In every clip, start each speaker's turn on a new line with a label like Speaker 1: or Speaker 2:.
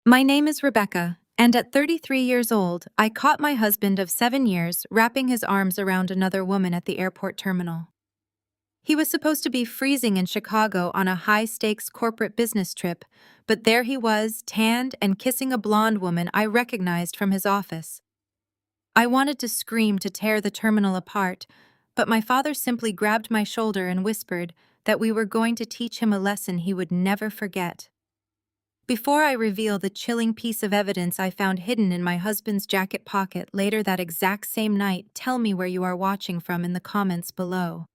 Speaker 1: My name is Rebecca, and at 33 years old, I caught my husband of 7 years wrapping his arms around another woman at the airport terminal. He was supposed to be freezing in Chicago on a high-stakes corporate business trip, but there he was, tanned and kissing a blonde woman I recognized from his office. I wanted to scream to tear the terminal apart, but my father simply grabbed my shoulder and whispered that we were going to teach him a lesson he would never forget. Before I reveal the chilling piece of evidence I found hidden in my husband's jacket pocket later that exact same night, tell me where you are watching from in the comments below.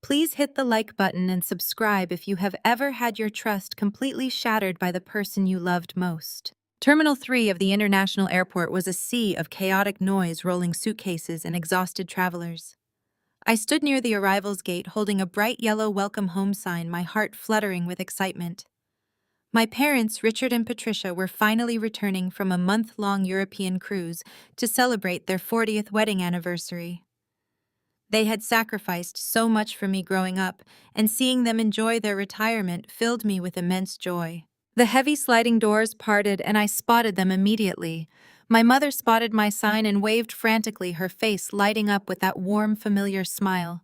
Speaker 1: Please hit the like button and subscribe if you have ever had your trust completely shattered by the person you loved most. Terminal 3 of the International Airport was a sea of chaotic noise, rolling suitcases and exhausted travelers. I stood near the arrivals gate holding a bright yellow welcome home sign, my heart fluttering with excitement. My parents, Richard and Patricia, were finally returning from a month-long European cruise to celebrate their 40th wedding anniversary. They had sacrificed so much for me growing up, and seeing them enjoy their retirement filled me with immense joy. The heavy sliding doors parted and I spotted them immediately. My mother spotted my sign and waved frantically, her face lighting up with that warm, familiar smile.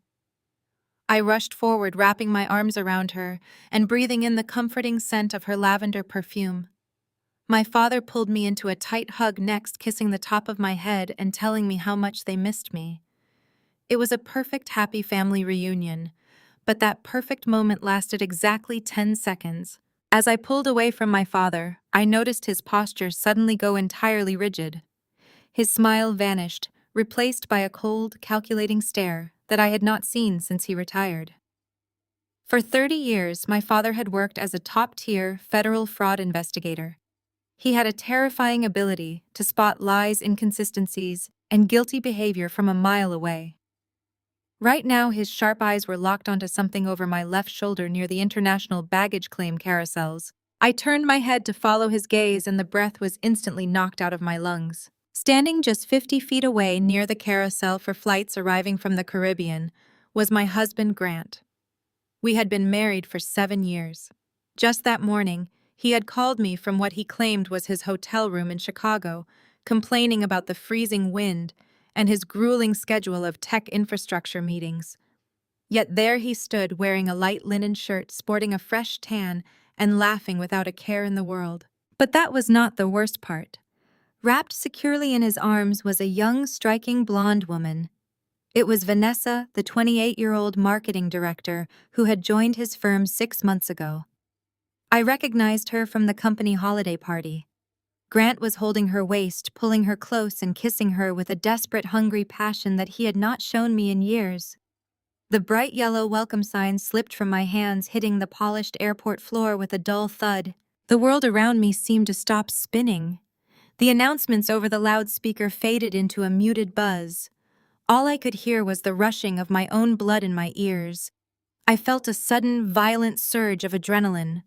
Speaker 1: I rushed forward, wrapping my arms around her and breathing in the comforting scent of her lavender perfume. My father pulled me into a tight hug next, kissing the top of my head and telling me how much they missed me. It was a perfect, happy family reunion, but that perfect moment lasted exactly 10 seconds. As I pulled away from my father, I noticed his posture suddenly go entirely rigid. His smile vanished, replaced by a cold, calculating stare that I had not seen since he retired. For 30 years, my father had worked as a top-tier federal fraud investigator. He had a terrifying ability to spot lies, inconsistencies, and guilty behavior from a mile away. Right now, his sharp eyes were locked onto something over my left shoulder near the international baggage claim carousels. I turned my head to follow his gaze, and the breath was instantly knocked out of my lungs. Standing just 50 feet away near the carousel for flights arriving from the Caribbean was my husband, Grant. We had been married for 7 years. Just that morning, he had called me from what he claimed was his hotel room in Chicago, complaining about the freezing wind and his grueling schedule of tech infrastructure meetings. Yet there he stood, wearing a light linen shirt, sporting a fresh tan, and laughing without a care in the world. But that was not the worst part. Wrapped securely in his arms was a young, striking blonde woman. It was Vanessa, the 28-year-old marketing director who had joined his firm 6 months ago. I recognized her from the company holiday party. Grant was holding her waist, pulling her close and kissing her with a desperate, hungry passion that he had not shown me in years. The bright yellow welcome sign slipped from my hands, hitting the polished airport floor with a dull thud. The world around me seemed to stop spinning. The announcements over the loudspeaker faded into a muted buzz. All I could hear was the rushing of my own blood in my ears. I felt a sudden, violent surge of adrenaline.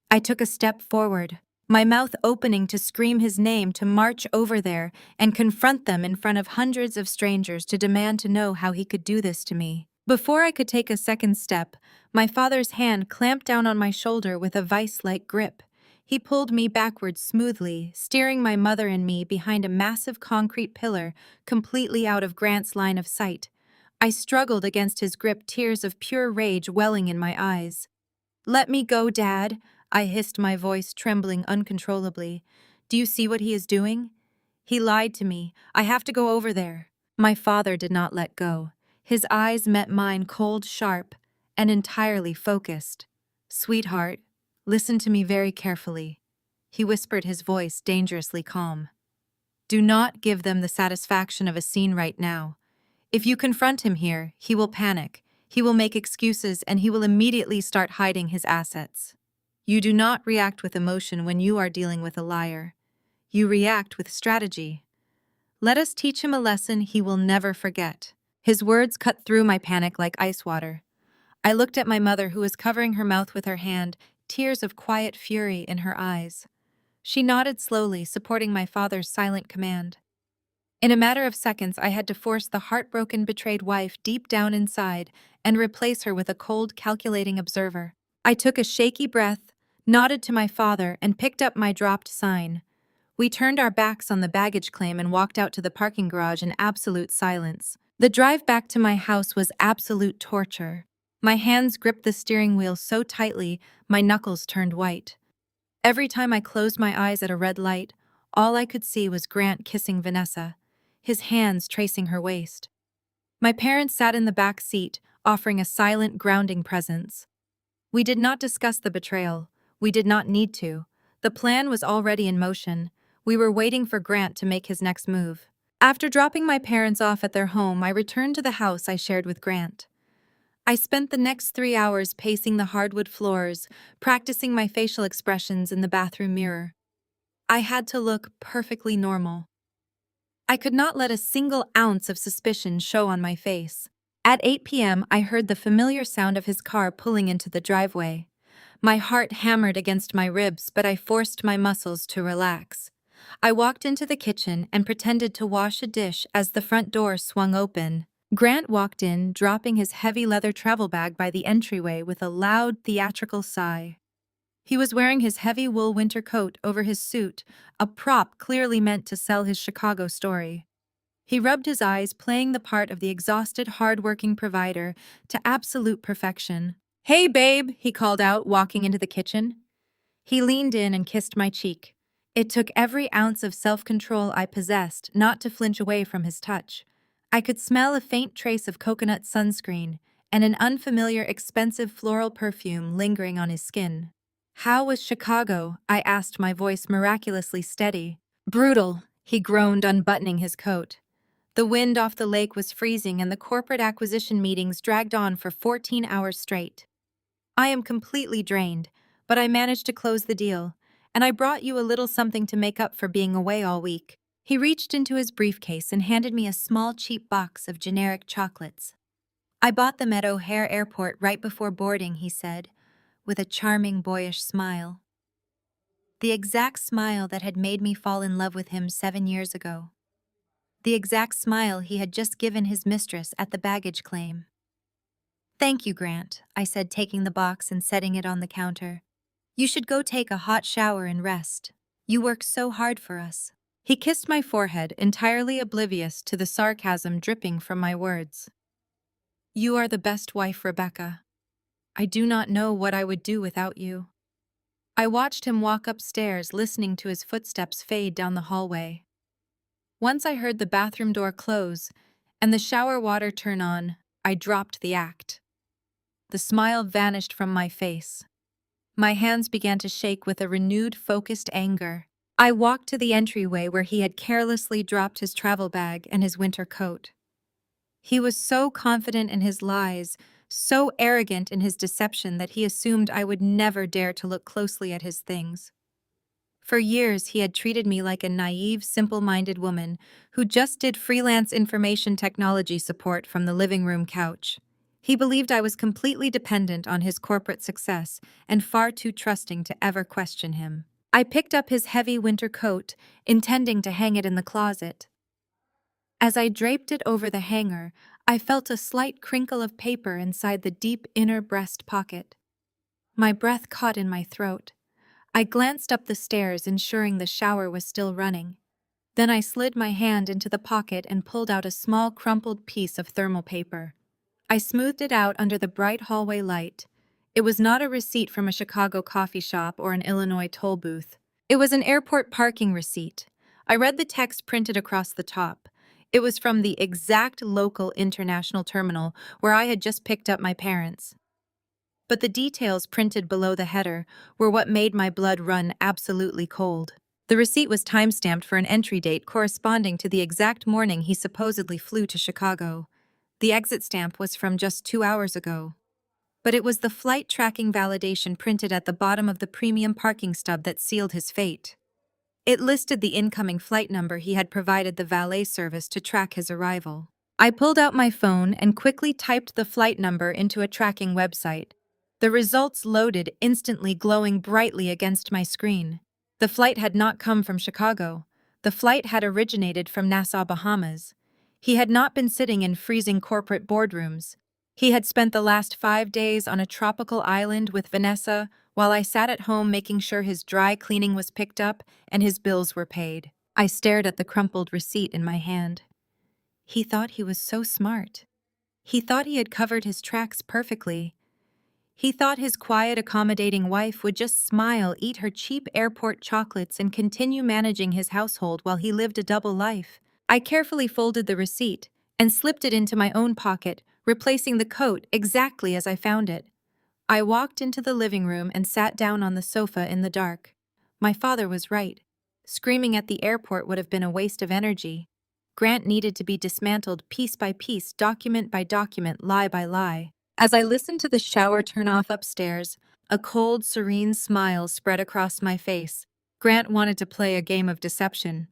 Speaker 1: I took a step forward, my mouth opening to scream his name, to march over there and confront them in front of hundreds of strangers, to demand to know how he could do this to me. Before I could take a second step, my father's hand clamped down on my shoulder with a vice-like grip. He pulled me backwards smoothly, steering my mother and me behind a massive concrete pillar, completely out of Grant's line of sight. I struggled against his grip, tears of pure rage welling in my eyes. "Let me go, Dad," I hissed, my voice trembling uncontrollably. "Do you see what he is doing? He lied to me. I have to go over there." My father did not let go. His eyes met mine, cold, sharp, and entirely focused. "Sweetheart, listen to me very carefully," he whispered, his voice dangerously calm. "Do not give them the satisfaction of a scene right now. If you confront him here, he will panic, he will make excuses, and he will immediately start hiding his assets. You do not react with emotion when you are dealing with a liar. You react with strategy. Let us teach him a lesson he will never forget." His words cut through my panic like ice water. I looked at my mother, who was covering her mouth with her hand, tears of quiet fury in her eyes. She nodded slowly, supporting my father's silent command. In a matter of seconds, I had to force the heartbroken, betrayed wife deep down inside and replace her with a cold, calculating observer. I took a shaky breath, nodded to my father, and picked up my dropped sign. We turned our backs on the baggage claim and walked out to the parking garage in absolute silence. The drive back to my house was absolute torture. My hands gripped the steering wheel so tightly, my knuckles turned white. Every time I closed my eyes at a red light, all I could see was Grant kissing Vanessa, his hands tracing her waist. My parents sat in the back seat, offering a silent, grounding presence. We did not discuss the betrayal. We did not need to. The plan was already in motion. We were waiting for Grant to make his next move. After dropping my parents off at their home, I returned to the house I shared with Grant. I spent the next 3 hours pacing the hardwood floors, practicing my facial expressions in the bathroom mirror. I had to look perfectly normal. I could not let a single ounce of suspicion show on my face. At 8 p.m., I heard the familiar sound of his car pulling into the driveway. My heart hammered against my ribs, but I forced my muscles to relax. I walked into the kitchen and pretended to wash a dish as the front door swung open. Grant walked in, dropping his heavy leather travel bag by the entryway with a loud, theatrical sigh. He was wearing his heavy wool winter coat over his suit, a prop clearly meant to sell his Chicago story. He rubbed his eyes, playing the part of the exhausted, hard-working provider to absolute perfection. "Hey, babe," he called out, walking into the kitchen. He leaned in and kissed my cheek. It took every ounce of self-control I possessed not to flinch away from his touch. I could smell a faint trace of coconut sunscreen and an unfamiliar, expensive floral perfume lingering on his skin. "How was Chicago?" I asked, my voice miraculously steady. "Brutal," he groaned, unbuttoning his coat. The wind off the lake was freezing and the corporate acquisition meetings dragged on for 14 hours straight. "I am completely drained, but I managed to close the deal, and I brought you a little something to make up for being away all week." He reached into his briefcase and handed me a small, cheap box of generic chocolates. "I bought them at O'Hare Airport right before boarding," he said, with a charming, boyish smile. The exact smile that had made me fall in love with him 7 years ago. The exact smile he had just given his mistress at the baggage claim. "Thank you, Grant," I said, taking the box and setting it on the counter. "You should go take a hot shower and rest. You work so hard for us." He kissed my forehead, entirely oblivious to the sarcasm dripping from my words. "You are the best wife, Rebecca. I do not know what I would do without you." I watched him walk upstairs, listening to his footsteps fade down the hallway. Once I heard the bathroom door close and the shower water turn on, I dropped the act. The smile vanished from my face. My hands began to shake with a renewed, focused anger. I walked to the entryway where he had carelessly dropped his travel bag and his winter coat. He was so confident in his lies, so arrogant in his deception that he assumed I would never dare to look closely at his things. For years, he had treated me like a naive, simple-minded woman who just did freelance information technology support from the living room couch. He believed I was completely dependent on his corporate success and far too trusting to ever question him. I picked up his heavy winter coat, intending to hang it in the closet. As I draped it over the hanger, I felt a slight crinkle of paper inside the deep inner breast pocket. My breath caught in my throat. I glanced up the stairs, ensuring the shower was still running. Then I slid my hand into the pocket and pulled out a small crumpled piece of thermal paper. I smoothed it out under the bright hallway light. It was not a receipt from a Chicago coffee shop or an Illinois toll booth. It was an airport parking receipt. I read the text printed across the top. It was from the exact local international terminal where I had just picked up my parents. But the details printed below the header were what made my blood run absolutely cold. The receipt was time-stamped for an entry date corresponding to the exact morning he supposedly flew to Chicago. The exit stamp was from just 2 hours ago. But it was the flight tracking validation printed at the bottom of the premium parking stub that sealed his fate. It listed the incoming flight number he had provided the valet service to track his arrival. I pulled out my phone and quickly typed the flight number into a tracking website. The results loaded, instantly glowing brightly against my screen. The flight had not come from Chicago. The flight had originated from Nassau, Bahamas. He had not been sitting in freezing corporate boardrooms. He had spent the last 5 days on a tropical island with Vanessa, while I sat at home making sure his dry cleaning was picked up and his bills were paid. I stared at the crumpled receipt in my hand. He thought he was so smart. He thought he had covered his tracks perfectly. He thought his quiet, accommodating wife would just smile, eat her cheap airport chocolates, and continue managing his household while he lived a double life. I carefully folded the receipt and slipped it into my own pocket, replacing the coat exactly as I found it. I walked into the living room and sat down on the sofa in the dark. My father was right. Screaming at the airport would have been a waste of energy. Grant needed to be dismantled piece by piece, document by document, lie by lie. As I listened to the shower turn off upstairs, a cold, serene smile spread across my face. Grant wanted to play a game of deception.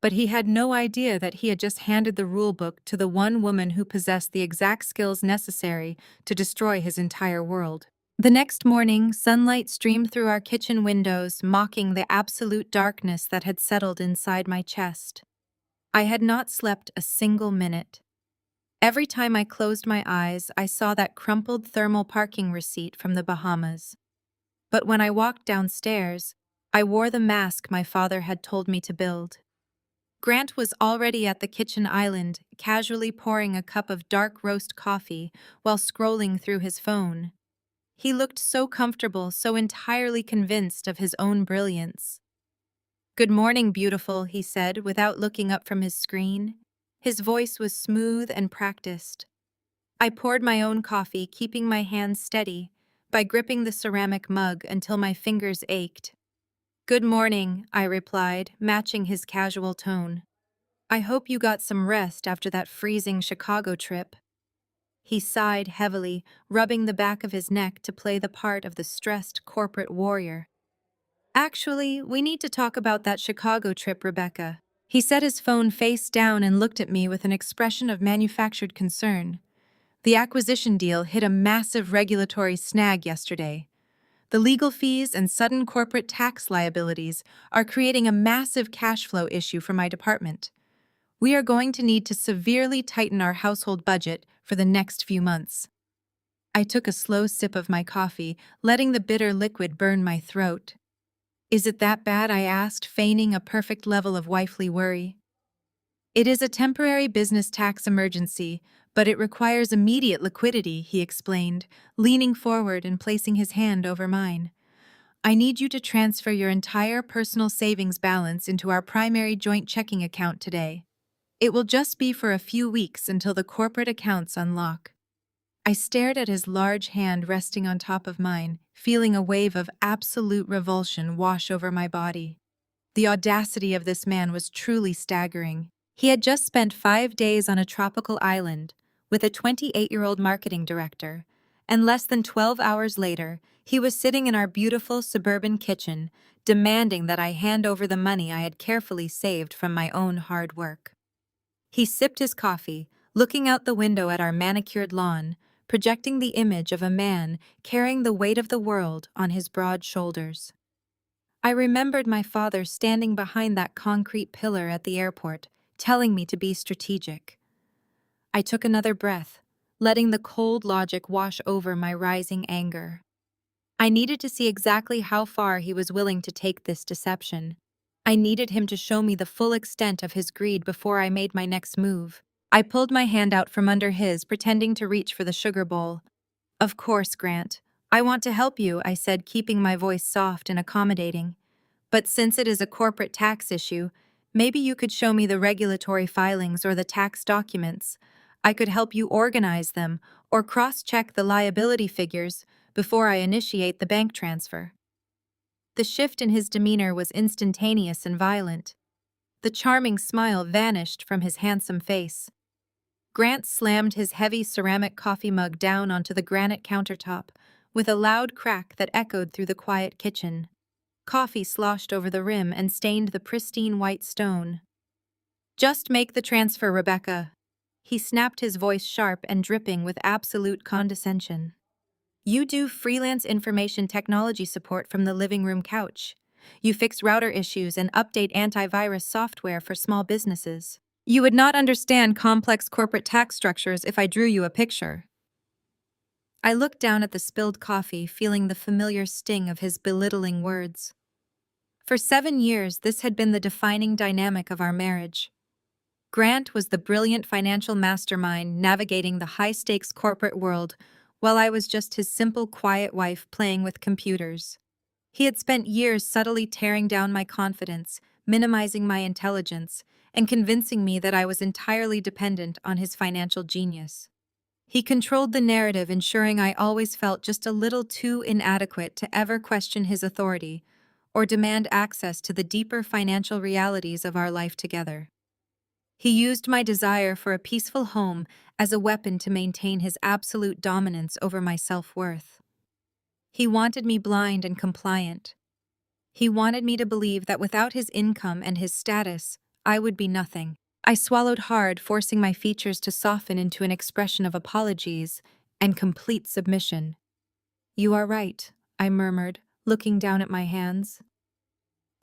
Speaker 1: But he had no idea that he had just handed the rulebook to the one woman who possessed the exact skills necessary to destroy his entire world. The next morning, sunlight streamed through our kitchen windows, mocking the absolute darkness that had settled inside my chest. I had not slept a single minute. Every time I closed my eyes, I saw that crumpled thermal parking receipt from the Bahamas. But when I walked downstairs, I wore the mask my father had told me to build. Grant was already at the kitchen island, casually pouring a cup of dark roast coffee while scrolling through his phone. He looked so comfortable, so entirely convinced of his own brilliance. "Good morning, beautiful," he said, without looking up from his screen. His voice was smooth and practiced. I poured my own coffee, keeping my hands steady by gripping the ceramic mug until my fingers ached. "Good morning," I replied, matching his casual tone. "I hope you got some rest after that freezing Chicago trip." He sighed heavily, rubbing the back of his neck to play the part of the stressed corporate warrior. "Actually, we need to talk about that Chicago trip, Rebecca." He set his phone face down and looked at me with an expression of manufactured concern. "The acquisition deal hit a massive regulatory snag yesterday. The legal fees and sudden corporate tax liabilities are creating a massive cash flow issue for my department. We are going to need to severely tighten our household budget for the next few months." I took a slow sip of my coffee, letting the bitter liquid burn my throat. "Is it that bad?" I asked, feigning a perfect level of wifely worry. "It is a temporary business tax emergency, but it requires immediate liquidity," he explained, leaning forward and placing his hand over mine. "I need you to transfer your entire personal savings balance into our primary joint checking account today. It will just be for a few weeks until the corporate accounts unlock." I stared at his large hand resting on top of mine, feeling a wave of absolute revulsion wash over my body. The audacity of this man was truly staggering. He had just spent 5 days on a tropical island with a 28-year-old marketing director, and less than 12 hours later, he was sitting in our beautiful suburban kitchen, demanding that I hand over the money I had carefully saved from my own hard work. He sipped his coffee, looking out the window at our manicured lawn, projecting the image of a man carrying the weight of the world on his broad shoulders. I remembered my father standing behind that concrete pillar at the airport, telling me to be strategic. I took another breath, letting the cold logic wash over my rising anger. I needed to see exactly how far he was willing to take this deception. I needed him to show me the full extent of his greed before I made my next move. I pulled my hand out from under his, pretending to reach for the sugar bowl. "Of course, Grant. I want to help you," I said, keeping my voice soft and accommodating. "But since it is a corporate tax issue, maybe you could show me the regulatory filings or the tax documents. I could help you organize them or cross-check the liability figures before I initiate the bank transfer." The shift in his demeanor was instantaneous and violent. The charming smile vanished from his handsome face. Grant slammed his heavy ceramic coffee mug down onto the granite countertop with a loud crack that echoed through the quiet kitchen. Coffee sloshed over the rim and stained the pristine white stone. "Just make the transfer, Rebecca." He snapped, his voice sharp and dripping with absolute condescension. "You do freelance information technology support from the living room couch. You fix router issues and update antivirus software for small businesses. You would not understand complex corporate tax structures if I drew you a picture." I looked down at the spilled coffee, feeling the familiar sting of his belittling words. For 7 years, this had been the defining dynamic of our marriage. Grant was the brilliant financial mastermind navigating the high-stakes corporate world, while I was just his simple, quiet wife playing with computers. He had spent years subtly tearing down my confidence, minimizing my intelligence, and convincing me that I was entirely dependent on his financial genius. He controlled the narrative, ensuring I always felt just a little too inadequate to ever question his authority or demand access to the deeper financial realities of our life together. He used my desire for a peaceful home as a weapon to maintain his absolute dominance over my self-worth. He wanted me blind and compliant. He wanted me to believe that without his income and his status, I would be nothing. I swallowed hard, forcing my features to soften into an expression of apologies and complete submission. "You are right," I murmured, looking down at my hands.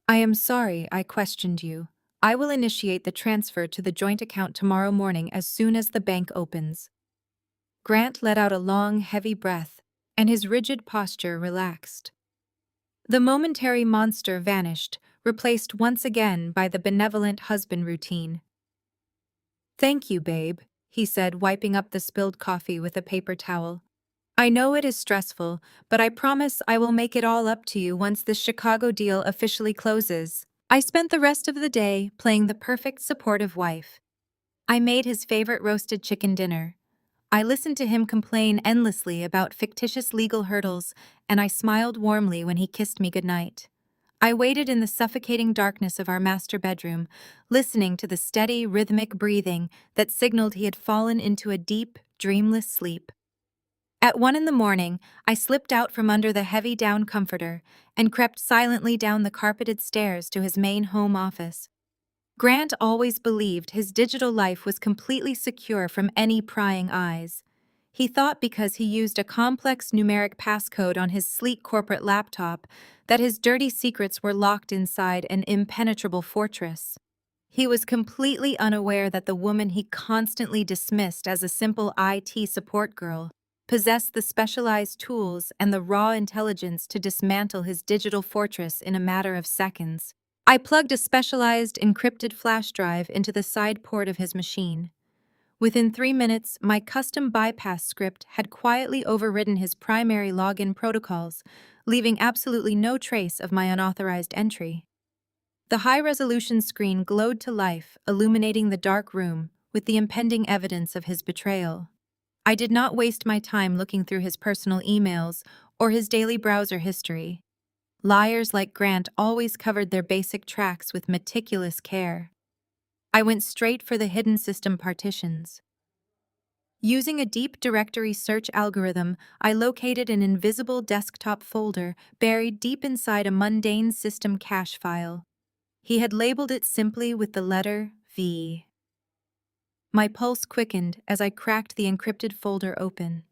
Speaker 1: "I am sorry I questioned you. I will initiate the transfer to the joint account tomorrow morning as soon as the bank opens." Grant let out a long, heavy breath, and his rigid posture relaxed. The momentary monster vanished, replaced once again by the benevolent husband routine. "Thank you, babe," he said, wiping up the spilled coffee with a paper towel. "I know it is stressful, but I promise I will make it all up to you once this Chicago deal officially closes." I spent the rest of the day playing the perfect supportive wife. I made his favorite roasted chicken dinner. I listened to him complain endlessly about fictitious legal hurdles, and I smiled warmly when he kissed me goodnight. I waited in the suffocating darkness of our master bedroom, listening to the steady, rhythmic breathing that signaled he had fallen into a deep, dreamless sleep. At 1 in the morning, I slipped out from under the heavy down comforter and crept silently down the carpeted stairs to his main home office. Grant always believed his digital life was completely secure from any prying eyes. He thought because he used a complex numeric passcode on his sleek corporate laptop that his dirty secrets were locked inside an impenetrable fortress. He was completely unaware that the woman he constantly dismissed as a simple IT support girl possessed the specialized tools and the raw intelligence to dismantle his digital fortress in a matter of seconds. I plugged a specialized encrypted flash drive into the side port of his machine. Within 3 minutes, my custom bypass script had quietly overridden his primary login protocols, leaving absolutely no trace of my unauthorized entry. The high-resolution screen glowed to life, illuminating the dark room with the impending evidence of his betrayal. I did not waste my time looking through his personal emails or his daily browser history. Liars like Grant always covered their basic tracks with meticulous care. I went straight for the hidden system partitions. Using a deep directory search algorithm, I located an invisible desktop folder buried deep inside a mundane system cache file. He had labeled it simply with the letter V. My pulse quickened as I cracked the encrypted folder open.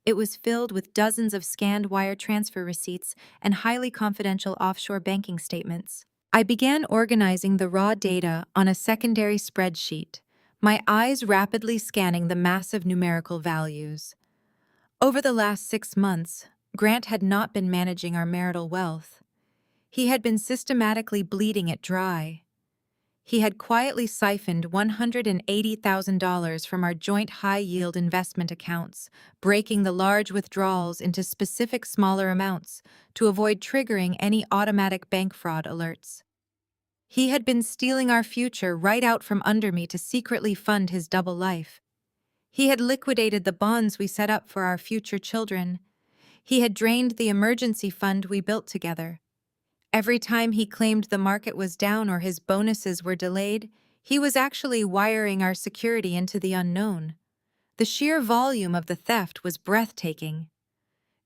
Speaker 1: It was filled with dozens of scanned wire transfer receipts and highly confidential offshore banking statements. I began organizing the raw data on a secondary spreadsheet, my eyes rapidly scanning the massive numerical values. Over the last 6 months, Grant had not been managing our marital wealth. He had been systematically bleeding it dry. He had quietly siphoned $180,000 from our joint high-yield investment accounts, breaking the large withdrawals into specific smaller amounts to avoid triggering any automatic bank fraud alerts. He had been stealing our future right out from under me to secretly fund his double life. He had liquidated the bonds we set up for our future children. He had drained the emergency fund we built together. Every time he claimed the market was down or his bonuses were delayed, he was actually wiring our security into the unknown. The sheer volume of the theft was breathtaking.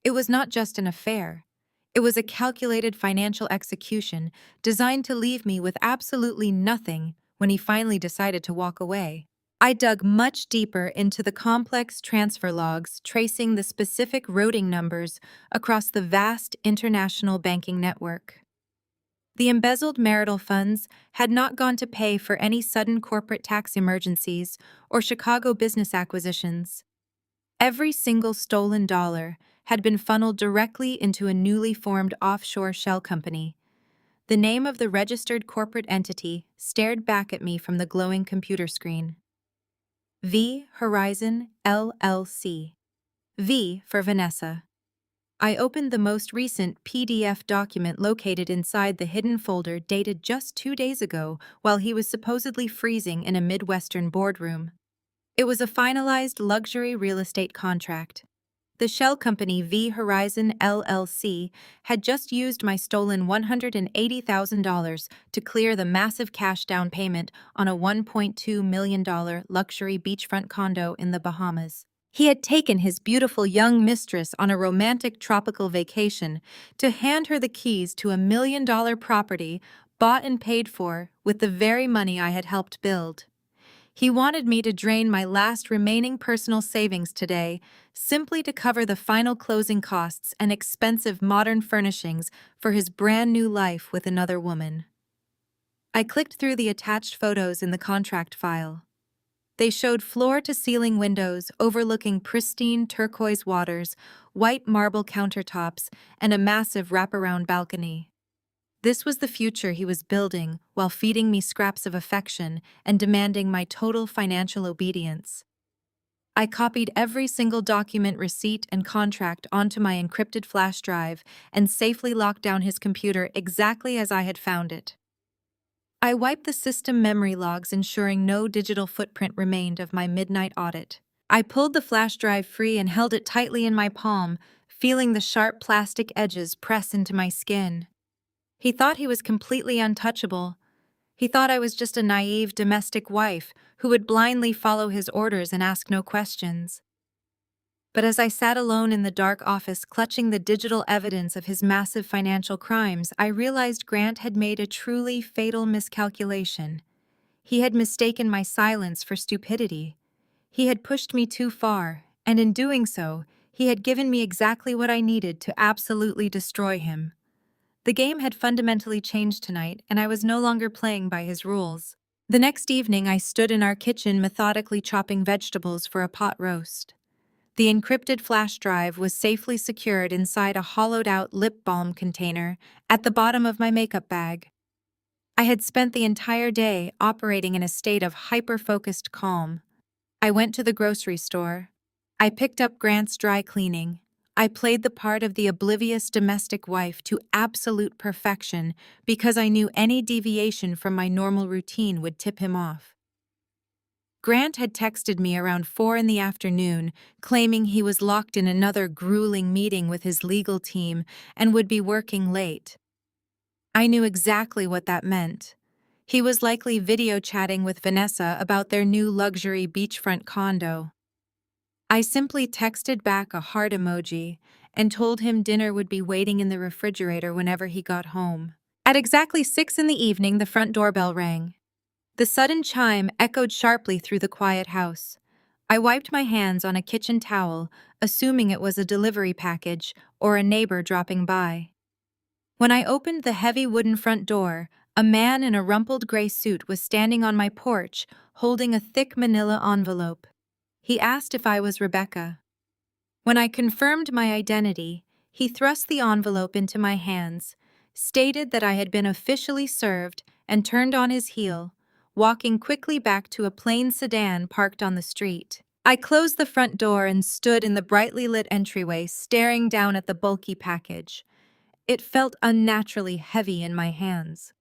Speaker 1: It was not just an affair. It was a calculated financial execution designed to leave me with absolutely nothing when he finally decided to walk away. I dug much deeper into the complex transfer logs tracing the specific routing numbers across the vast international banking network. The embezzled marital funds had not gone to pay for any sudden corporate tax emergencies or Chicago business acquisitions. Every single stolen dollar had been funneled directly into a newly formed offshore shell company. The name of the registered corporate entity stared back at me from the glowing computer screen. V Horizon LLC. V for Vanessa. I opened the most recent PDF document located inside the hidden folder dated just 2 days ago while he was supposedly freezing in a Midwestern boardroom. It was a finalized luxury real estate contract. The shell company V Horizon LLC had just used my stolen $180,000 to clear the massive cash down payment on a $1.2 million luxury beachfront condo in the Bahamas. He had taken his beautiful young mistress on a romantic tropical vacation to hand her the keys to $1 million property bought and paid for with the very money I had helped build. He wanted me to drain my last remaining personal savings today, simply to cover the final closing costs and expensive modern furnishings for his brand new life with another woman. I clicked through the attached photos in the contract file. They showed floor-to-ceiling windows overlooking pristine turquoise waters, white marble countertops, and a massive wraparound balcony. This was the future he was building while feeding me scraps of affection and demanding my total financial obedience. I copied every single document, receipt, and contract onto my encrypted flash drive and safely locked down his computer exactly as I had found it. I wiped the system memory logs, ensuring no digital footprint remained of my midnight audit. I pulled the flash drive free and held it tightly in my palm, feeling the sharp plastic edges press into my skin. He thought he was completely untouchable. He thought I was just a naive domestic wife who would blindly follow his orders and ask no questions. But as I sat alone in the dark office clutching the digital evidence of his massive financial crimes, I realized Grant had made a truly fatal miscalculation. He had mistaken my silence for stupidity. He had pushed me too far, and in doing so, he had given me exactly what I needed to absolutely destroy him. The game had fundamentally changed tonight, and I was no longer playing by his rules. The next evening, I stood in our kitchen methodically chopping vegetables for a pot roast. The encrypted flash drive was safely secured inside a hollowed-out lip balm container at the bottom of my makeup bag. I had spent the entire day operating in a state of hyper-focused calm. I went to the grocery store. I picked up Grant's dry cleaning. I played the part of the oblivious domestic wife to absolute perfection because I knew any deviation from my normal routine would tip him off. Grant had texted me around 4 in the afternoon, claiming he was locked in another grueling meeting with his legal team and would be working late. I knew exactly what that meant. He was likely video chatting with Vanessa about their new luxury beachfront condo. I simply texted back a heart emoji and told him dinner would be waiting in the refrigerator whenever he got home. At exactly 6 in the evening, the front doorbell rang. The sudden chime echoed sharply through the quiet house. I wiped my hands on a kitchen towel, assuming it was a delivery package or a neighbor dropping by. When I opened the heavy wooden front door, a man in a rumpled gray suit was standing on my porch, holding a thick manila envelope. He asked if I was Rebecca. When I confirmed my identity, he thrust the envelope into my hands, stated that I had been officially served, and turned on his heel, walking quickly back to a plain sedan parked on the street. I closed the front door and stood in the brightly lit entryway, staring down at the bulky package. It felt unnaturally heavy in my hands.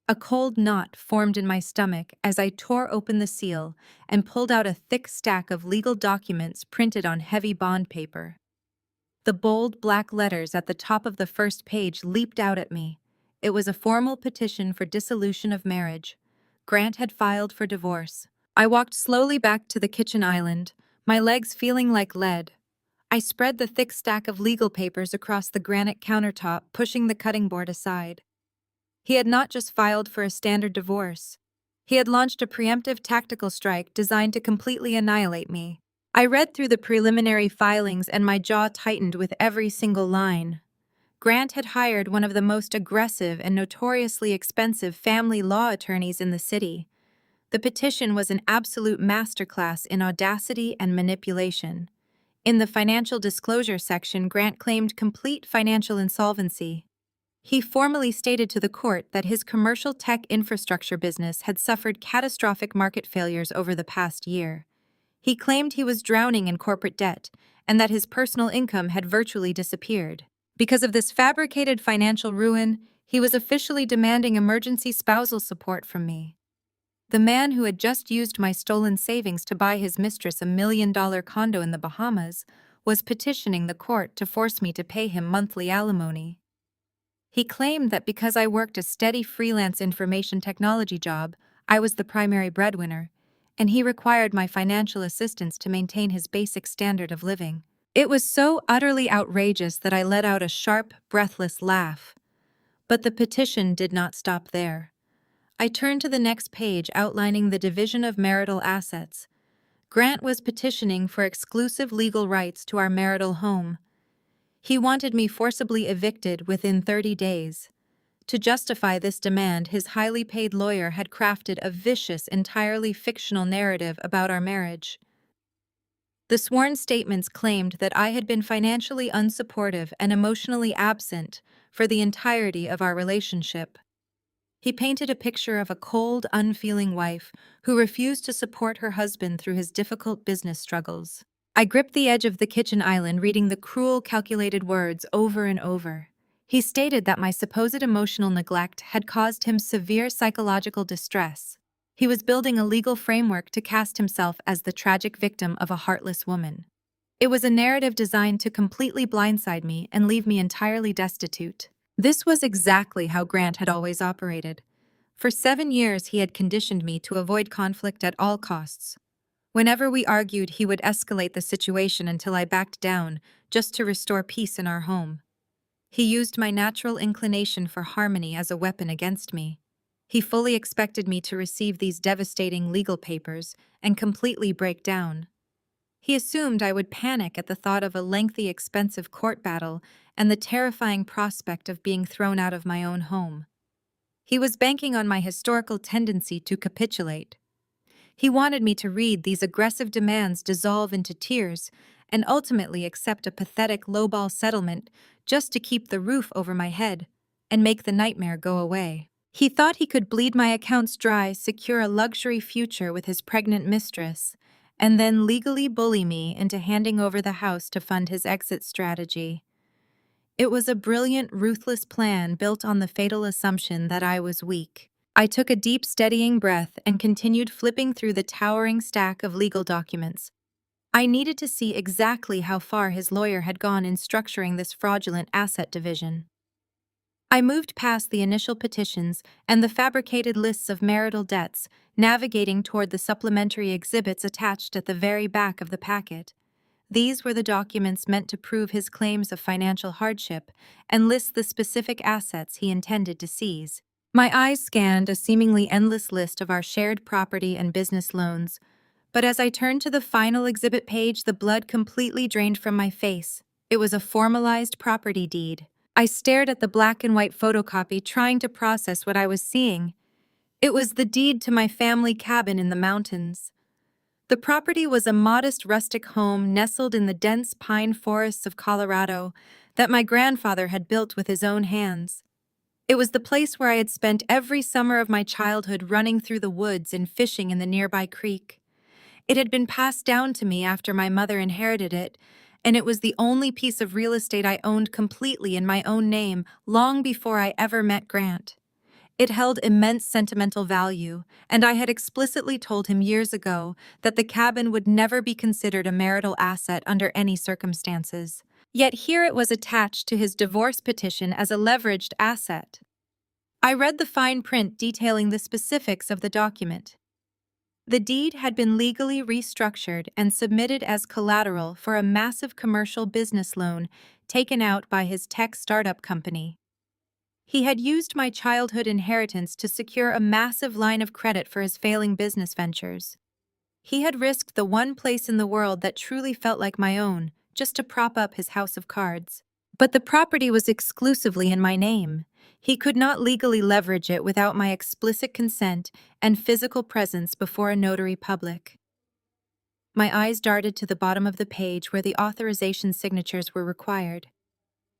Speaker 1: A cold knot formed in my stomach as I tore open the seal and pulled out a thick stack of legal documents printed on heavy bond paper. The bold black letters at the top of the first page leaped out at me. It was a formal petition for dissolution of marriage. Grant had filed for divorce. I walked slowly back to the kitchen island, my legs feeling like lead. I spread the thick stack of legal papers across the granite countertop, pushing the cutting board aside. He had not just filed for a standard divorce. He had launched a preemptive tactical strike designed to completely annihilate me. I read through the preliminary filings and my jaw tightened with every single line. Grant had hired one of the most aggressive and notoriously expensive family law attorneys in the city. The petition was an absolute masterclass in audacity and manipulation. In the financial disclosure section, Grant claimed complete financial insolvency. He formally stated to the court that his commercial tech infrastructure business had suffered catastrophic market failures over the past year. He claimed he was drowning in corporate debt and that his personal income had virtually disappeared. Because of this fabricated financial ruin, he was officially demanding emergency spousal support from me. The man who had just used my stolen savings to buy his mistress $1 million condo in the Bahamas was petitioning the court to force me to pay him monthly alimony. He claimed that because I worked a steady freelance information technology job, I was the primary breadwinner, and he required my financial assistance to maintain his basic standard of living. It was so utterly outrageous that I let out a sharp, breathless laugh. But the petition did not stop there. I turned to the next page outlining the division of marital assets. Grant was petitioning for exclusive legal rights to our marital home. He wanted me forcibly evicted within 30 days. To justify this demand, his highly paid lawyer had crafted a vicious, entirely fictional narrative about our marriage. The sworn statements claimed that I had been financially unsupportive and emotionally absent for the entirety of our relationship. He painted a picture of a cold, unfeeling wife who refused to support her husband through his difficult business struggles. I gripped the edge of the kitchen island, reading the cruel, calculated words over and over. He stated that my supposed emotional neglect had caused him severe psychological distress. He was building a legal framework to cast himself as the tragic victim of a heartless woman. It was a narrative designed to completely blindside me and leave me entirely destitute. This was exactly how Grant had always operated. For 7 years, he had conditioned me to avoid conflict at all costs. Whenever we argued, he would escalate the situation until I backed down, just to restore peace in our home. He used my natural inclination for harmony as a weapon against me. He fully expected me to receive these devastating legal papers and completely break down. He assumed I would panic at the thought of a lengthy, expensive court battle and the terrifying prospect of being thrown out of my own home. He was banking on my historical tendency to capitulate. He wanted me to read these aggressive demands dissolve into tears and ultimately accept a pathetic lowball settlement just to keep the roof over my head and make the nightmare go away. He thought he could bleed my accounts dry, secure a luxury future with his pregnant mistress, and then legally bully me into handing over the house to fund his exit strategy. It was a brilliant, ruthless plan built on the fatal assumption that I was weak. I took a deep, steadying breath and continued flipping through the towering stack of legal documents. I needed to see exactly how far his lawyer had gone in structuring this fraudulent asset division. I moved past the initial petitions and the fabricated lists of marital debts, navigating toward the supplementary exhibits attached at the very back of the packet. These were the documents meant to prove his claims of financial hardship and list the specific assets he intended to seize. My eyes scanned a seemingly endless list of our shared property and business loans, but as I turned to the final exhibit page, the blood completely drained from my face. It was a formalized property deed. I stared at the black and white photocopy, trying to process what I was seeing. It was the deed to my family cabin in the mountains. The property was a modest rustic home nestled in the dense pine forests of Colorado that my grandfather had built with his own hands. It was the place where I had spent every summer of my childhood running through the woods and fishing in the nearby creek. It had been passed down to me after my mother inherited it, and it was the only piece of real estate I owned completely in my own name long before I ever met Grant. It held immense sentimental value, and I had explicitly told him years ago that the cabin would never be considered a marital asset under any circumstances. Yet here it was attached to his divorce petition as a leveraged asset. I read the fine print detailing the specifics of the document. The deed had been legally restructured and submitted as collateral for a massive commercial business loan taken out by his tech startup company. He had used my childhood inheritance to secure a massive line of credit for his failing business ventures. He had risked the one place in the world that truly felt like my own, just to prop up his house of cards. But the property was exclusively in my name. He could not legally leverage it without my explicit consent and physical presence before a notary public. My eyes darted to the bottom of the page where the authorization signatures were required.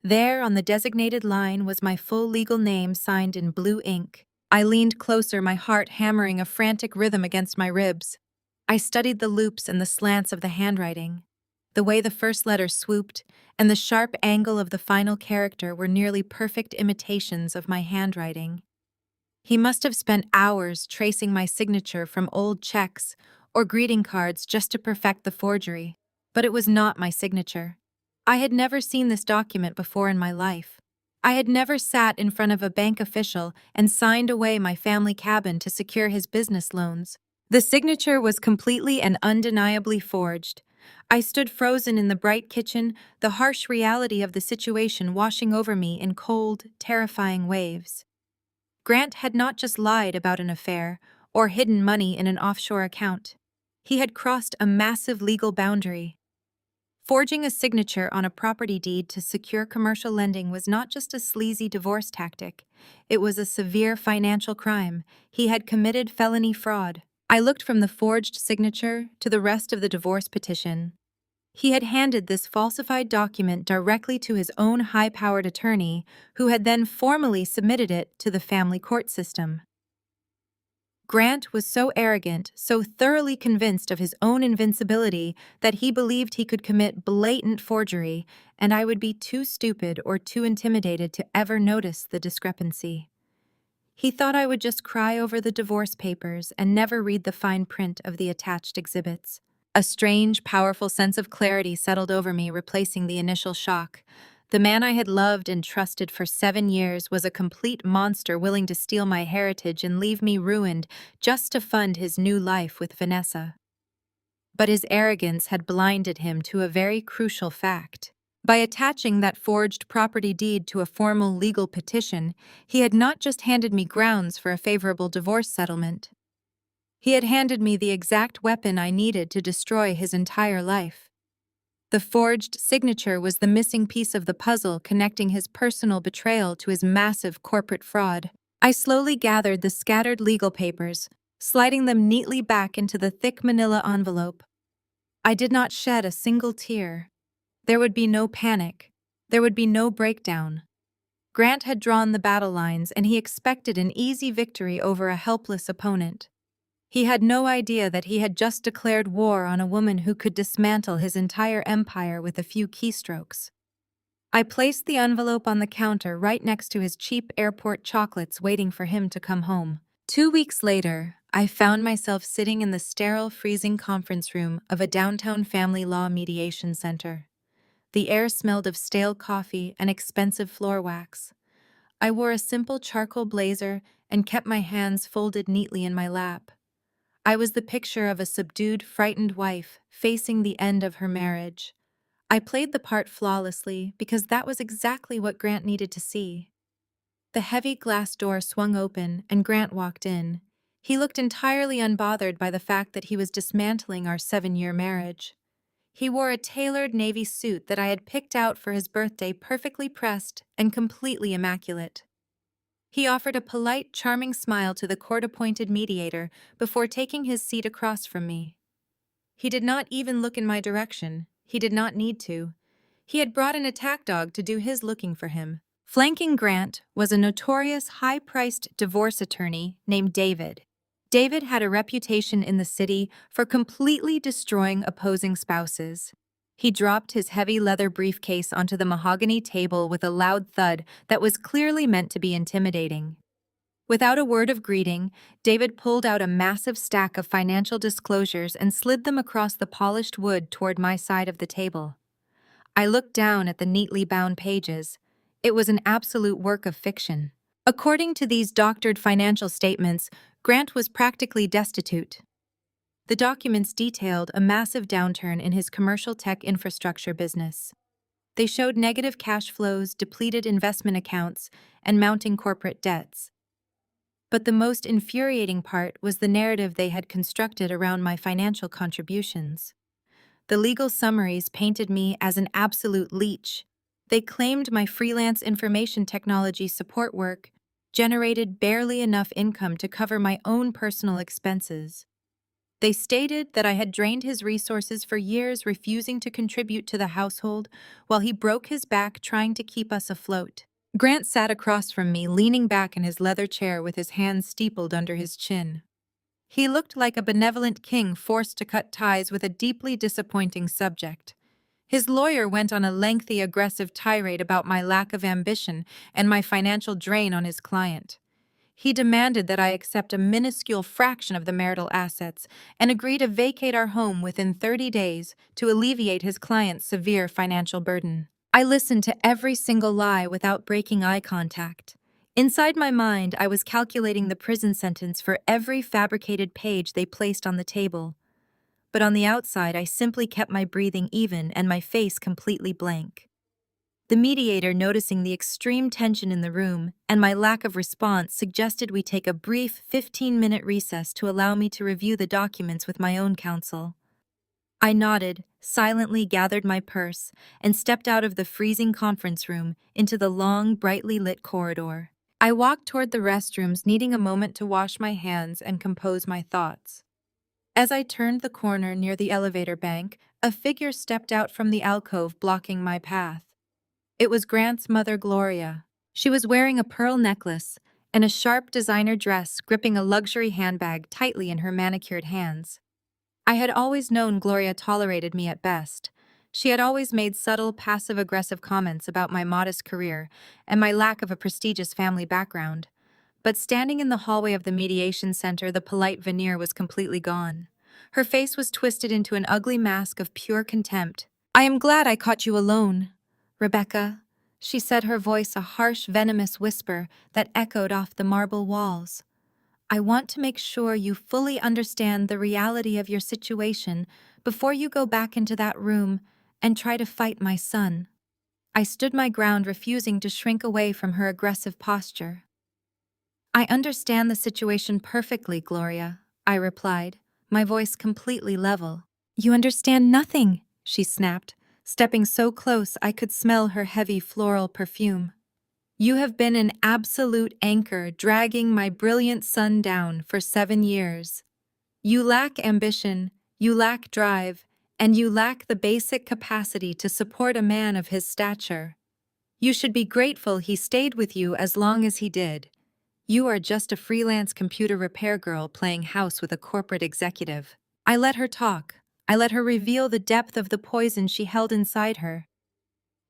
Speaker 1: There, on the designated line, was my full legal name signed in blue ink. I leaned closer, my heart hammering a frantic rhythm against my ribs. I studied the loops and the slants of the handwriting. The way the first letter swooped and the sharp angle of the final character were nearly perfect imitations of my handwriting. He must have spent hours tracing my signature from old checks or greeting cards just to perfect the forgery, but it was not my signature. I had never seen this document before in my life. I had never sat in front of a bank official and signed away my family cabin to secure his business loans. The signature was completely and undeniably forged. I stood frozen in the bright kitchen, the harsh reality of the situation washing over me in cold, terrifying waves. Grant had not just lied about an affair or hidden money in an offshore account. He had crossed a massive legal boundary. Forging a signature on a property deed to secure commercial lending was not just a sleazy divorce tactic. It was a severe financial crime. He had committed felony fraud. I looked from the forged signature to the rest of the divorce petition. He had handed this falsified document directly to his own high-powered attorney, who had then formally submitted it to the family court system. Grant was so arrogant, so thoroughly convinced of his own invincibility that he believed he could commit blatant forgery, and I would be too stupid or too intimidated to ever notice the discrepancy. He thought I would just cry over the divorce papers and never read the fine print of the attached exhibits. A strange, powerful sense of clarity settled over me, replacing the initial shock. The man I had loved and trusted for 7 years was a complete monster willing to steal my heritage and leave me ruined just to fund his new life with Vanessa. But his arrogance had blinded him to a very crucial fact. By attaching that forged property deed to a formal legal petition, he had not just handed me grounds for a favorable divorce settlement. He had handed me the exact weapon I needed to destroy his entire life. The forged signature was the missing piece of the puzzle connecting his personal betrayal to his massive corporate fraud. I slowly gathered the scattered legal papers, sliding them neatly back into the thick manila envelope. I did not shed a single tear. There would be no panic. There would be no breakdown. Grant had drawn the battle lines, and he expected an easy victory over a helpless opponent. He had no idea that he had just declared war on a woman who could dismantle his entire empire with a few keystrokes. I placed the envelope on the counter right next to his cheap airport chocolates, waiting for him to come home. 2 weeks later, I found myself sitting in the sterile, freezing conference room of a downtown family law mediation center. The air smelled of stale coffee and expensive floor wax. I wore a simple charcoal blazer and kept my hands folded neatly in my lap. I was the picture of a subdued, frightened wife facing the end of her marriage. I played the part flawlessly because that was exactly what Grant needed to see. The heavy glass door swung open and Grant walked in. He looked entirely unbothered by the fact that he was dismantling our 7-year marriage. He wore a tailored navy suit that I had picked out for his birthday, perfectly pressed and completely immaculate. He offered a polite, charming smile to the court-appointed mediator before taking his seat across from me. He did not even look in my direction. He did not need to. He had brought an attack dog to do his looking for him. Flanking Grant was a notorious, high-priced divorce attorney named David. David had a reputation in the city for completely destroying opposing spouses. He dropped his heavy leather briefcase onto the mahogany table with a loud thud that was clearly meant to be intimidating. Without a word of greeting, David pulled out a massive stack of financial disclosures and slid them across the polished wood toward my side of the table. I looked down at the neatly bound pages. It was an absolute work of fiction. According to these doctored financial statements, Grant was practically destitute. The documents detailed a massive downturn in his commercial tech infrastructure business. They showed negative cash flows, depleted investment accounts, and mounting corporate debts. But the most infuriating part was the narrative they had constructed around my financial contributions. The legal summaries painted me as an absolute leech. They claimed my freelance information technology support work generated barely enough income to cover my own personal expenses. They stated that I had drained his resources for years, refusing to contribute to the household, while he broke his back trying to keep us afloat. Grant sat across from me, leaning back in his leather chair with his hands steepled under his chin. He looked like a benevolent king forced to cut ties with a deeply disappointing subject. His lawyer went on a lengthy, aggressive tirade about my lack of ambition and my financial drain on his client. He demanded that I accept a minuscule fraction of the marital assets and agree to vacate our home within 30 days to alleviate his client's severe financial burden. I listened to every single lie without breaking eye contact. Inside my mind, I was calculating the prison sentence for every fabricated page they placed on the table. But on the outside, I simply kept my breathing even and my face completely blank. The mediator, noticing the extreme tension in the room and my lack of response, suggested we take a brief 15-minute recess to allow me to review the documents with my own counsel. I nodded, silently gathered my purse, and stepped out of the freezing conference room into the long, brightly lit corridor. I walked toward the restrooms, needing a moment to wash my hands and compose my thoughts. As I turned the corner near the elevator bank, a figure stepped out from the alcove blocking my path. It was Grant's mother, Gloria. She was wearing a pearl necklace and a sharp designer dress, gripping a luxury handbag tightly in her manicured hands. I had always known Gloria tolerated me at best. She had always made subtle, passive-aggressive comments about my modest career and my lack of a prestigious family background. But standing in the hallway of the mediation center, the polite veneer was completely gone. Her face was twisted into an ugly mask of pure contempt. "I am glad I caught you alone, Rebecca," she said, her voice a harsh, venomous whisper that echoed off the marble walls. "I want to make sure you fully understand the reality of your situation before you go back into that room and try to fight my son." I stood my ground, refusing to shrink away from her aggressive posture. "I understand the situation perfectly, Gloria," I replied, my voice completely level. "You understand nothing," she snapped, stepping so close I could smell her heavy floral perfume. "You have been an absolute anchor, dragging my brilliant son down for 7 years. You lack ambition, you lack drive, and you lack the basic capacity to support a man of his stature. You should be grateful he stayed with you as long as he did. You are just a freelance computer repair girl playing house with a corporate executive." I let her talk. I let her reveal the depth of the poison she held inside her.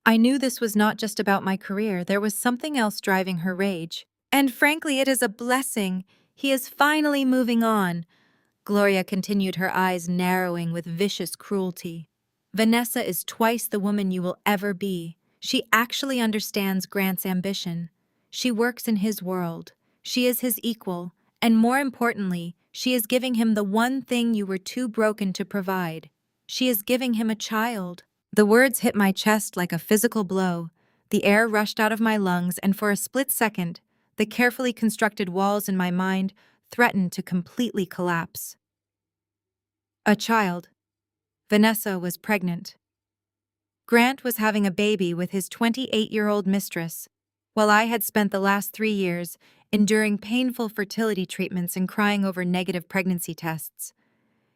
Speaker 1: I knew this was not just about my career. There was something else driving her rage. "And frankly, it is a blessing. He is finally moving on," Gloria continued, her eyes narrowing with vicious cruelty. "Vanessa is twice the woman you will ever be. She actually understands Grant's ambition. She works in his world. She is his equal, and more importantly, she is giving him the one thing you were too broken to provide. She is giving him a child." The words hit my chest like a physical blow. The air rushed out of my lungs, and for a split second, the carefully constructed walls in my mind threatened to completely collapse. A child. Vanessa was pregnant. Grant was having a baby with his 28-year-old mistress, while I had spent the last 3 years enduring painful fertility treatments and crying over negative pregnancy tests.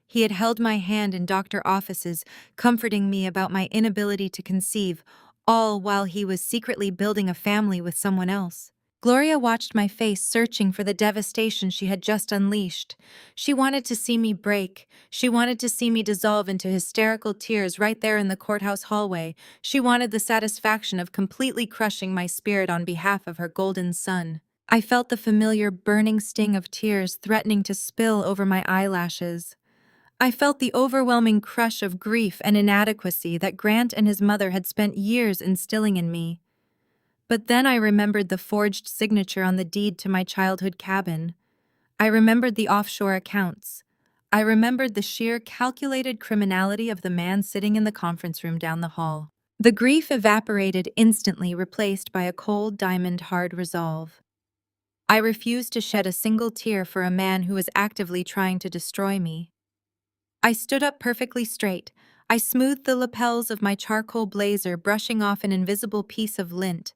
Speaker 1: He had held my hand in doctor offices, comforting me about my inability to conceive, all while he was secretly building a family with someone else. Gloria watched my face, searching for the devastation she had just unleashed. She wanted to see me break. She wanted to see me dissolve into hysterical tears right there in the courthouse hallway. She wanted the satisfaction of completely crushing my spirit on behalf of her golden son. I felt the familiar burning sting of tears threatening to spill over my eyelashes. I felt the overwhelming crush of grief and inadequacy that Grant and his mother had spent years instilling in me. But then I remembered the forged signature on the deed to my childhood cabin. I remembered the offshore accounts. I remembered the sheer calculated criminality of the man sitting in the conference room down the hall. The grief evaporated instantly, replaced by a cold, diamond-hard resolve. I refused to shed a single tear for a man who was actively trying to destroy me. I stood up perfectly straight. I smoothed the lapels of my charcoal blazer, brushing off an invisible piece of lint.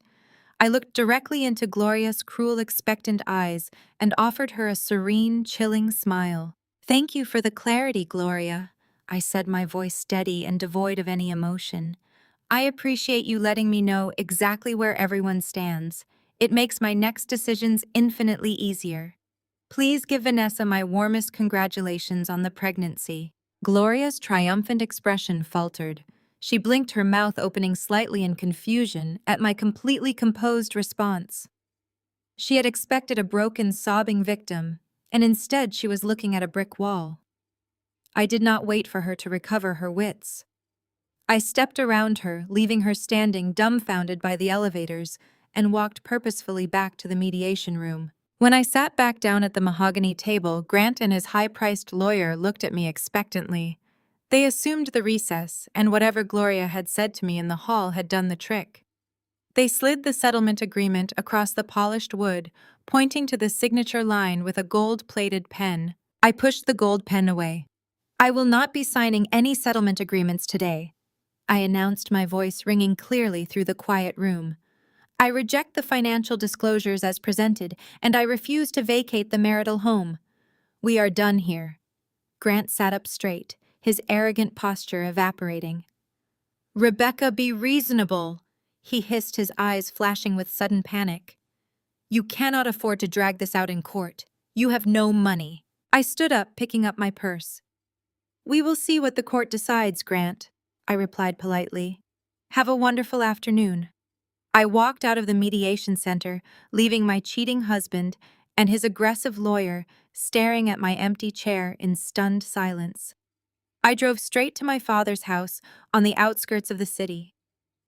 Speaker 1: I looked directly into Gloria's cruel, expectant eyes and offered her a serene, chilling smile. Thank you for the clarity, Gloria, I said, my voice steady and devoid of any emotion. I appreciate you letting me know exactly where everyone stands. It makes my next decisions infinitely easier. Please give Vanessa my warmest congratulations on the pregnancy. Gloria's triumphant expression faltered. She blinked, her mouth opening slightly in confusion at my completely composed response. She had expected a broken, sobbing victim, and instead she was looking at a brick wall. I did not wait for her to recover her wits. I stepped around her, leaving her standing dumbfounded by the elevators, and walked purposefully back to the mediation room. When I sat back down at the mahogany table, Grant and his high-priced lawyer looked at me expectantly. They assumed the recess, and whatever Gloria had said to me in the hall had done the trick. They slid the settlement agreement across the polished wood, pointing to the signature line with a gold-plated pen. I pushed the gold pen away. I will not be signing any settlement agreements today, I announced, my voice ringing clearly through the quiet room. I reject the financial disclosures as presented, and I refuse to vacate the marital home. We are done here. Grant sat up straight, his arrogant posture evaporating. Rebecca, be reasonable, he hissed, his eyes flashing with sudden panic. You cannot afford to drag this out in court. You have no money. I stood up, picking up my purse. We will see what the court decides, Grant, I replied politely. Have a wonderful afternoon. I walked out of the mediation center, leaving my cheating husband and his aggressive lawyer staring at my empty chair in stunned silence. I drove straight to my father's house on the outskirts of the city.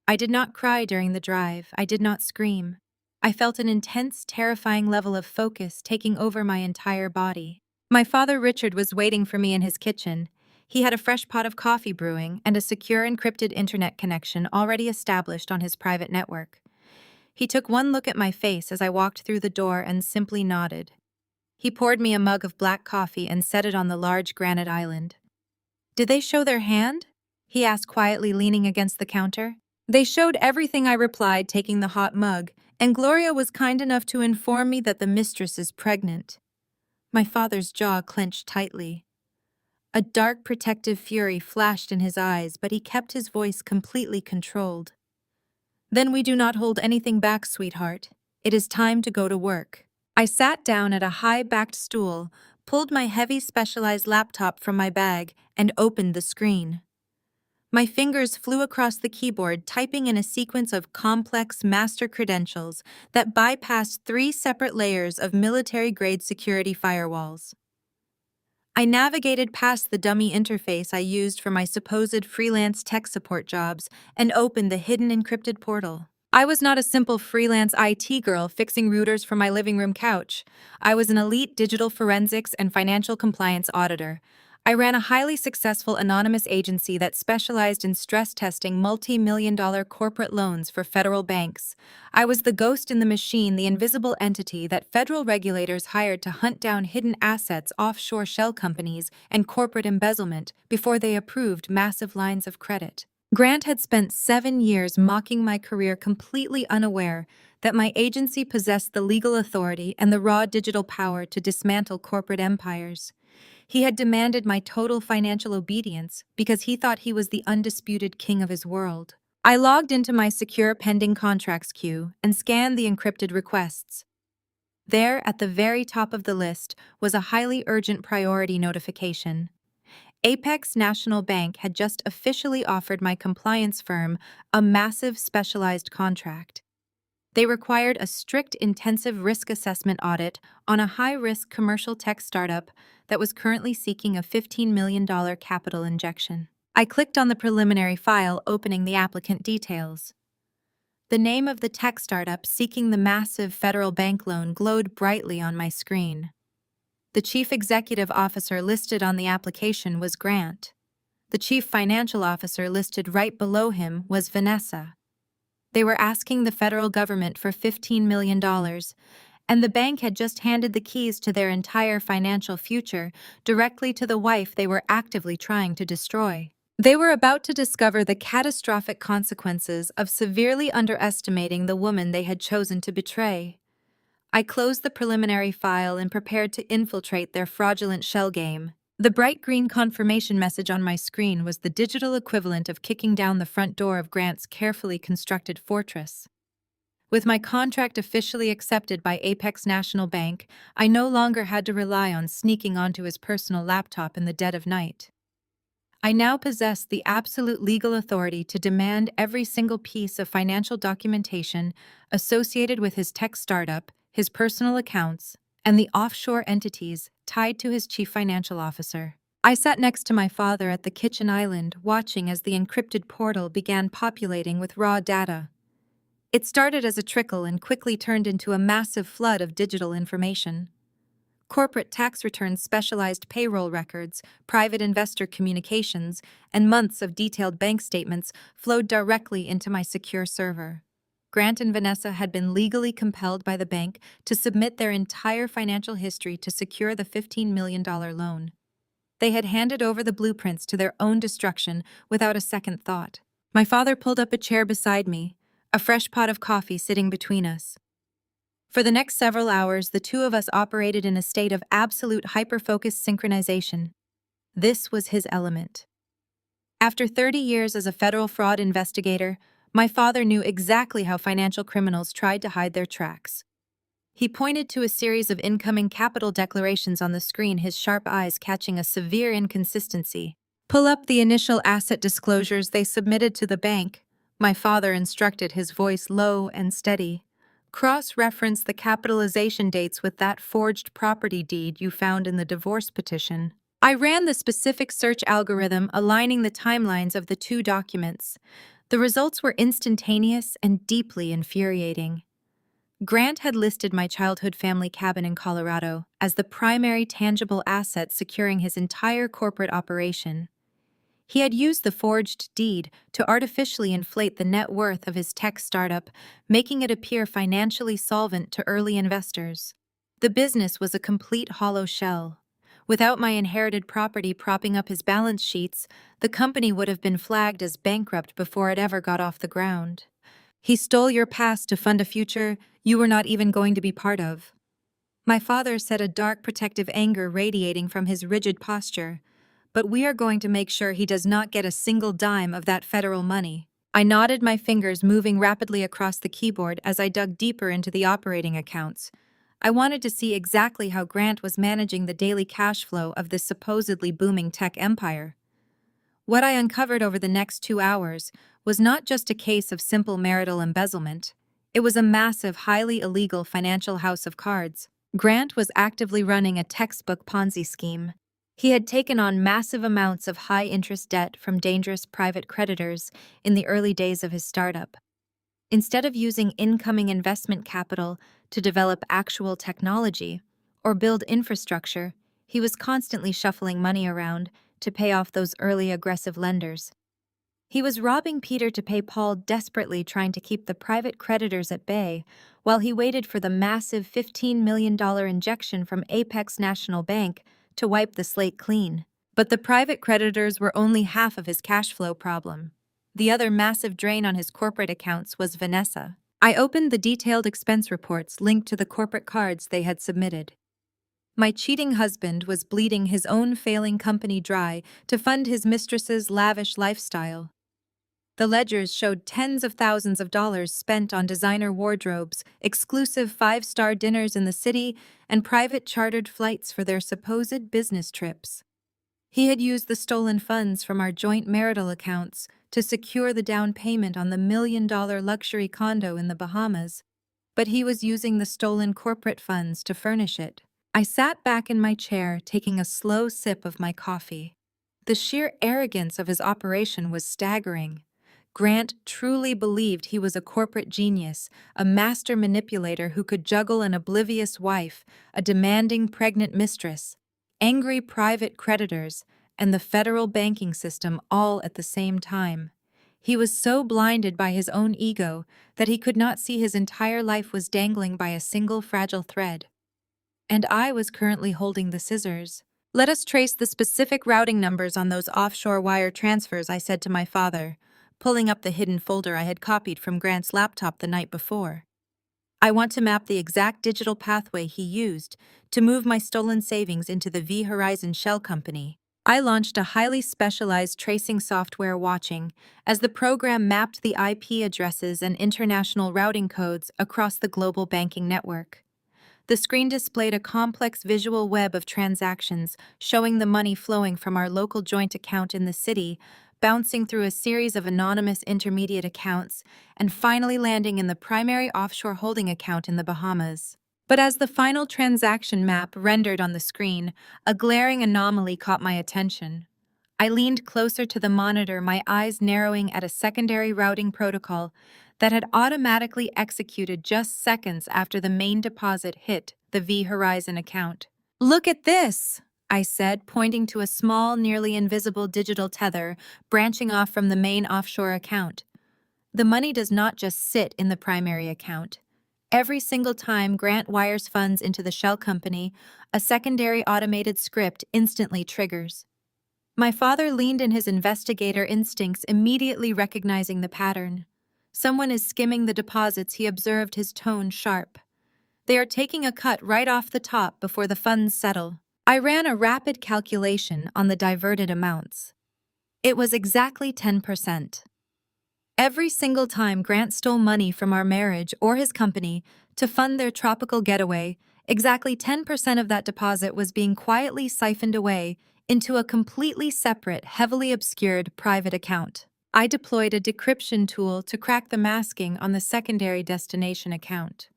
Speaker 1: I did not cry during the drive. I did not scream. I felt an intense, terrifying level of focus taking over my entire body. My father Richard was waiting for me in his kitchen. He had a fresh pot of coffee brewing and a secure encrypted internet connection already established on his private network. He took one look at my face as I walked through the door and simply nodded. He poured me a mug of black coffee and set it on the large granite island. Did they show their hand? He asked quietly, leaning against the counter. They showed everything, I replied, taking the hot mug, and Gloria was kind enough to inform me that the mistress is pregnant. My father's jaw clenched tightly. A dark, protective fury flashed in his eyes, but he kept his voice completely controlled. Then we do not hold anything back, sweetheart. It is time to go to work. I sat down at a high-backed stool, pulled my heavy specialized laptop from my bag, and opened the screen. My fingers flew across the keyboard, typing in a sequence of complex master credentials that bypassed 3 separate layers of military-grade security firewalls. I navigated past the dummy interface I used for my supposed freelance tech support jobs and opened the hidden encrypted portal. I was not a simple freelance IT girl fixing routers from my living room couch. I was an elite digital forensics and financial compliance auditor. I ran a highly successful anonymous agency that specialized in stress testing multi-million-dollar corporate loans for federal banks. I was the ghost in the machine, the invisible entity that federal regulators hired to hunt down hidden assets, offshore shell companies, and corporate embezzlement before they approved massive lines of credit. Grant had spent 7 years mocking my career, completely unaware that my agency possessed the legal authority and the raw digital power to dismantle corporate empires. He had demanded my total financial obedience because he thought he was the undisputed king of his world. I logged into my secure pending contracts queue and scanned the encrypted requests. There, at the very top of the list, was a highly urgent priority notification. Apex National Bank had just officially offered my compliance firm a massive specialized contract. They required a strict, intensive risk assessment audit on a high-risk commercial tech startup that was currently seeking a $15 million capital injection. I clicked on the preliminary file, opening the applicant details. The name of the tech startup seeking the massive federal bank loan glowed brightly on my screen. The chief executive officer listed on the application was Grant. The chief financial officer listed right below him was Vanessa. They were asking the federal government for $15 million, and the bank had just handed the keys to their entire financial future directly to the wife they were actively trying to destroy. They were about to discover the catastrophic consequences of severely underestimating the woman they had chosen to betray. I closed the preliminary file and prepared to infiltrate their fraudulent shell game. The bright green confirmation message on my screen was the digital equivalent of kicking down the front door of Grant's carefully constructed fortress. With my contract officially accepted by Apex National Bank, I no longer had to rely on sneaking onto his personal laptop in the dead of night. I now possessed the absolute legal authority to demand every single piece of financial documentation associated with his tech startup, his personal accounts, and the offshore entities tied to his chief financial officer. I sat next to my father at the kitchen island, watching as the encrypted portal began populating with raw data. It started as a trickle and quickly turned into a massive flood of digital information. Corporate tax returns, specialized payroll records, private investor communications, and months of detailed bank statements flowed directly into my secure server. Grant and Vanessa had been legally compelled by the bank to submit their entire financial history to secure the $15 million loan. They had handed over the blueprints to their own destruction without a second thought. My father pulled up a chair beside me, a fresh pot of coffee sitting between us. For the next several hours, the two of us operated in a state of absolute hyper-focused synchronization. This was his element. After 30 years as a federal fraud investigator, my father knew exactly how financial criminals tried to hide their tracks. He pointed to a series of incoming capital declarations on the screen, his sharp eyes catching a severe inconsistency. "Pull up the initial asset disclosures they submitted to the bank," my father instructed, his voice low and steady. "Cross-reference the capitalization dates with that forged property deed you found in the divorce petition." I ran the specific search algorithm, aligning the timelines of the two documents. The results were instantaneous and deeply infuriating. Grant had listed my childhood family cabin in Colorado as the primary tangible asset securing his entire corporate operation. He had used the forged deed to artificially inflate the net worth of his tech startup, making it appear financially solvent to early investors. The business was a complete hollow shell. Without my inherited property propping up his balance sheets, the company would have been flagged as bankrupt before it ever got off the ground. "He stole your past to fund a future you were not even going to be part of." My father said, a dark protective anger radiating from his rigid posture. "But we are going to make sure he does not get a single dime of that federal money." I nodded, my fingers moving rapidly across the keyboard as I dug deeper into the operating accounts. I wanted to see exactly how Grant was managing the daily cash flow of this supposedly booming tech empire. What I uncovered over the next 2 hours was not just a case of simple marital embezzlement. It was a massive, highly illegal financial house of cards. Grant was actively running a textbook Ponzi scheme. He had taken on massive amounts of high-interest debt from dangerous private creditors in the early days of his startup. Instead of using incoming investment capital to develop actual technology or build infrastructure, he was constantly shuffling money around to pay off those early aggressive lenders. He was robbing Peter to pay Paul, desperately trying to keep the private creditors at bay while he waited for the massive $15 million injection from Apex National Bank to wipe the slate clean. But the private creditors were only half of his cash flow problem. The other massive drain on his corporate accounts was Vanessa. I opened the detailed expense reports linked to the corporate cards they had submitted. My cheating husband was bleeding his own failing company dry to fund his mistress's lavish lifestyle. The ledgers showed tens of thousands of dollars spent on designer wardrobes, exclusive five-star dinners in the city, and private chartered flights for their supposed business trips. He had used the stolen funds from our joint marital accounts to secure the down payment on the $1 million luxury condo in the Bahamas, but he was using the stolen corporate funds to furnish it. I sat back in my chair, taking a slow sip of my coffee. The sheer arrogance of his operation was staggering. Grant truly believed he was a corporate genius, a master manipulator who could juggle an oblivious wife, a demanding pregnant mistress, angry private creditors, and the federal banking system all at the same time. He was so blinded by his own ego that he could not see his entire life was dangling by a single fragile thread. And I was currently holding the scissors. "Let us trace the specific routing numbers on those offshore wire transfers," I said to my father, pulling up the hidden folder I had copied from Grant's laptop the night before. I want to map the exact digital pathway he used to move my stolen savings into the V Horizon Shell Company. I launched a highly specialized tracing software watching as the program mapped the IP addresses and international routing codes across the global banking network. The screen displayed a complex visual web of transactions showing the money flowing from our local joint account in the city, bouncing through a series of anonymous intermediate accounts, and finally landing in the primary offshore holding account in the Bahamas. But as the final transaction map rendered on the screen, a glaring anomaly caught my attention. I leaned closer to the monitor, my eyes narrowing at a secondary routing protocol that had automatically executed just seconds after the main deposit hit the V Horizon account. "Look at this," I said, pointing to a small, nearly invisible digital tether branching off from the main offshore account. The money does not just sit in the primary account. Every single time Grant wires funds into the shell company, a secondary automated script instantly triggers. My father leaned in his investigator instincts, immediately recognizing the pattern. "Someone is skimming the deposits," he observed, his tone sharp. "They are taking a cut right off the top before the funds settle." I ran a rapid calculation on the diverted amounts. It was exactly 10%. Every single time Grant stole money from our marriage or his company to fund their tropical getaway, exactly 10% of that deposit was being quietly siphoned away into a completely separate, heavily obscured private account. I deployed a decryption tool to crack the masking on the secondary destination account.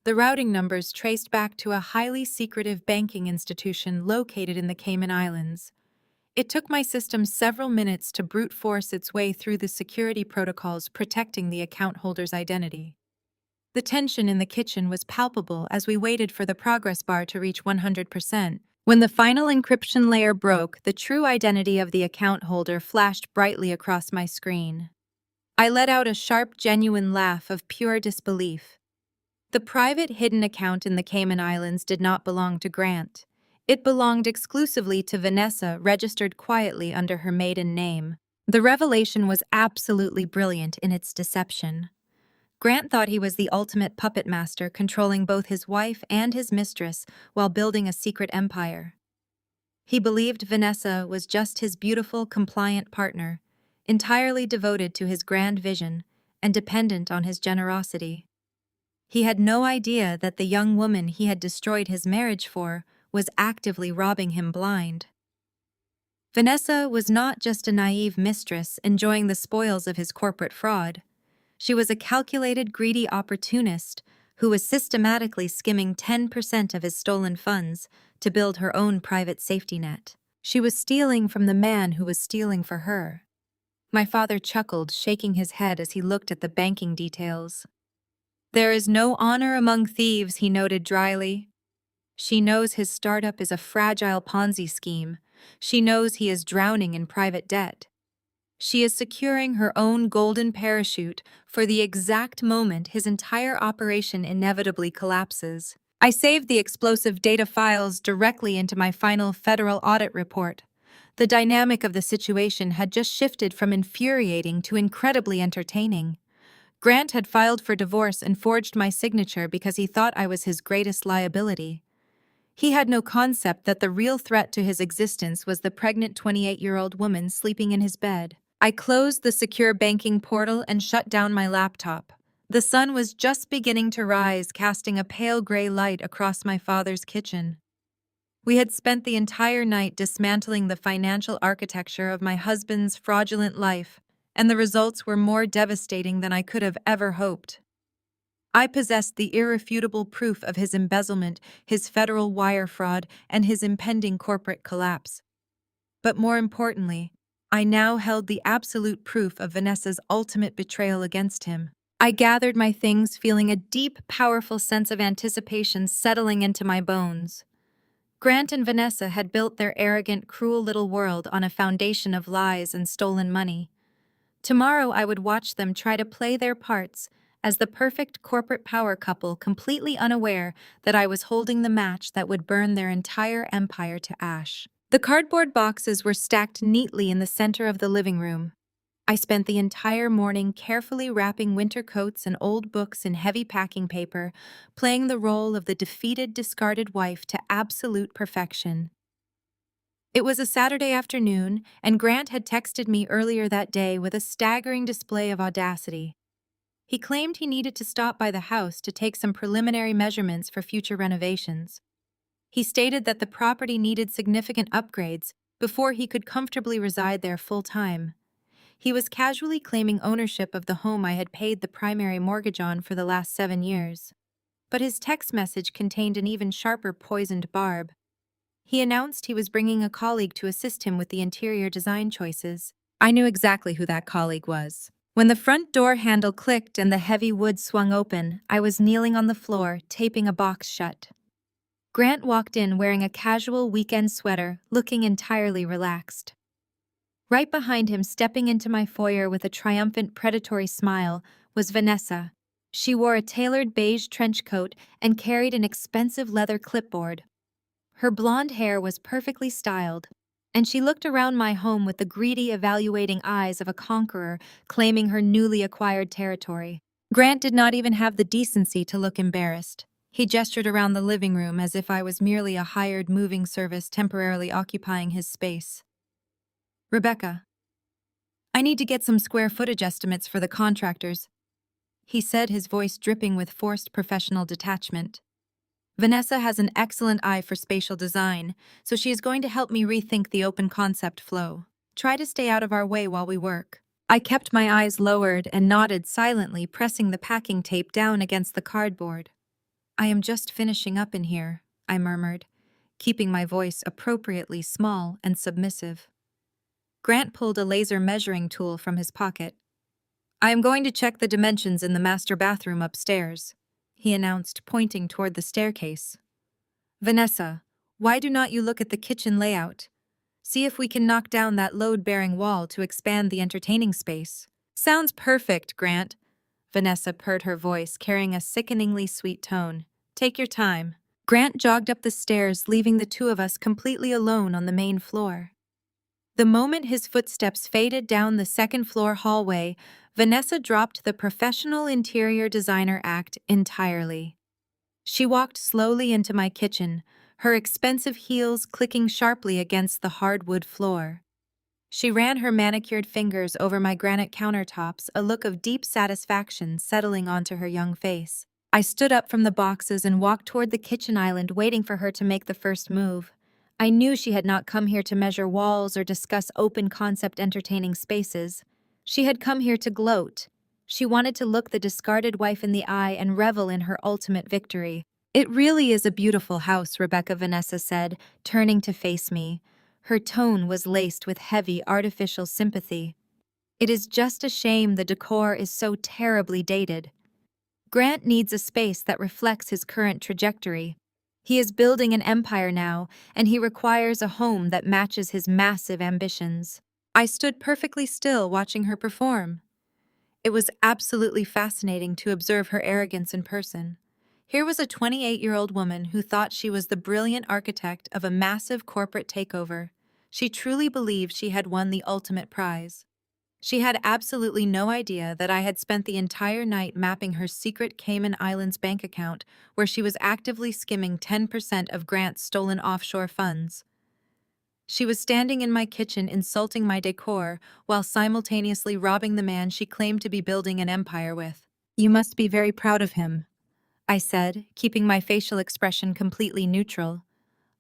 Speaker 1: The routing numbers traced back to a highly secretive banking institution located in the Cayman Islands. It took my system several minutes to brute force its way through the security protocols protecting the account holder's identity. The tension in the kitchen was palpable as we waited for the progress bar to reach 100%. When the final encryption layer broke, the true identity of the account holder flashed brightly across my screen. I let out a sharp, genuine laugh of pure disbelief. The private hidden account in the Cayman Islands did not belong to Grant. It belonged exclusively to Vanessa, registered quietly under her maiden name. The revelation was absolutely brilliant in its deception. Grant thought he was the ultimate puppet master, controlling both his wife and his mistress while building a secret empire. He believed Vanessa was just his beautiful, compliant partner, entirely devoted to his grand vision and dependent on his generosity. He had no idea that the young woman he had destroyed his marriage for was actively robbing him blind. Vanessa was not just a naive mistress enjoying the spoils of his corporate fraud. She was a calculated, greedy opportunist who was systematically skimming 10% of his stolen funds to build her own private safety net. She was stealing from the man who was stealing for her. My father chuckled, shaking his head as he looked at the banking details. "There is no honor among thieves," he noted dryly. "She knows his startup is a fragile Ponzi scheme. She knows he is drowning in private debt. She is securing her own golden parachute for the exact moment his entire operation inevitably collapses." I saved the explosive data files directly into my final federal audit report. The dynamic of the situation had just shifted from infuriating to incredibly entertaining. Grant had filed for divorce and forged my signature because he thought I was his greatest liability. He had no concept that the real threat to his existence was the pregnant 28-year-old woman sleeping in his bed. I closed the secure banking portal and shut down my laptop. The sun was just beginning to rise, casting a pale gray light across my father's kitchen. We had spent the entire night dismantling the financial architecture of my husband's fraudulent life, and the results were more devastating than I could have ever hoped. I possessed the irrefutable proof of his embezzlement, his federal wire fraud, and his impending corporate collapse. But more importantly, I now held the absolute proof of Vanessa's ultimate betrayal against him. I gathered my things, feeling a deep, powerful sense of anticipation settling into my bones. Grant and Vanessa had built their arrogant, cruel little world on a foundation of lies and stolen money. Tomorrow I would watch them try to play their parts as the perfect corporate power couple, completely unaware that I was holding the match that would burn their entire empire to ash. The cardboard boxes were stacked neatly in the center of the living room. I spent the entire morning carefully wrapping winter coats and old books in heavy packing paper, playing the role of the defeated, discarded wife to absolute perfection. It was a Saturday afternoon, and Grant had texted me earlier that day with a staggering display of audacity. He claimed he needed to stop by the house to take some preliminary measurements for future renovations. He stated that the property needed significant upgrades before he could comfortably reside there full-time. He was casually claiming ownership of the home I had paid the primary mortgage on for the last 7 years. But his text message contained an even sharper poisoned barb. He announced he was bringing a colleague to assist him with the interior design choices. I knew exactly who that colleague was. When the front door handle clicked and the heavy wood swung open, I was kneeling on the floor, taping a box shut. Grant walked in wearing a casual weekend sweater, looking entirely relaxed. Right behind him, stepping into my foyer with a triumphant, predatory smile, was Vanessa. She wore a tailored beige trench coat and carried an expensive leather clipboard. Her blonde hair was perfectly styled, and she looked around my home with the greedy, evaluating eyes of a conqueror claiming her newly acquired territory. Grant did not even have the decency to look embarrassed. He gestured around the living room as if I was merely a hired moving service temporarily occupying his space. "Rebecca, I need to get some square footage estimates for the contractors," he said, his voice dripping with forced professional detachment. "Vanessa has an excellent eye for spatial design, so she is going to help me rethink the open concept flow. Try to stay out of our way while we work." I kept my eyes lowered and nodded silently, pressing the packing tape down against the cardboard. "I am just finishing up in here," I murmured, keeping my voice appropriately small and submissive. Grant pulled a laser measuring tool from his pocket. "I am going to check the dimensions in the master bathroom upstairs," he announced, pointing toward the staircase. "Vanessa, why do not you look at the kitchen layout? See if we can knock down that load-bearing wall to expand the entertaining space." "Sounds perfect, Grant," Vanessa purred, her voice carrying a sickeningly sweet tone. "Take your time." Grant jogged up the stairs, leaving the two of us completely alone on the main floor. The moment his footsteps faded down the second-floor hallway, Vanessa dropped the professional interior designer act entirely. She walked slowly into my kitchen, her expensive heels clicking sharply against the hardwood floor. She ran her manicured fingers over my granite countertops, a look of deep satisfaction settling onto her young face. I stood up from the boxes and walked toward the kitchen island, waiting for her to make the first move. I knew she had not come here to measure walls or discuss open-concept entertaining spaces. She had come here to gloat. She wanted to look the discarded wife in the eye and revel in her ultimate victory. "It really is a beautiful house," Rebecca, Vanessa said, turning to face me. Her tone was laced with heavy, artificial sympathy. "It is just a shame the decor is so terribly dated. Grant needs a space that reflects his current trajectory. He is building an empire now, and he requires a home that matches his massive ambitions." I stood perfectly still, watching her perform. It was absolutely fascinating to observe her arrogance in person. Here was a 28-year-old woman who thought she was the brilliant architect of a massive corporate takeover. She truly believed she had won the ultimate prize. She had absolutely no idea that I had spent the entire night mapping her secret Cayman Islands bank account, where she was actively skimming 10% of Grant's stolen offshore funds. She was standing in my kitchen insulting my decor while simultaneously robbing the man she claimed to be building an empire with. "You must be very proud of him," I said, keeping my facial expression completely neutral.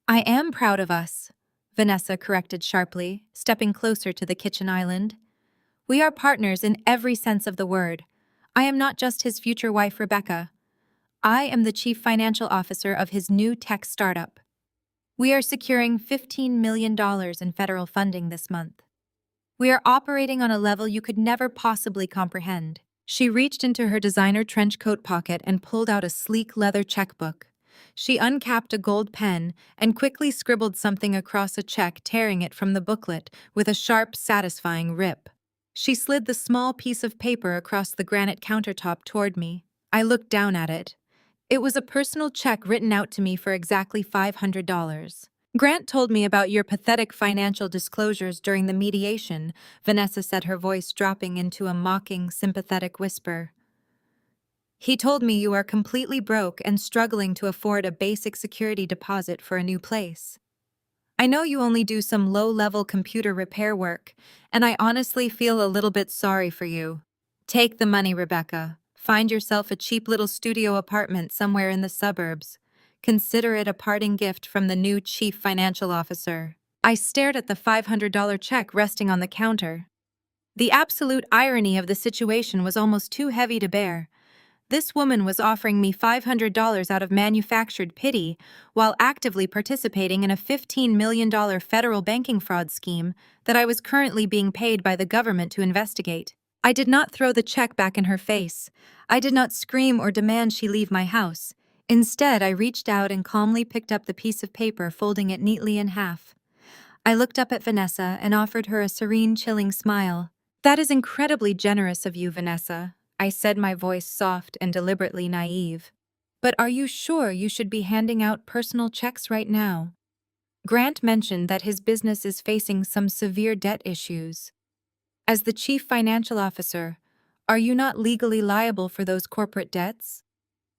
Speaker 1: "I am proud of us," Vanessa corrected sharply, stepping closer to the kitchen island. "We are partners in every sense of the word. I am not just his future wife, Rebecca. I am the chief financial officer of his new tech startup. We are securing $15 million in federal funding this month. We are operating on a level you could never possibly comprehend." She reached into her designer trench coat pocket and pulled out a sleek leather checkbook. She uncapped a gold pen and quickly scribbled something across a check, tearing it from the booklet with a sharp, satisfying rip. She slid the small piece of paper across the granite countertop toward me. I looked down at it. It was a personal check written out to me for exactly $500. Grant told me about your pathetic financial disclosures during the mediation, Vanessa said, her voice dropping into a mocking, sympathetic whisper. He told me you are completely broke and struggling to afford a basic security deposit for a new place. I know you only do some low-level computer repair work, and I honestly feel a little bit sorry for you. Take the money, Rebecca. Find yourself a cheap little studio apartment somewhere in the suburbs. Consider it a parting gift from the new chief financial officer. I stared at the $500 check resting on the counter. The absolute irony of the situation was almost too heavy to bear. This woman was offering me $500 out of manufactured pity while actively participating in a $15 million federal banking fraud scheme that I was currently being paid by the government to investigate. I did not throw the check back in her face. I did not scream or demand she leave my house. Instead, I reached out and calmly picked up the piece of paper, folding it neatly in half. I looked up at Vanessa and offered her a serene, chilling smile. That is incredibly generous of you, Vanessa, I said, my voice soft and deliberately naive. But are you sure you should be handing out personal checks right now? Grant mentioned that his business is facing some severe debt issues. As the chief financial officer, are you not legally liable for those corporate debts?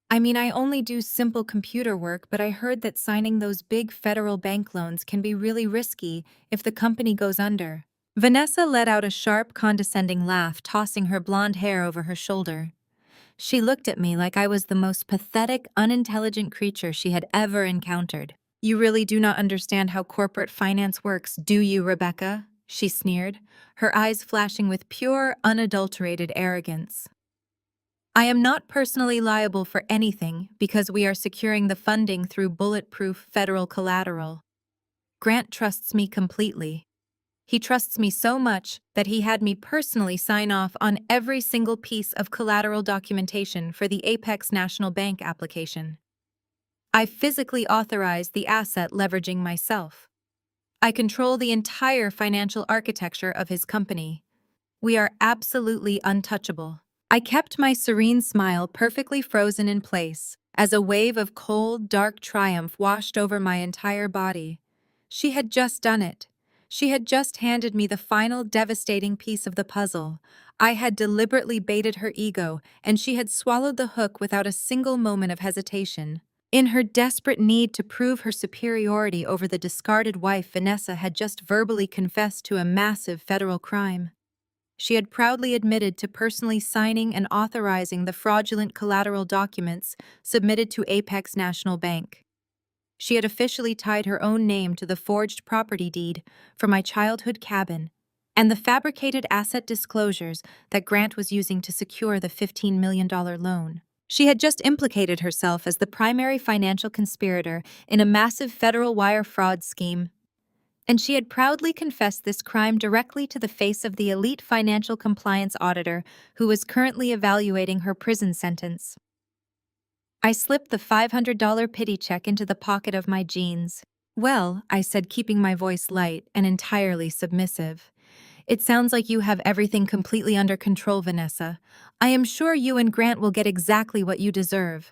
Speaker 1: I mean, I only do simple computer work, but I heard that signing those big federal bank loans can be really risky if the company goes under. Vanessa let out a sharp, condescending laugh, tossing her blonde hair over her shoulder. She looked at me like I was the most pathetic, unintelligent creature she had ever encountered. You really do not understand how corporate finance works, do you, Rebecca? She sneered, her eyes flashing with pure, unadulterated arrogance. I am not personally liable for anything because we are securing the funding through bulletproof federal collateral. Grant trusts me completely. He trusts me so much that he had me personally sign off on every single piece of collateral documentation for the Apex National Bank application. I physically authorized the asset leveraging myself. I control the entire financial architecture of his company. We are absolutely untouchable. I kept my serene smile perfectly frozen in place as a wave of cold, dark triumph washed over my entire body. She had just done it. She had just handed me the final devastating piece of the puzzle. I had deliberately baited her ego, and she had swallowed the hook without a single moment of hesitation. In her desperate need to prove her superiority over the discarded wife, Vanessa had just verbally confessed to a massive federal crime. She had proudly admitted to personally signing and authorizing the fraudulent collateral documents submitted to Apex National Bank. She had officially tied her own name to the forged property deed for my childhood cabin and the fabricated asset disclosures that Grant was using to secure the $15 million loan. She had just implicated herself as the primary financial conspirator in a massive federal wire fraud scheme, and she had proudly confessed this crime directly to the face of the elite financial compliance auditor who was currently evaluating her prison sentence. I slipped the $500 pity check into the pocket of my jeans. Well, I said, keeping my voice light and entirely submissive. It sounds like you have everything completely under control, Vanessa. I am sure you and Grant will get exactly what you deserve.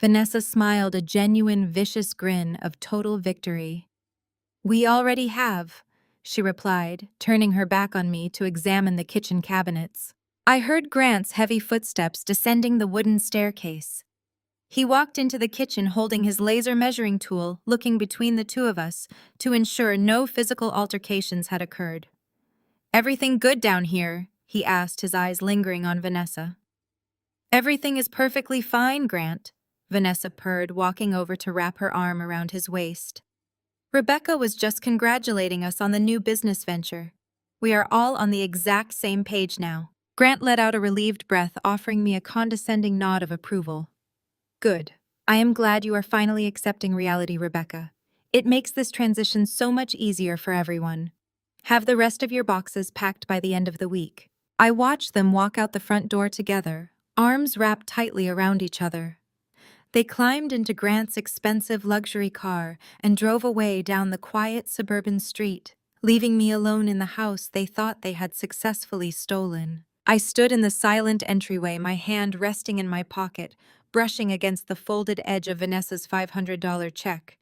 Speaker 1: Vanessa smiled, a genuine, vicious grin of total victory. We already have, she replied, turning her back on me to examine the kitchen cabinets. I heard Grant's heavy footsteps descending the wooden staircase. He walked into the kitchen holding his laser measuring tool, looking between the two of us to ensure no physical altercations had occurred. Everything good down here? He asked, his eyes lingering on Vanessa. Everything is perfectly fine, Grant, Vanessa purred, walking over to wrap her arm around his waist. Rebecca was just congratulating us on the new business venture. We are all on the exact same page now. Grant let out a relieved breath, offering me a condescending nod of approval. Good. I am glad you are finally accepting reality, Rebecca. It makes this transition so much easier for everyone. Have the rest of your boxes packed by the end of the week. I watched them walk out the front door together, arms wrapped tightly around each other. They climbed into Grant's expensive luxury car and drove away down the quiet suburban street, leaving me alone in the house they thought they had successfully stolen. I stood in the silent entryway, my hand resting in my pocket, brushing against the folded edge of Vanessa's $500 check.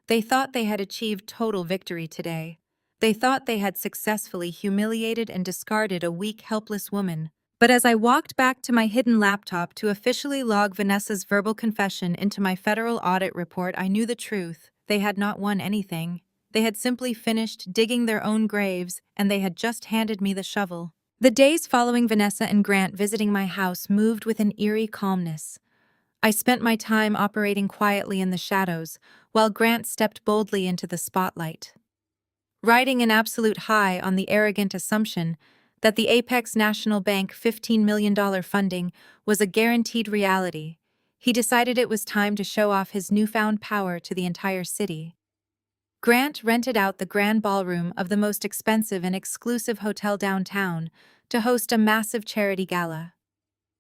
Speaker 1: They thought they had achieved total victory today. They thought they had successfully humiliated and discarded a weak, helpless woman. But as I walked back to my hidden laptop to officially log Vanessa's verbal confession into my federal audit report, I knew the truth. They had not won anything. They had simply finished digging their own graves, and they had just handed me the shovel. The days following Vanessa and Grant visiting my house moved with an eerie calmness. I spent my time operating quietly in the shadows, while Grant stepped boldly into the spotlight. Riding an absolute high on the arrogant assumption that the Apex National Bank $15 million funding was a guaranteed reality, he decided it was time to show off his newfound power to the entire city. Grant rented out the grand ballroom of the most expensive and exclusive hotel downtown to host a massive charity gala.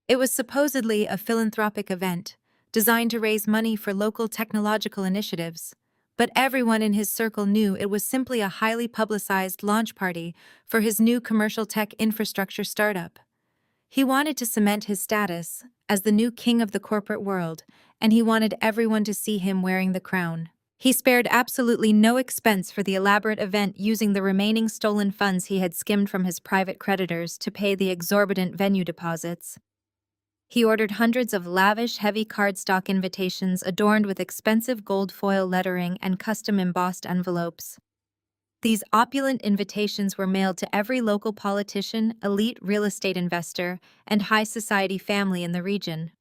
Speaker 1: It was supposedly a philanthropic event, designed to raise money for local technological initiatives, but everyone in his circle knew it was simply a highly publicized launch party for his new commercial tech infrastructure startup. He wanted to cement his status as the new king of the corporate world, and he wanted everyone to see him wearing the crown. He spared absolutely no expense for the elaborate event, using the remaining stolen funds he had skimmed from his private creditors to pay the exorbitant venue deposits. He ordered hundreds of lavish, heavy cardstock invitations adorned with expensive gold foil lettering and custom embossed envelopes. These opulent invitations were mailed to every local politician, elite real estate investor, and high society family in the region.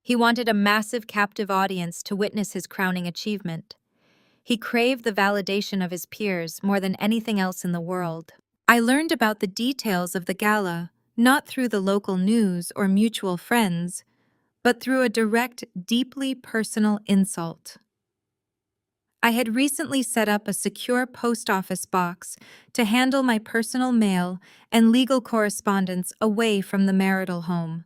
Speaker 1: He wanted a massive captive audience to witness his crowning achievement. He craved the validation of his peers more than anything else in the world. I learned about the details of the gala, not through the local news or mutual friends, but through a direct, deeply personal insult. I had recently set up a secure post office box to handle my personal mail and legal correspondence away from the marital home.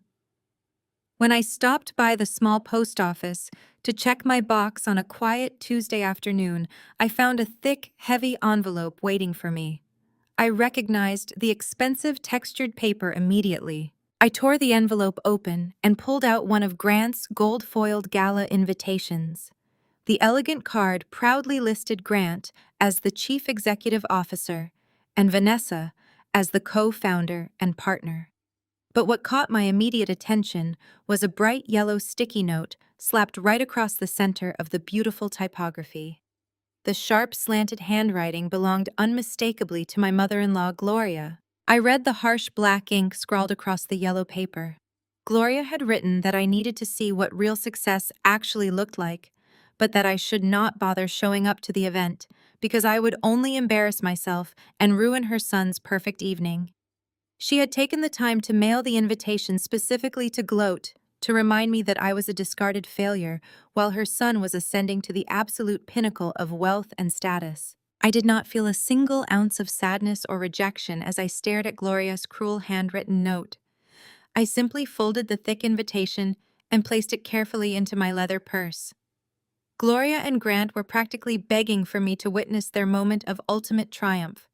Speaker 1: When I stopped by the small post office to check my box on a quiet Tuesday afternoon, I found a thick, heavy envelope waiting for me. I recognized the expensive textured paper immediately. I tore the envelope open and pulled out one of Grant's gold-foiled gala invitations. The elegant card proudly listed Grant as the Chief Executive Officer and Vanessa as the co-founder and partner. But what caught my immediate attention was a bright yellow sticky note slapped right across the center of the beautiful typography. The sharp, slanted handwriting belonged unmistakably to my mother-in-law, Gloria. I read the harsh black ink scrawled across the yellow paper. Gloria had written that I needed to see what real success actually looked like, but that I should not bother showing up to the event because I would only embarrass myself and ruin her son's perfect evening. She had taken the time to mail the invitation specifically to gloat, to remind me that I was a discarded failure, while her son was ascending to the absolute pinnacle of wealth and status. I did not feel a single ounce of sadness or rejection as I stared at Gloria's cruel handwritten note. I simply folded the thick invitation and placed it carefully into my leather purse. Gloria and Grant were practically begging for me to witness their moment of ultimate triumph.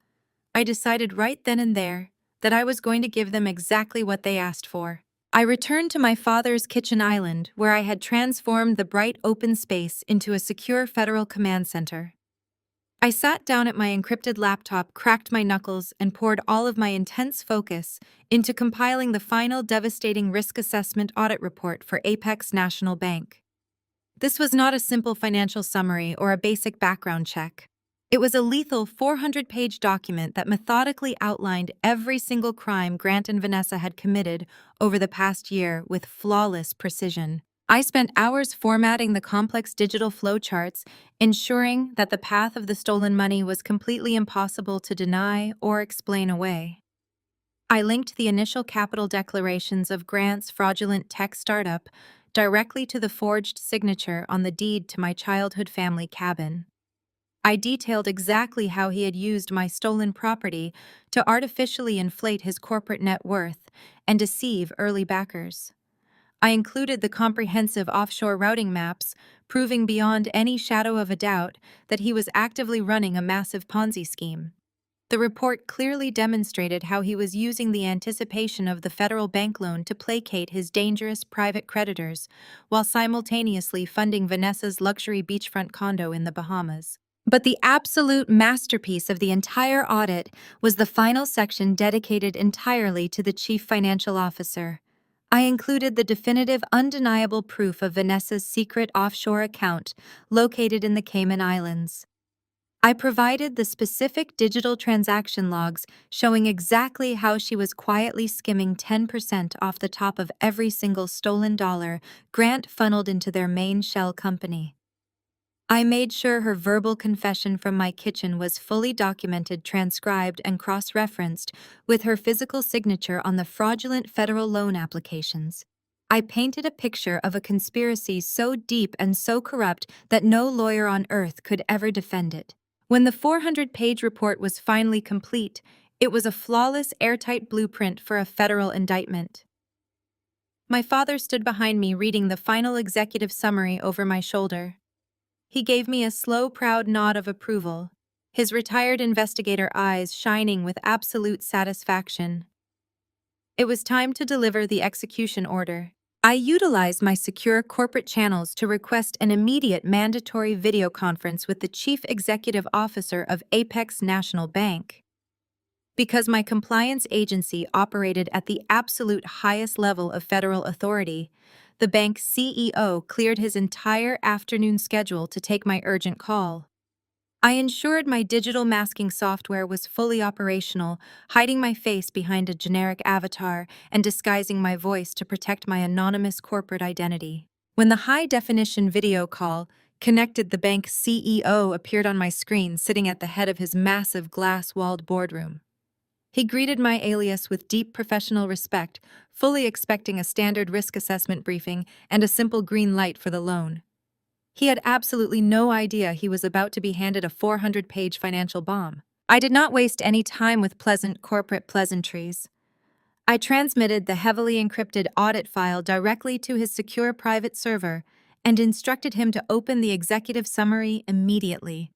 Speaker 1: I decided right then and there that I was going to give them exactly what they asked for. I returned to my father's kitchen island, where I had transformed the bright open space into a secure federal command center. I sat down at my encrypted laptop, cracked my knuckles, and poured all of my intense focus into compiling the final devastating risk assessment audit report for Apex National Bank. This was not a simple financial summary or a basic background check. It was a lethal 400-page document that methodically outlined every single crime Grant and Vanessa had committed over the past year with flawless precision. I spent hours formatting the complex digital flowcharts, ensuring that the path of the stolen money was completely impossible to deny or explain away. I linked the initial capital declarations of Grant's fraudulent tech startup directly to the forged signature on the deed to my childhood family cabin. I detailed exactly how he had used my stolen property to artificially inflate his corporate net worth and deceive early backers. I included the comprehensive offshore routing maps, proving beyond any shadow of a doubt that he was actively running a massive Ponzi scheme. The report clearly demonstrated how he was using the anticipation of the federal bank loan to placate his dangerous private creditors, while simultaneously funding Vanessa's luxury beachfront condo in the Bahamas. But the absolute masterpiece of the entire audit was the final section dedicated entirely to the chief financial officer. I included the definitive, undeniable proof of Vanessa's secret offshore account located in the Cayman Islands. I provided the specific digital transaction logs showing exactly how she was quietly skimming 10% off the top of every single stolen dollar Grant funneled into their main shell company. I made sure her verbal confession from my kitchen was fully documented, transcribed, and cross-referenced with her physical signature on the fraudulent federal loan applications. I painted a picture of a conspiracy so deep and so corrupt that no lawyer on earth could ever defend it. When the 400-page report was finally complete, it was a flawless, airtight blueprint for a federal indictment. My father stood behind me reading the final executive summary over my shoulder. He gave me a slow, proud nod of approval, his retired investigator eyes shining with absolute satisfaction. It was time to deliver the execution order. I utilized my secure corporate channels to request an immediate mandatory video conference with the Chief Executive Officer of Apex National Bank. Because my compliance agency operated at the absolute highest level of federal authority, the bank's CEO cleared his entire afternoon schedule to take my urgent call. I ensured my digital masking software was fully operational, hiding my face behind a generic avatar and disguising my voice to protect my anonymous corporate identity. When the high-definition video call connected, the bank's CEO appeared on my screen sitting at the head of his massive glass-walled boardroom. He greeted my alias with deep professional respect, fully expecting a standard risk assessment briefing and a simple green light for the loan. He had absolutely no idea he was about to be handed a 400-page financial bomb. I did not waste any time with pleasant corporate pleasantries. I transmitted the heavily encrypted audit file directly to his secure private server and instructed him to open the executive summary immediately.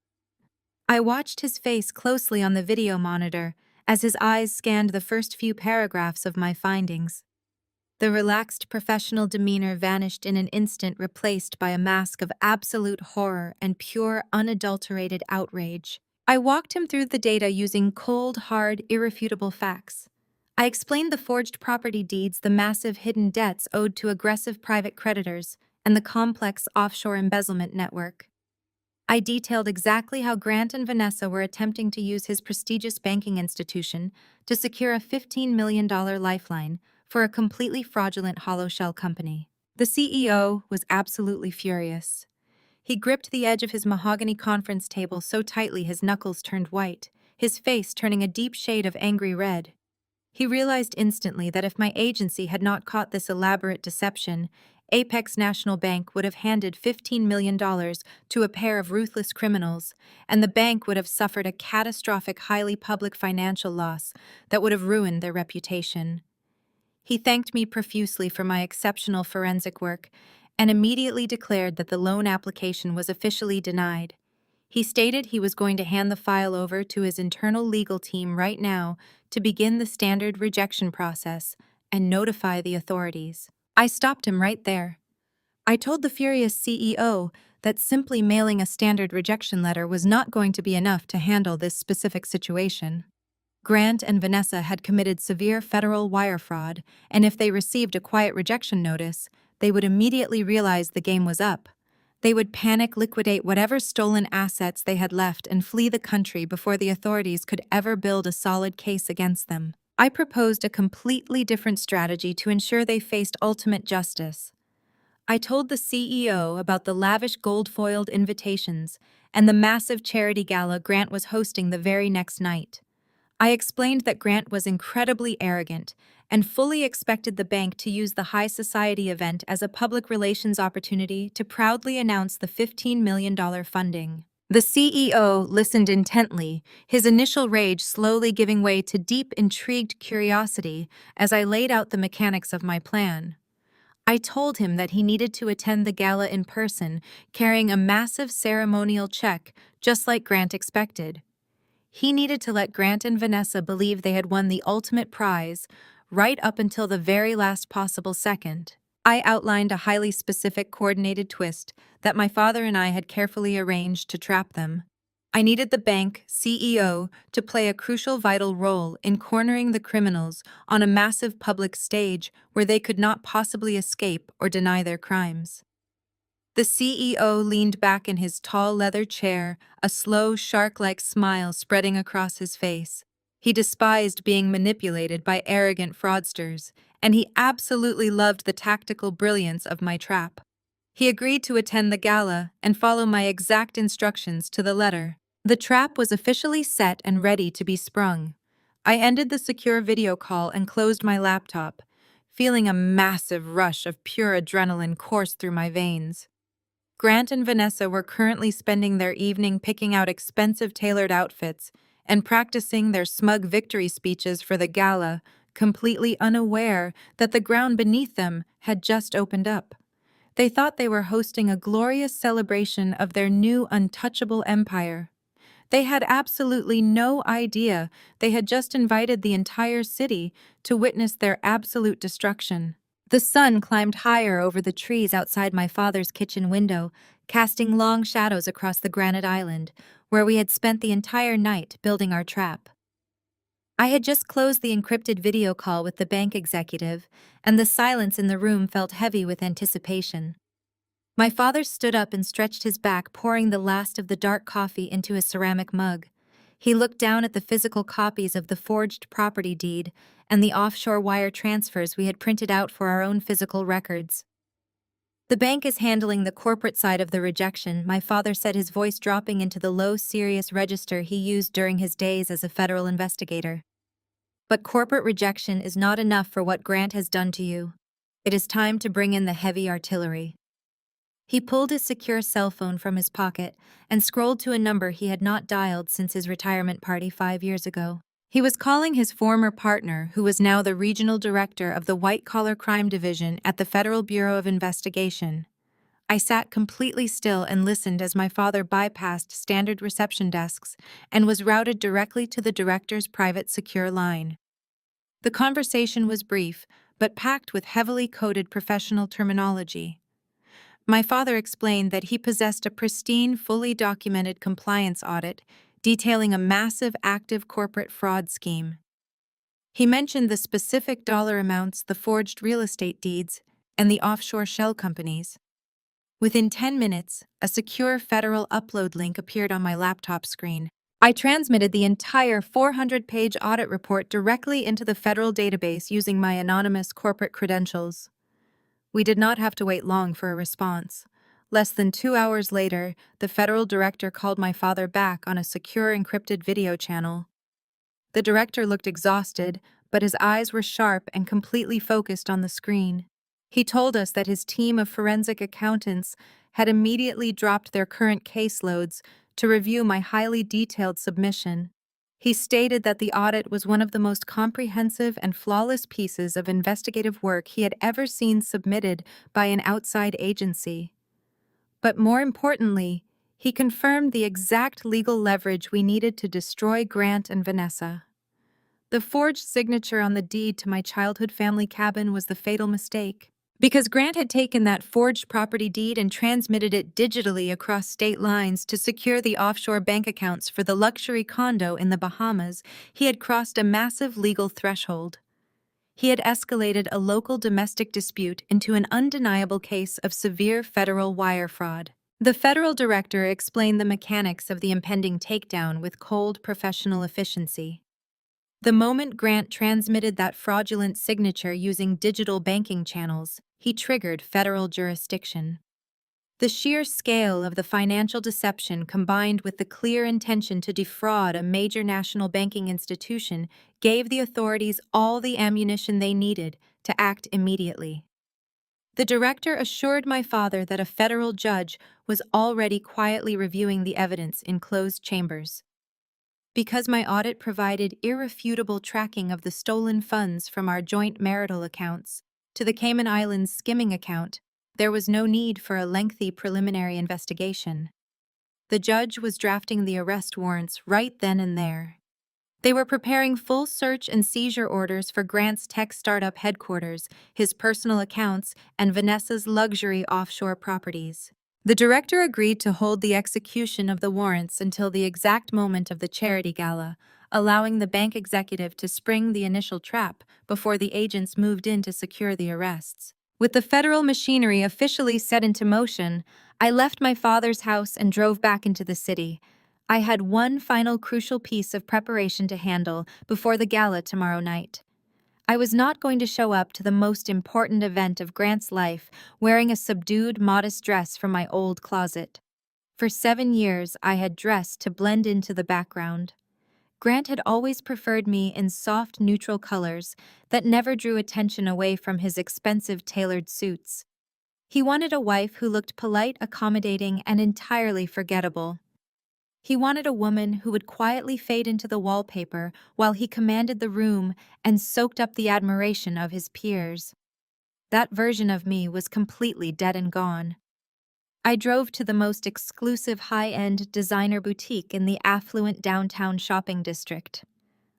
Speaker 1: I watched his face closely on the video monitor as his eyes scanned the first few paragraphs of my findings. The relaxed professional demeanor vanished in an instant, replaced by a mask of absolute horror and pure, unadulterated outrage. I walked him through the data using cold, hard, irrefutable facts. I explained the forged property deeds, the massive hidden debts owed to aggressive private creditors, and the complex offshore embezzlement network. I detailed exactly how Grant and Vanessa were attempting to use his prestigious banking institution to secure a $15 million lifeline for a completely fraudulent hollow shell company. The CEO was absolutely furious. He gripped the edge of his mahogany conference table so tightly his knuckles turned white, his face turning a deep shade of angry red. He realized instantly that if my agency had not caught this elaborate deception, Apex National Bank would have handed $15 million to a pair of ruthless criminals, and the bank would have suffered a catastrophic, highly public financial loss that would have ruined their reputation. He thanked me profusely for my exceptional forensic work and immediately declared that the loan application was officially denied. He stated he was going to hand the file over to his internal legal team right now to begin the standard rejection process and notify the authorities. I stopped him right there. I told the furious CEO that simply mailing a standard rejection letter was not going to be enough to handle this specific situation. Grant and Vanessa had committed severe federal wire fraud, and if they received a quiet rejection notice, they would immediately realize the game was up. They would panic, liquidate whatever stolen assets they had left, and flee the country before the authorities could ever build a solid case against them. I proposed a completely different strategy to ensure they faced ultimate justice. I told the CEO about the lavish gold-foiled invitations and the massive charity gala Grant was hosting the very next night. I explained that Grant was incredibly arrogant and fully expected the bank to use the high society event as a public relations opportunity to proudly announce the $15 million funding. The CEO listened intently, his initial rage slowly giving way to deep, intrigued curiosity as I laid out the mechanics of my plan. I told him that he needed to attend the gala in person, carrying a massive ceremonial check, just like Grant expected. He needed to let Grant and Vanessa believe they had won the ultimate prize, right up until the very last possible second. I outlined a highly specific coordinated twist that my father and I had carefully arranged to trap them. I needed the bank CEO to play a crucial vital role in cornering the criminals on a massive public stage where they could not possibly escape or deny their crimes. The CEO leaned back in his tall leather chair, a slow, shark-like smile spreading across his face. He despised being manipulated by arrogant fraudsters, and he absolutely loved the tactical brilliance of my trap. He agreed to attend the gala and follow my exact instructions to the letter. The trap was officially set and ready to be sprung. I ended the secure video call and closed my laptop, feeling a massive rush of pure adrenaline course through my veins. Grant and Vanessa were currently spending their evening picking out expensive tailored outfits and practicing their smug victory speeches for the gala, completely unaware that the ground beneath them had just opened up. They thought they were hosting a glorious celebration of their new untouchable empire. They had absolutely no idea they had just invited the entire city to witness their absolute destruction. The sun climbed higher over the trees outside my father's kitchen window, casting long shadows across the granite island, where we had spent the entire night building our trap. I had just closed the encrypted video call with the bank executive, and the silence in the room felt heavy with anticipation. My father stood up and stretched his back, pouring the last of the dark coffee into a ceramic mug. He looked down at the physical copies of the forged property deed and the offshore wire transfers we had printed out for our own physical records. "The bank is handling the corporate side of the rejection," my father said, his voice dropping into the low, serious register he used during his days as a federal investigator. "But corporate rejection is not enough for what Grant has done to you. It is time to bring in the heavy artillery." He pulled his secure cell phone from his pocket and scrolled to a number he had not dialed since his retirement party 5 years ago. He was calling his former partner, who was now the regional director of the white-collar crime division at the Federal Bureau of Investigation. I sat completely still and listened as my father bypassed standard reception desks and was routed directly to the director's private secure line. The conversation was brief, but packed with heavily coded professional terminology. My father explained that he possessed a pristine, fully documented compliance audit detailing a massive active corporate fraud scheme. He mentioned the specific dollar amounts, the forged real estate deeds, and the offshore shell companies. Within 10 minutes, a secure federal upload link appeared on my laptop screen. I transmitted the entire 400-page audit report directly into the federal database using my anonymous corporate credentials. We did not have to wait long for a response. Less than 2 hours later, the federal director called my father back on a secure encrypted video channel. The director looked exhausted, but his eyes were sharp and completely focused on the screen. He told us that his team of forensic accountants had immediately dropped their current caseloads to review my highly detailed submission. He stated that the audit was one of the most comprehensive and flawless pieces of investigative work he had ever seen submitted by an outside agency. But more importantly, he confirmed the exact legal leverage we needed to destroy Grant and Vanessa. The forged signature on the deed to my childhood family cabin was the fatal mistake. Because Grant had taken that forged property deed and transmitted it digitally across state lines to secure the offshore bank accounts for the luxury condo in the Bahamas, he had crossed a massive legal threshold. He had escalated a local domestic dispute into an undeniable case of severe federal wire fraud. The federal director explained the mechanics of the impending takedown with cold, professional efficiency. The moment Grant transmitted that fraudulent signature using digital banking channels, he triggered federal jurisdiction. The sheer scale of the financial deception combined with the clear intention to defraud a major national banking institution gave the authorities all the ammunition they needed to act immediately. The director assured my father that a federal judge was already quietly reviewing the evidence in closed chambers. Because my audit provided irrefutable tracking of the stolen funds from our joint marital accounts to the Cayman Islands skimming account, there was no need for a lengthy preliminary investigation. The judge was drafting the arrest warrants right then and there. They were preparing full search and seizure orders for Grant's tech startup headquarters, his personal accounts, and Vanessa's luxury offshore properties. The director agreed to hold the execution of the warrants until the exact moment of the charity gala, allowing the bank executive to spring the initial trap before the agents moved in to secure the arrests. With the federal machinery officially set into motion, I left my father's house and drove back into the city. I had one final crucial piece of preparation to handle before the gala tomorrow night. I was not going to show up to the most important event of Grant's life wearing a subdued, modest dress from my old closet. For 7 years, I had dressed to blend into the background. Grant had always preferred me in soft, neutral colors that never drew attention away from his expensive tailored suits. He wanted a wife who looked polite, accommodating, and entirely forgettable. He wanted a woman who would quietly fade into the wallpaper while he commanded the room and soaked up the admiration of his peers. That version of me was completely dead and gone. I drove to the most exclusive high-end designer boutique in the affluent downtown shopping district.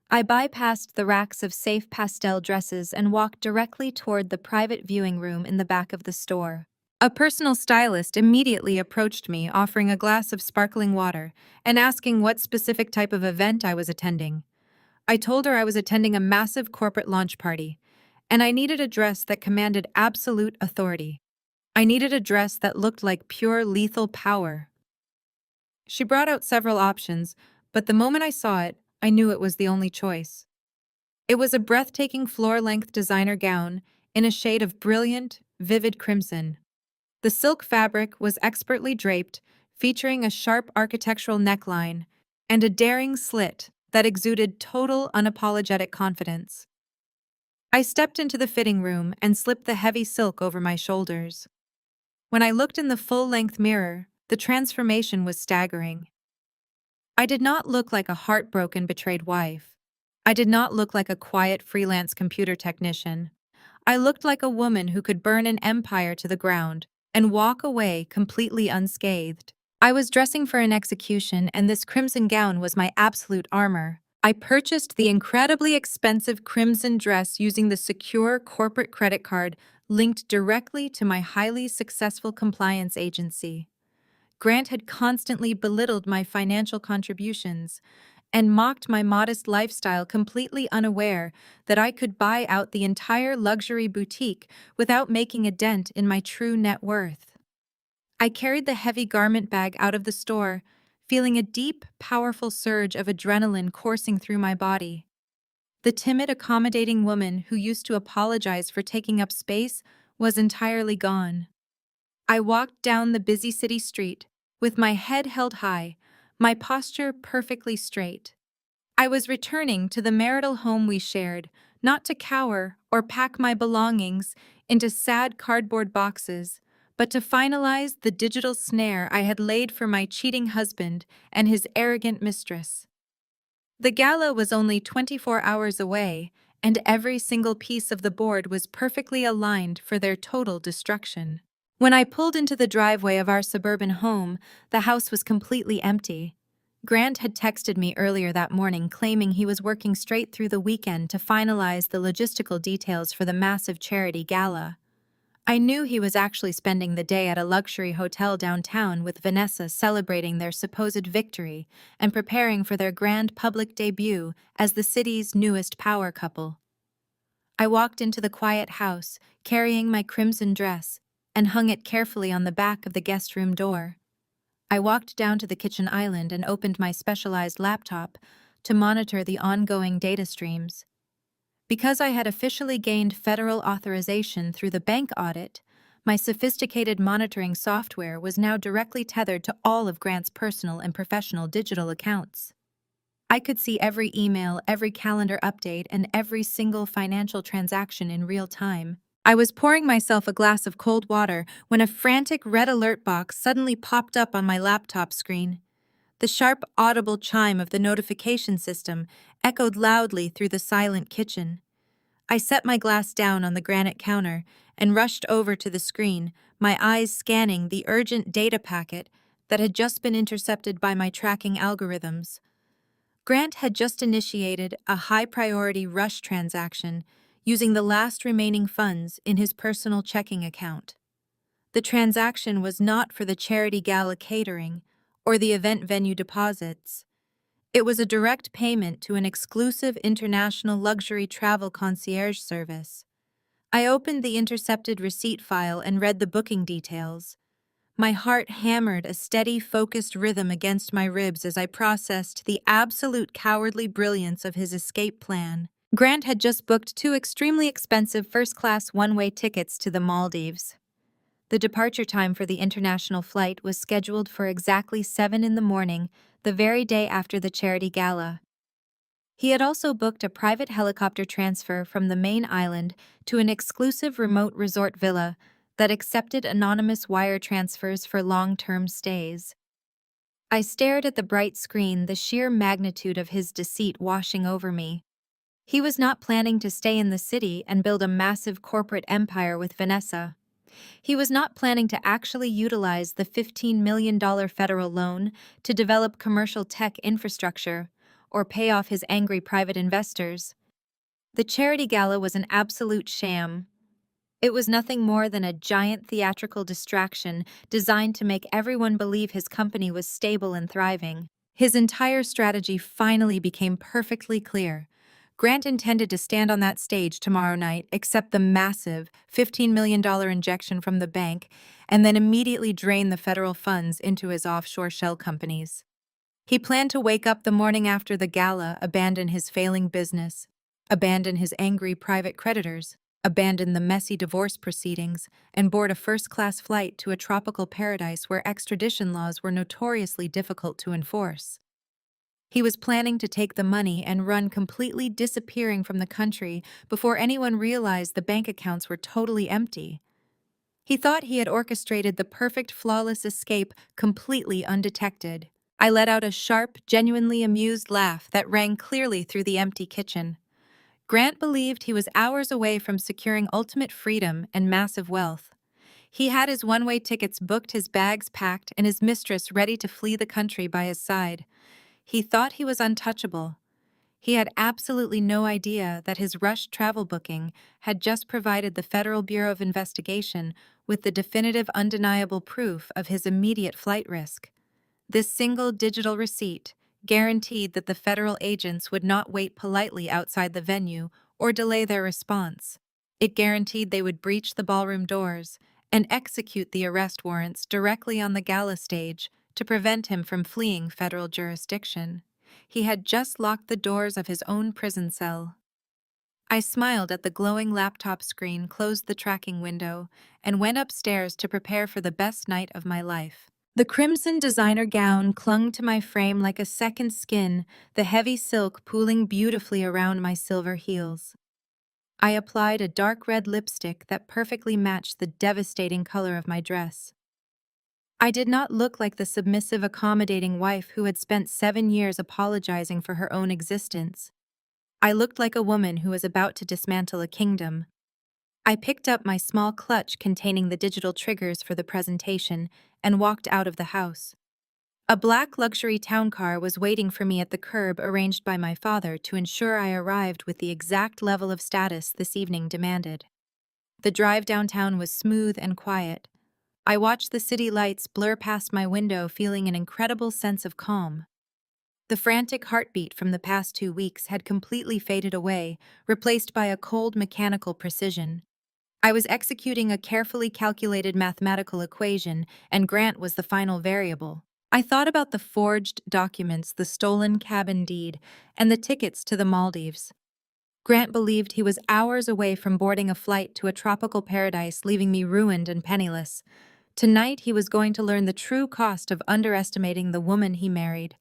Speaker 1: I bypassed the racks of safe pastel dresses and walked directly toward the private viewing room in the back of the store. A personal stylist immediately approached me, offering a glass of sparkling water and asking what specific type of event I was attending. I told her I was attending a massive corporate launch party, and I needed a dress that commanded absolute authority. I needed a dress that looked like pure lethal power. She brought out several options, but the moment I saw it, I knew it was the only choice. It was a breathtaking floor-length designer gown in a shade of brilliant, vivid crimson. The silk fabric was expertly draped, featuring a sharp architectural neckline and a daring slit that exuded total, unapologetic confidence. I stepped into the fitting room and slipped the heavy silk over my shoulders. When I looked in the full-length mirror, the transformation was staggering. I did not look like a heartbroken, betrayed wife. I did not look like a quiet freelance computer technician. I looked like a woman who could burn an empire to the ground and walk away completely unscathed. I was dressing for an execution, and this crimson gown was my absolute armor. I purchased the incredibly expensive crimson dress using the secure corporate credit card linked directly to my highly successful compliance agency. Grant had constantly belittled my financial contributions and mocked my modest lifestyle, completely unaware that I could buy out the entire luxury boutique without making a dent in my true net worth. I carried the heavy garment bag out of the store, feeling a deep, powerful surge of adrenaline coursing through my body. The timid, accommodating woman who used to apologize for taking up space was entirely gone. I walked down the busy city street, with my head held high, my posture perfectly straight. I was returning to the marital home we shared, not to cower or pack my belongings into sad cardboard boxes, but to finalize the digital snare I had laid for my cheating husband and his arrogant mistress. The gala was only 24 hours away, and every single piece of the board was perfectly aligned for their total destruction. When I pulled into the driveway of our suburban home, the house was completely empty. Grant had texted me earlier that morning claiming he was working straight through the weekend to finalize the logistical details for the massive charity gala. I knew he was actually spending the day at a luxury hotel downtown with Vanessa, celebrating their supposed victory and preparing for their grand public debut as the city's newest power couple. I walked into the quiet house, carrying my crimson dress, and hung it carefully on the back of the guest room door. I walked down to the kitchen island and opened my specialized laptop to monitor the ongoing data streams. Because I had officially gained federal authorization through the bank audit, my sophisticated monitoring software was now directly tethered to all of Grant's personal and professional digital accounts. I could see every email, every calendar update, and every single financial transaction in real time. I was pouring myself a glass of cold water when a frantic red alert box suddenly popped up on my laptop screen. The sharp, audible chime of the notification system echoed loudly through the silent kitchen. I set my glass down on the granite counter and rushed over to the screen, my eyes scanning the urgent data packet that had just been intercepted by my tracking algorithms. Grant had just initiated a high-priority rush transaction using the last remaining funds in his personal checking account. The transaction was not for the charity gala catering or the event venue deposits. It was a direct payment to an exclusive international luxury travel concierge service. I opened the intercepted receipt file and read the booking details. My heart hammered a steady, focused rhythm against my ribs as I processed the absolute cowardly brilliance of his escape plan. Grant had just booked two extremely expensive first-class one-way tickets to the Maldives. The departure time for the international flight was scheduled for exactly 7 in the morning, the very day after the charity gala. He had also booked a private helicopter transfer from the main island to an exclusive remote resort villa that accepted anonymous wire transfers for long-term stays. I stared at the bright screen, the sheer magnitude of his deceit washing over me. He was not planning to stay in the city and build a massive corporate empire with Vanessa. He was not planning to actually utilize the $15 million federal loan to develop commercial tech infrastructure or pay off his angry private investors. The charity gala was an absolute sham. It was nothing more than a giant theatrical distraction designed to make everyone believe his company was stable and thriving. His entire strategy finally became perfectly clear. Grant intended to stand on that stage tomorrow night, accept the massive $15 million injection from the bank, and then immediately drain the federal funds into his offshore shell companies. He planned to wake up the morning after the gala, abandon his failing business, abandon his angry private creditors, abandon the messy divorce proceedings, and board a first-class flight to a tropical paradise where extradition laws were notoriously difficult to enforce. He was planning to take the money and run, completely disappearing from the country before anyone realized the bank accounts were totally empty. He thought he had orchestrated the perfect, flawless escape completely undetected. I let out a sharp, genuinely amused laugh that rang clearly through the empty kitchen. Grant believed he was hours away from securing ultimate freedom and massive wealth. He had his one-way tickets booked, his bags packed, and his mistress ready to flee the country by his side. He thought he was untouchable. He had absolutely no idea that his rushed travel booking had just provided the Federal Bureau of Investigation with the definitive, undeniable proof of his immediate flight risk. This single digital receipt guaranteed that the federal agents would not wait politely outside the venue or delay their response. It guaranteed they would breach the ballroom doors and execute the arrest warrants directly on the gala stage to prevent him from fleeing federal jurisdiction. He had just locked the doors of his own prison cell. I smiled at the glowing laptop screen, closed the tracking window, and went upstairs to prepare for the best night of my life. The crimson designer gown clung to my frame like a second skin, the heavy silk pooling beautifully around my silver heels. I applied a dark red lipstick that perfectly matched the devastating color of my dress. I did not look like the submissive, accommodating wife who had spent 7 years apologizing for her own existence. I looked like a woman who was about to dismantle a kingdom. I picked up my small clutch containing the digital triggers for the presentation and walked out of the house. A black luxury town car was waiting for me at the curb arranged by my father to ensure I arrived with the exact level of status this evening demanded. The drive downtown was smooth and quiet. I watched the city lights blur past my window, feeling an incredible sense of calm. The frantic heartbeat from the past 2 weeks had completely faded away, replaced by a cold mechanical precision. I was executing a carefully calculated mathematical equation, and Grant was the final variable. I thought about the forged documents, the stolen cabin deed, and the tickets to the Maldives. Grant believed he was hours away from boarding a flight to a tropical paradise, leaving me ruined and penniless. Tonight he was going to learn the true cost of underestimating the woman he married.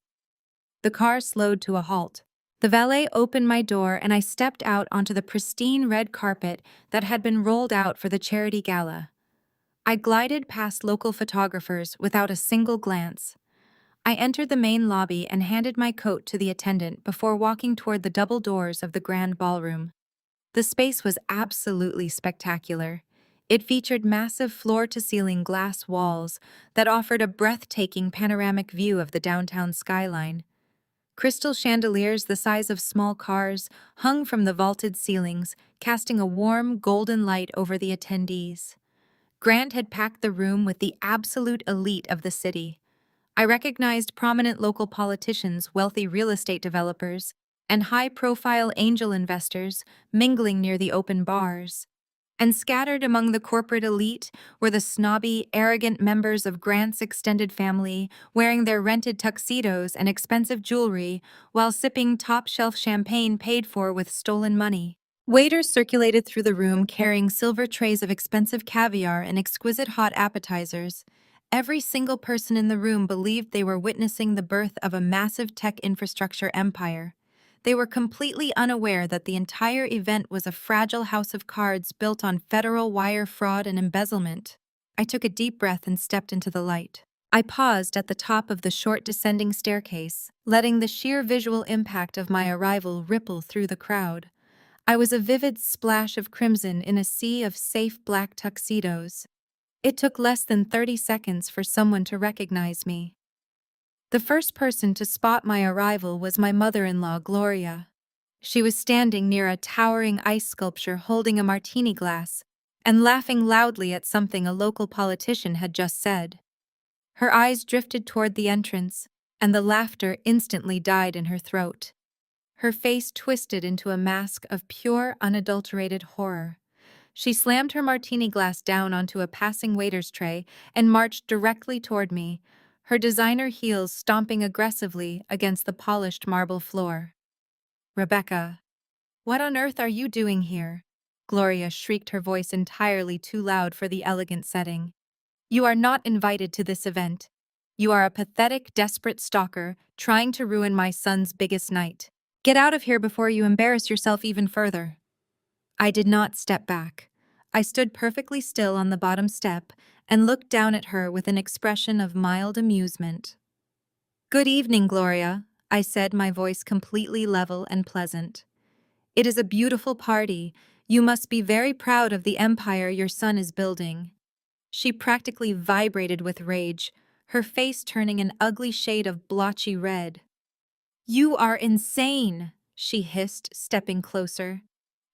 Speaker 1: The car slowed to a halt. The valet opened my door and I stepped out onto the pristine red carpet that had been rolled out for the charity gala. I glided past local photographers without a single glance. I entered the main lobby and handed my coat to the attendant before walking toward the double doors of the grand ballroom. The space was absolutely spectacular. It featured massive floor-to-ceiling glass walls that offered a breathtaking panoramic view of the downtown skyline. Crystal chandeliers the size of small cars hung from the vaulted ceilings, casting a warm, golden light over the attendees. Grant had packed the room with the absolute elite of the city. I recognized prominent local politicians, wealthy real estate developers, and high-profile angel investors mingling near the open bars. And scattered among the corporate elite were the snobby, arrogant members of Grant's extended family, wearing their rented tuxedos and expensive jewelry while sipping top-shelf champagne paid for with stolen money. Waiters circulated through the room carrying silver trays of expensive caviar and exquisite hot appetizers. Every single person in the room believed they were witnessing the birth of a massive tech infrastructure empire. They were completely unaware that the entire event was a fragile house of cards built on federal wire fraud and embezzlement. I took a deep breath and stepped into the light. I paused at the top of the short descending staircase, letting the sheer visual impact of my arrival ripple through the crowd. I was a vivid splash of crimson in a sea of safe black tuxedos. It took less than 30 seconds for someone to recognize me. The first person to spot my arrival was my mother-in-law, Gloria. She was standing near a towering ice sculpture holding a martini glass and laughing loudly at something a local politician had just said. Her eyes drifted toward the entrance, and the laughter instantly died in her throat. Her face twisted into a mask of pure, unadulterated horror. She slammed her martini glass down onto a passing waiter's tray and marched directly toward me, her designer heels stomping aggressively against the polished marble floor. "Rebecca, what on earth are you doing here?" Gloria shrieked, her voice entirely too loud for the elegant setting. "You are not invited to this event. You are a pathetic, desperate stalker trying to ruin my son's biggest night. Get out of here before you embarrass yourself even further." I did not step back. I stood perfectly still on the bottom step and looked down at her with an expression of mild amusement. "Good evening, Gloria," I said, my voice completely level and pleasant. "It is a beautiful party. You must be very proud of the empire your son is building." She practically vibrated with rage, her face turning an ugly shade of blotchy red. "You are insane," she hissed, stepping closer.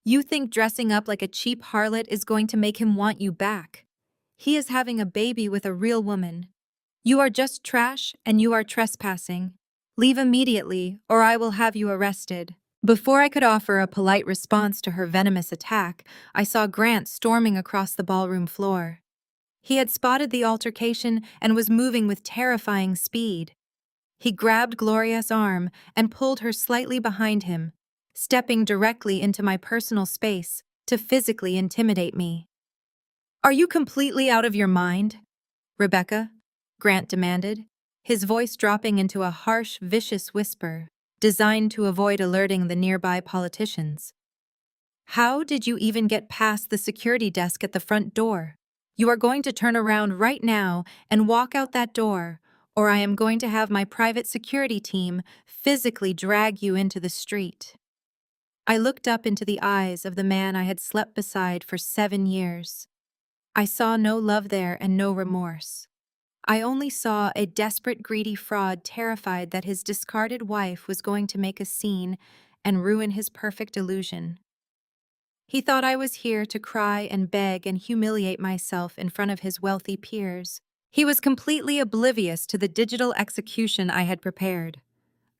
Speaker 1: "You think dressing up like a cheap harlot is going to make him want you back? He is having a baby with a real woman. You are just trash and you are trespassing. Leave immediately, or I will have you arrested." Before I could offer a polite response to her venomous attack, I saw Grant storming across the ballroom floor. He had spotted the altercation and was moving with terrifying speed. He grabbed Gloria's arm and pulled her slightly behind him, stepping directly into my personal space to physically intimidate me. "Are you completely out of your mind, Rebecca?" Grant demanded, his voice dropping into a harsh, vicious whisper designed to avoid alerting the nearby politicians. "How did you even get past the security desk at the front door? You are going to turn around right now and walk out that door, or I am going to have my private security team physically drag you into the street." I looked up into the eyes of the man I had slept beside for 7 years. I saw no love there and no remorse. I only saw a desperate, greedy fraud terrified that his discarded wife was going to make a scene and ruin his perfect illusion. He thought I was here to cry and beg and humiliate myself in front of his wealthy peers. He was completely oblivious to the digital execution I had prepared.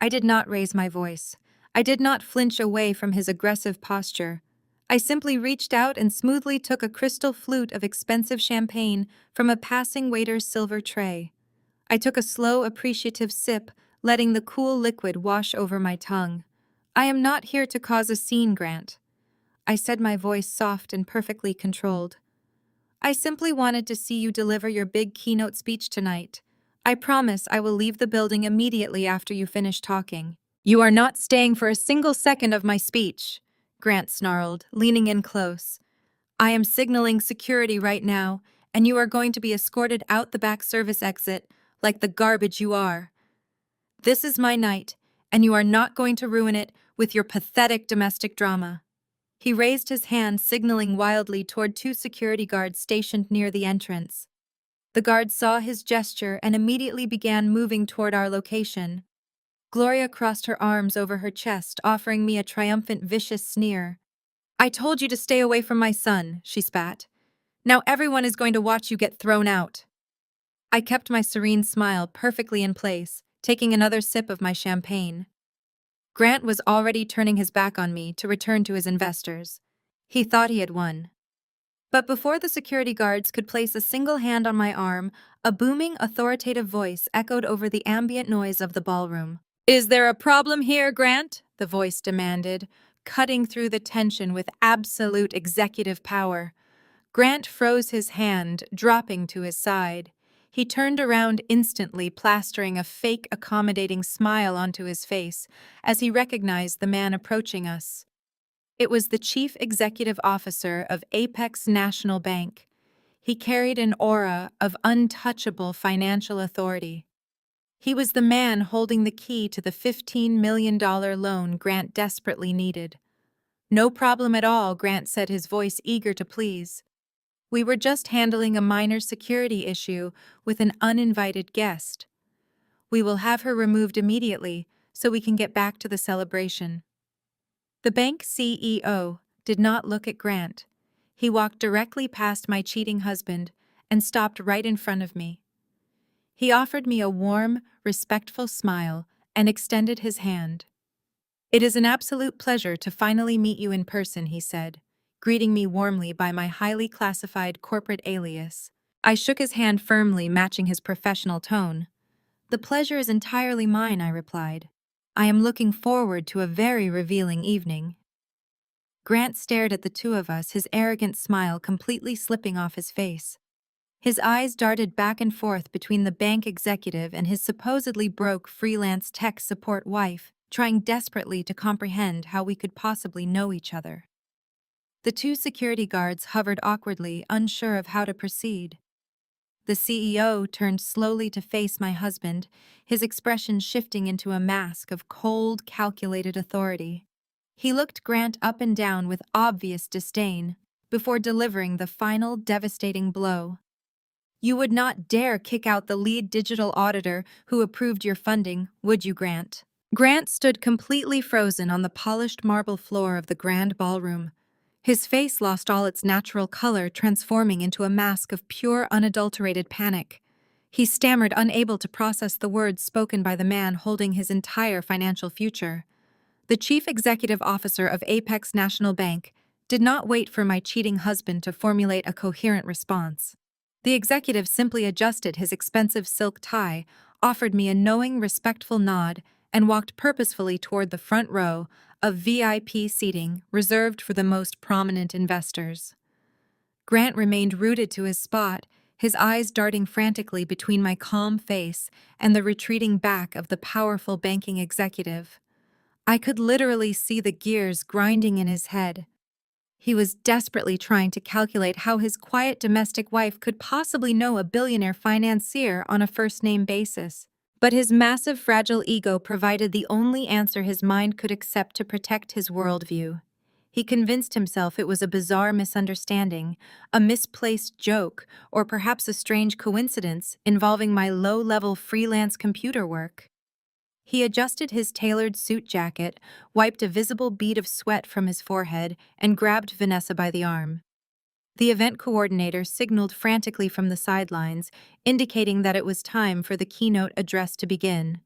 Speaker 1: I did not raise my voice. I did not flinch away from his aggressive posture. I simply reached out and smoothly took a crystal flute of expensive champagne from a passing waiter's silver tray. I took a slow, appreciative sip, letting the cool liquid wash over my tongue. "I am not here to cause a scene, Grant," I said, my voice soft and perfectly controlled. "I simply wanted to see you deliver your big keynote speech tonight. I promise I will leave the building immediately after you finish talking." "You are not staying for a single second of my speech," Grant snarled, leaning in close. "I am signaling security right now, and you are going to be escorted out the back service exit like the garbage you are. This is my night, and you are not going to ruin it with your pathetic domestic drama." He raised his hand, signaling wildly toward two security guards stationed near the entrance. The guards saw his gesture and immediately began moving toward our location. Gloria crossed her arms over her chest, offering me a triumphant, vicious sneer. "I told you to stay away from my son," she spat. "Now everyone is going to watch you get thrown out." I kept my serene smile perfectly in place, taking another sip of my champagne. Grant was already turning his back on me to return to his investors. He thought he had won. But before the security guards could place a single hand on my arm, a booming, authoritative voice echoed over the ambient noise of the ballroom. "Is there a problem here, Grant?" the voice demanded, cutting through the tension with absolute executive power. Grant froze his hand, dropping to his side. He turned around instantly, plastering a fake, accommodating smile onto his face as he recognized the man approaching us. It was the chief executive officer of Apex National Bank. He carried an aura of untouchable financial authority. He was the man holding the key to the $15 million loan Grant desperately needed. "No problem at all," Grant said, his voice eager to please. "We were just handling a minor security issue with an uninvited guest. We will have her removed immediately so we can get back to the celebration." The bank CEO did not look at Grant. He walked directly past my cheating husband and stopped right in front of me. He offered me a warm, respectful smile and extended his hand. "It is an absolute pleasure to finally meet you in person," he said, greeting me warmly by my highly classified corporate alias. I shook his hand firmly, matching his professional tone. "The pleasure is entirely mine," I replied. "I am looking forward to a very revealing evening." Grant stared at the two of us, his arrogant smile completely slipping off his face. His eyes darted back and forth between the bank executive and his supposedly broke freelance tech support wife, trying desperately to comprehend how we could possibly know each other. The two security guards hovered awkwardly, unsure of how to proceed. The CEO turned slowly to face my husband, his expression shifting into a mask of cold, calculated authority. He looked Grant up and down with obvious disdain before delivering the final devastating blow. "You would not dare kick out the lead digital auditor who approved your funding, would you, Grant?" Grant stood completely frozen on the polished marble floor of the grand ballroom. His face lost all its natural color, transforming into a mask of pure, unadulterated panic. He stammered, unable to process the words spoken by the man holding his entire financial future. The chief executive officer of Apex National Bank did not wait for my cheating husband to formulate a coherent response. The executive simply adjusted his expensive silk tie, offered me a knowing, respectful nod, and walked purposefully toward the front row of VIP seating reserved for the most prominent investors. Grant remained rooted to his spot, his eyes darting frantically between my calm face and the retreating back of the powerful banking executive. I could literally see the gears grinding in his head. He was desperately trying to calculate how his quiet domestic wife could possibly know a billionaire financier on a first-name basis. But his massive, fragile ego provided the only answer his mind could accept to protect his worldview. He convinced himself it was a bizarre misunderstanding, a misplaced joke, or perhaps a strange coincidence involving my low-level freelance computer work. He adjusted his tailored suit jacket, wiped a visible bead of sweat from his forehead, and grabbed Vanessa by the arm. The event coordinator signaled frantically from the sidelines, indicating that it was time for the keynote address to begin.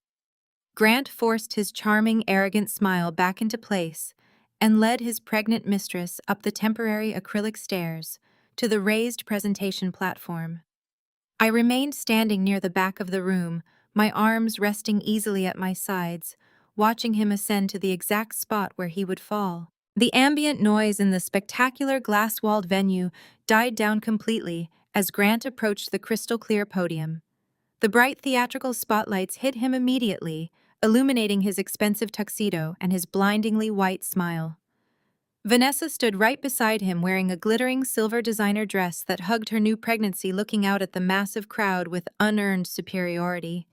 Speaker 1: Grant forced his charming, arrogant smile back into place and led his pregnant mistress up the temporary acrylic stairs to the raised presentation platform. I remained standing near the back of the room, my arms resting easily at my sides, watching him ascend to the exact spot where he would fall. The ambient noise in the spectacular glass-walled venue died down completely as Grant approached the crystal-clear podium. The bright theatrical spotlights hit him immediately, illuminating his expensive tuxedo and his blindingly white smile. Vanessa stood right beside him, wearing a glittering silver designer dress that hugged her new pregnancy, looking out at the massive crowd with unearned superiority.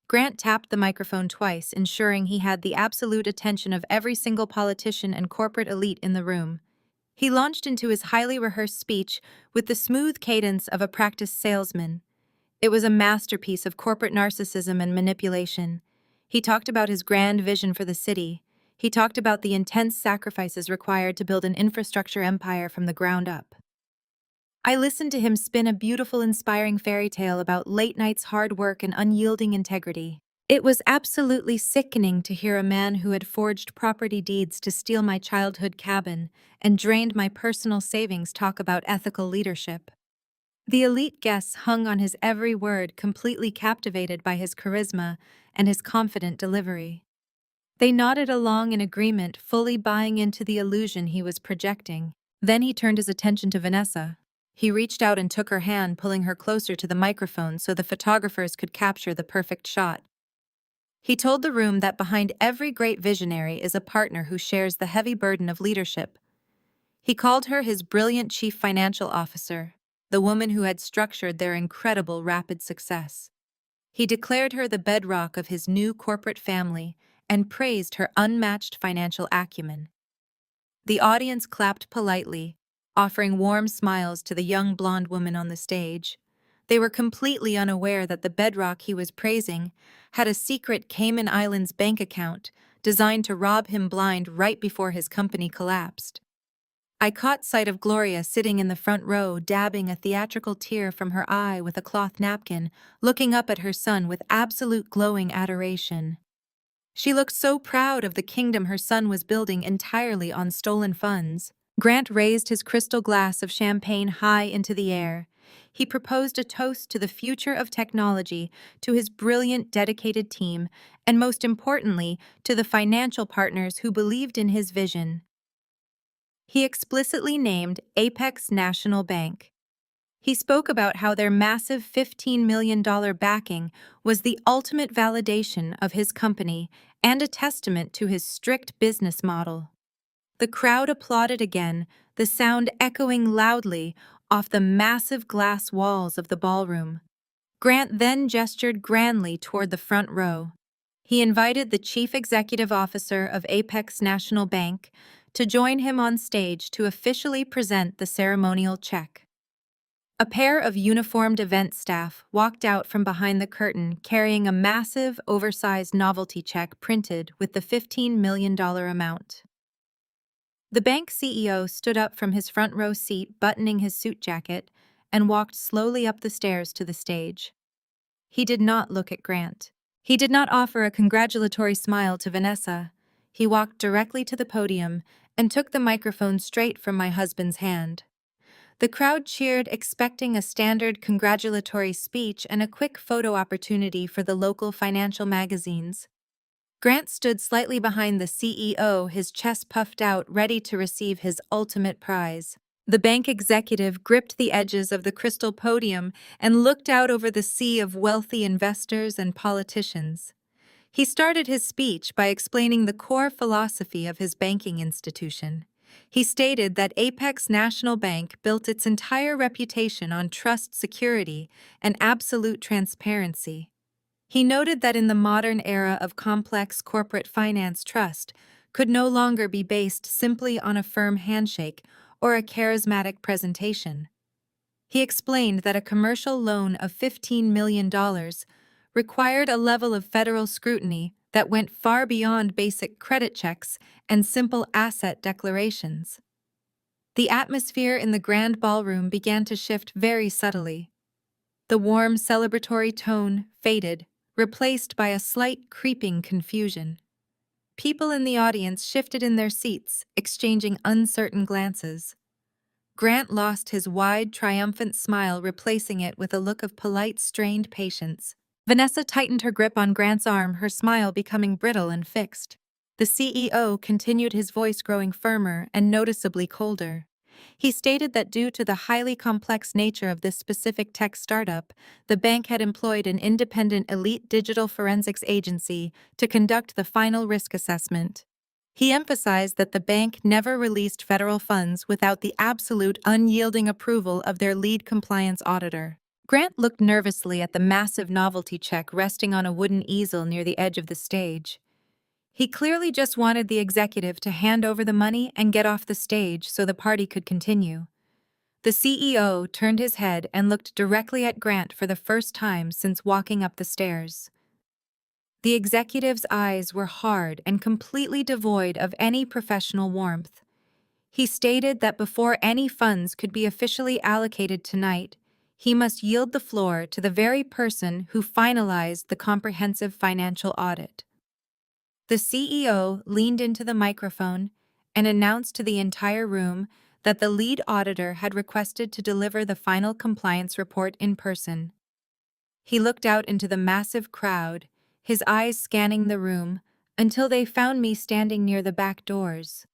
Speaker 1: Grant tapped the microphone twice, ensuring he had the absolute attention of every single politician and corporate elite in the room. He launched into his highly rehearsed speech with the smooth cadence of a practiced salesman. It was a masterpiece of corporate narcissism and manipulation. He talked about his grand vision for the city. He talked about the intense sacrifices required to build an infrastructure empire from the ground up. I listened to him spin a beautiful, inspiring fairy tale about late nights, hard work, and unyielding integrity. It was absolutely sickening to hear a man who had forged property deeds to steal my childhood cabin and drained my personal savings talk about ethical leadership. The elite guests hung on his every word, completely captivated by his charisma and his confident delivery. They nodded along in agreement, fully buying into the illusion he was projecting. Then he turned his attention to Vanessa. He reached out and took her hand, pulling her closer to the microphone so the photographers could capture the perfect shot. He told the room that behind every great visionary is a partner who shares the heavy burden of leadership. He called her his brilliant chief financial officer, the woman who had structured their incredible rapid success. He declared her the bedrock of his new corporate family and praised her unmatched financial acumen. The audience clapped politely, offering warm smiles to the young blonde woman on the stage. They were completely unaware that the bedrock he was praising had a secret Cayman Islands bank account designed to rob him blind right before his company collapsed. I caught sight of Gloria sitting in the front row, dabbing a theatrical tear from her eye with a cloth napkin, looking up at her son with absolute glowing adoration. She looked so proud of the kingdom her son was building entirely on stolen funds. Grant raised his crystal glass of champagne high into the air. He proposed a toast to the future of technology, to his brilliant, dedicated team, and most importantly, to the financial partners who believed in his vision. He explicitly named Apex National Bank. He spoke about how their massive $15 million backing was the ultimate validation of his company and a testament to his strict business model. The crowd applauded again, the sound echoing loudly off the massive glass walls of the ballroom. Grant then gestured grandly toward the front row. He invited the chief executive officer of Apex National Bank to join him on stage to officially present the ceremonial check. A pair of uniformed event staff walked out from behind the curtain carrying a massive, oversized novelty check printed with the $15 million amount. The bank CEO stood up from his front row seat, buttoning his suit jacket, and walked slowly up the stairs to the stage. He did not look at Grant. He did not offer a congratulatory smile to Vanessa. He walked directly to the podium and took the microphone straight from my husband's hand. The crowd cheered, expecting a standard congratulatory speech and a quick photo opportunity for the local financial magazines. Grant stood slightly behind the CEO, his chest puffed out, ready to receive his ultimate prize. The bank executive gripped the edges of the crystal podium and looked out over the sea of wealthy investors and politicians. He started his speech by explaining the core philosophy of his banking institution. He stated that Apex National Bank built its entire reputation on trust, security, and absolute transparency. He noted that in the modern era of complex corporate finance, trust could no longer be based simply on a firm handshake or a charismatic presentation. He explained that a commercial loan of $15 million required a level of federal scrutiny that went far beyond basic credit checks and simple asset declarations. The atmosphere in the grand ballroom began to shift very subtly. The warm, celebratory tone faded, replaced by a slight creeping confusion. People in the audience shifted in their seats, exchanging uncertain glances. Grant lost his wide, triumphant smile, replacing it with a look of polite, strained patience. Vanessa tightened her grip on Grant's arm, her smile becoming brittle and fixed. The CEO continued, his voice growing firmer and noticeably colder. He stated that due to the highly complex nature of this specific tech startup, the bank had employed an independent elite digital forensics agency to conduct the final risk assessment. He emphasized that the bank never released federal funds without the absolute unyielding approval of their lead compliance auditor. Grant looked nervously at the massive novelty check resting on a wooden easel near the edge of the stage. He clearly just wanted the executive to hand over the money and get off the stage so the party could continue. The CEO turned his head and looked directly at Grant for the first time since walking up the stairs. The executive's eyes were hard and completely devoid of any professional warmth. He stated that before any funds could be officially allocated tonight, he must yield the floor to the very person who finalized the comprehensive financial audit. The CEO leaned into the microphone and announced to the entire room that the lead auditor had requested to deliver the final compliance report in person. He looked out into the massive crowd, his eyes scanning the room, until they found me standing near the back doors.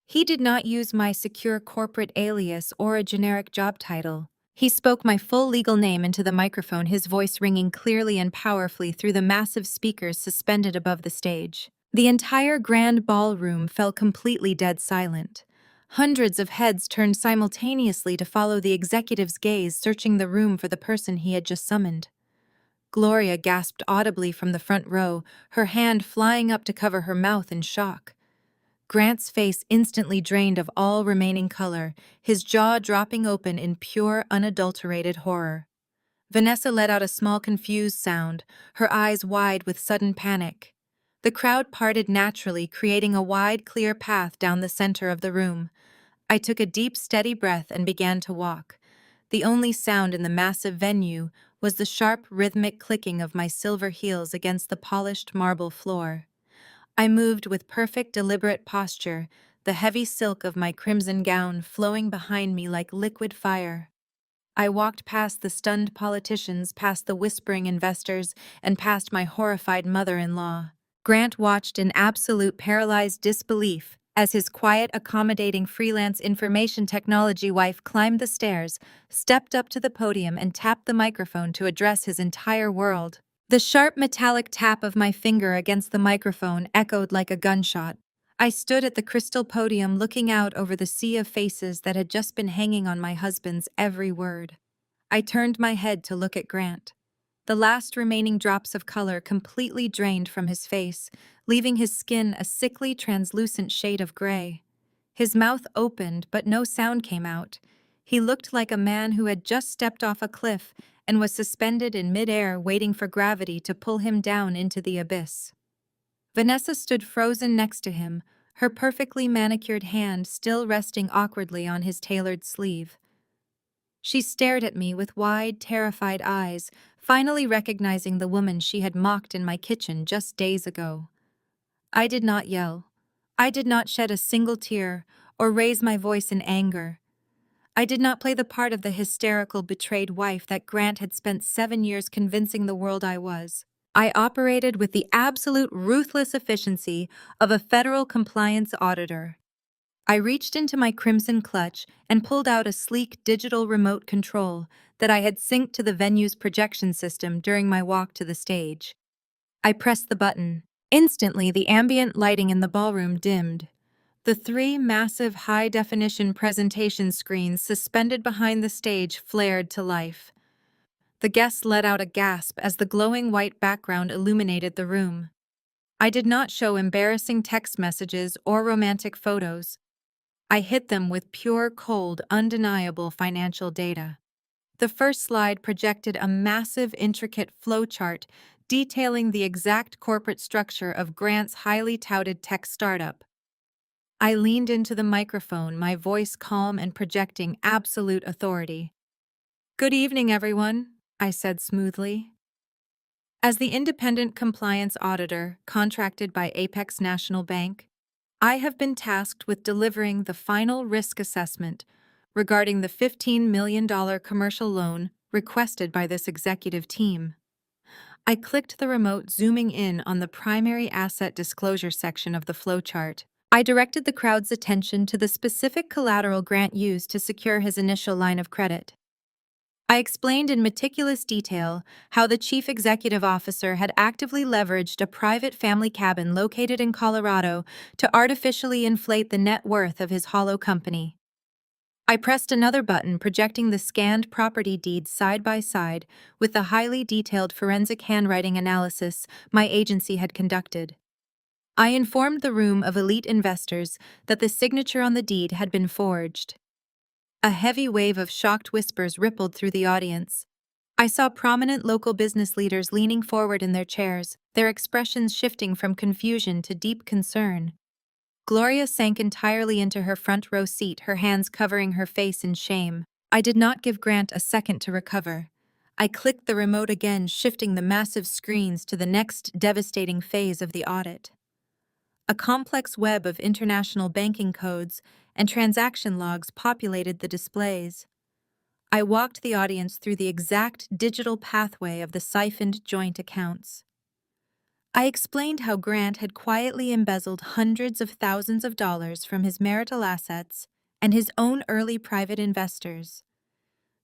Speaker 1: He did not use my secure corporate alias or a generic job title. He spoke my full legal name into the microphone, his voice ringing clearly and powerfully through the massive speakers suspended above the stage. The entire grand ballroom fell completely dead silent. Hundreds of heads turned simultaneously to follow the executive's gaze, searching the room for the person he had just summoned. Gloria gasped audibly from the front row, her hand flying up to cover her mouth in shock. Grant's face instantly drained of all remaining color, his jaw dropping open in pure, unadulterated horror. Vanessa let out a small confused sound, her eyes wide with sudden panic. The crowd parted naturally, creating a wide, clear path down the center of the room. I took a deep, steady breath and began to walk. The only sound in the massive venue was the sharp, rhythmic clicking of my silver heels against the polished marble floor. I moved with perfect, deliberate posture, the heavy silk of my crimson gown flowing behind me like liquid fire. I walked past the stunned politicians, past the whispering investors, and past my horrified mother-in-law. Grant watched in absolute paralyzed disbelief as his quiet, accommodating freelance information technology wife climbed the stairs, stepped up to the podium, and tapped the microphone to address his entire world. The sharp metallic tap of my finger against the microphone echoed like a gunshot. I stood at the crystal podium looking out over the sea of faces that had just been hanging on my husband's every word. I turned my head to look at Grant. The last remaining drops of color completely drained from his face, leaving his skin a sickly, translucent shade of gray. His mouth opened, but no sound came out. He looked like a man who had just stepped off a cliff and was suspended in midair, waiting for gravity to pull him down into the abyss. Vanessa stood frozen next to him, her perfectly manicured hand still resting awkwardly on his tailored sleeve. She stared at me with wide, terrified eyes, finally recognizing the woman she had mocked in my kitchen just days ago. I did not yell. I did not shed a single tear or raise my voice in anger. I did not play the part of the hysterical, betrayed wife that Grant had spent 7 years convincing the world I was. I operated with the absolute ruthless efficiency of a federal compliance auditor. I reached into my crimson clutch and pulled out a sleek digital remote control that I had synced to the venue's projection system during my walk to the stage. I pressed the button. Instantly, the ambient lighting in the ballroom dimmed. The 3 massive high-definition presentation screens suspended behind the stage flared to life. The guests let out a gasp as the glowing white background illuminated the room. I did not show embarrassing text messages or romantic photos. I hit them with pure, cold, undeniable financial data. The first slide projected a massive, intricate flowchart detailing the exact corporate structure of Grant's highly touted tech startup. I leaned into the microphone, my voice calm and projecting absolute authority. "Good evening, everyone," I said smoothly. As the independent compliance auditor contracted by Apex National Bank, I have been tasked with delivering the final risk assessment regarding the $15 million commercial loan requested by this executive team. I clicked the remote, zooming in on the primary asset disclosure section of the flowchart. I directed the crowd's attention to the specific collateral Grant used to secure his initial line of credit. I explained in meticulous detail how the chief executive officer had actively leveraged a private family cabin located in Colorado to artificially inflate the net worth of his hollow company. I pressed another button, projecting the scanned property deeds side by side with the highly detailed forensic handwriting analysis my agency had conducted. I informed the room of elite investors that the signature on the deed had been forged. A heavy wave of shocked whispers rippled through the audience. I saw prominent local business leaders leaning forward in their chairs, their expressions shifting from confusion to deep concern. Gloria sank entirely into her front row seat, her hands covering her face in shame. I did not give Grant a second to recover. I clicked the remote again, shifting the massive screens to the next devastating phase of the audit. A complex web of international banking codes and transaction logs populated the displays. I walked the audience through the exact digital pathway of the siphoned joint accounts. I explained how Grant had quietly embezzled hundreds of thousands of dollars from his marital assets and his own early private investors.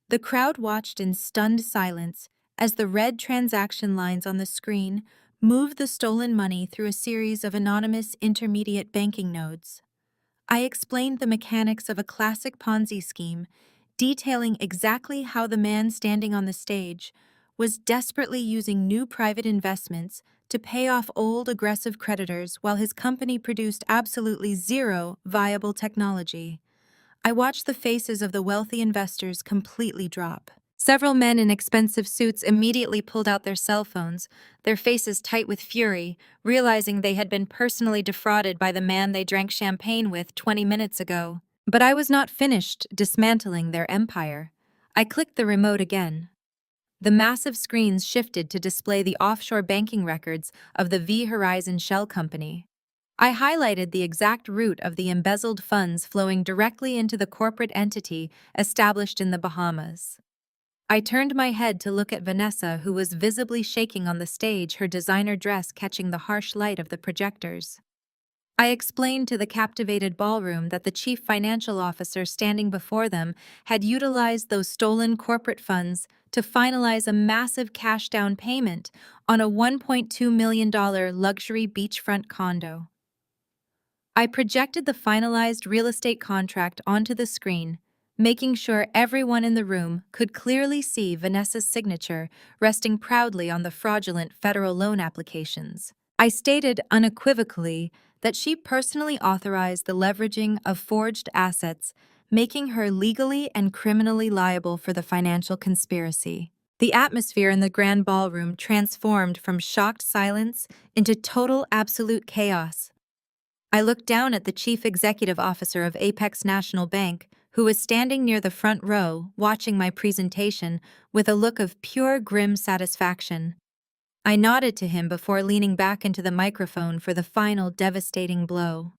Speaker 1: The crowd watched in stunned silence as the red transaction lines on the screen moved the stolen money through a series of anonymous intermediate banking nodes. I explained the mechanics of a classic Ponzi scheme, detailing exactly how the man standing on the stage was desperately using new private investments to pay off old aggressive creditors while his company produced absolutely zero viable technology. I watched the faces of the wealthy investors completely drop. Several men in expensive suits immediately pulled out their cell phones, their faces tight with fury, realizing they had been personally defrauded by the man they drank champagne with 20 minutes ago. But I was not finished dismantling their empire. I clicked the remote again. The massive screens shifted to display the offshore banking records of the V Horizon Shell Company. I highlighted the exact route of the embezzled funds flowing directly into the corporate entity established in the Bahamas. I turned my head to look at Vanessa, who was visibly shaking on the stage, her designer dress catching the harsh light of the projectors. I explained to the captivated ballroom that the chief financial officer standing before them had utilized those stolen corporate funds to finalize a massive cash down payment on a $1.2 million luxury beachfront condo. I projected the finalized real estate contract onto the screen, making sure everyone in the room could clearly see Vanessa's signature resting proudly on the fraudulent federal loan applications. I stated unequivocally that she personally authorized the leveraging of forged assets, making her legally and criminally liable for the financial conspiracy. The atmosphere in the grand ballroom transformed from shocked silence into total absolute chaos. I looked down at the chief executive officer of Apex National Bank, who was standing near the front row watching my presentation with a look of pure grim satisfaction. I nodded to him before leaning back into the microphone for the final devastating blow.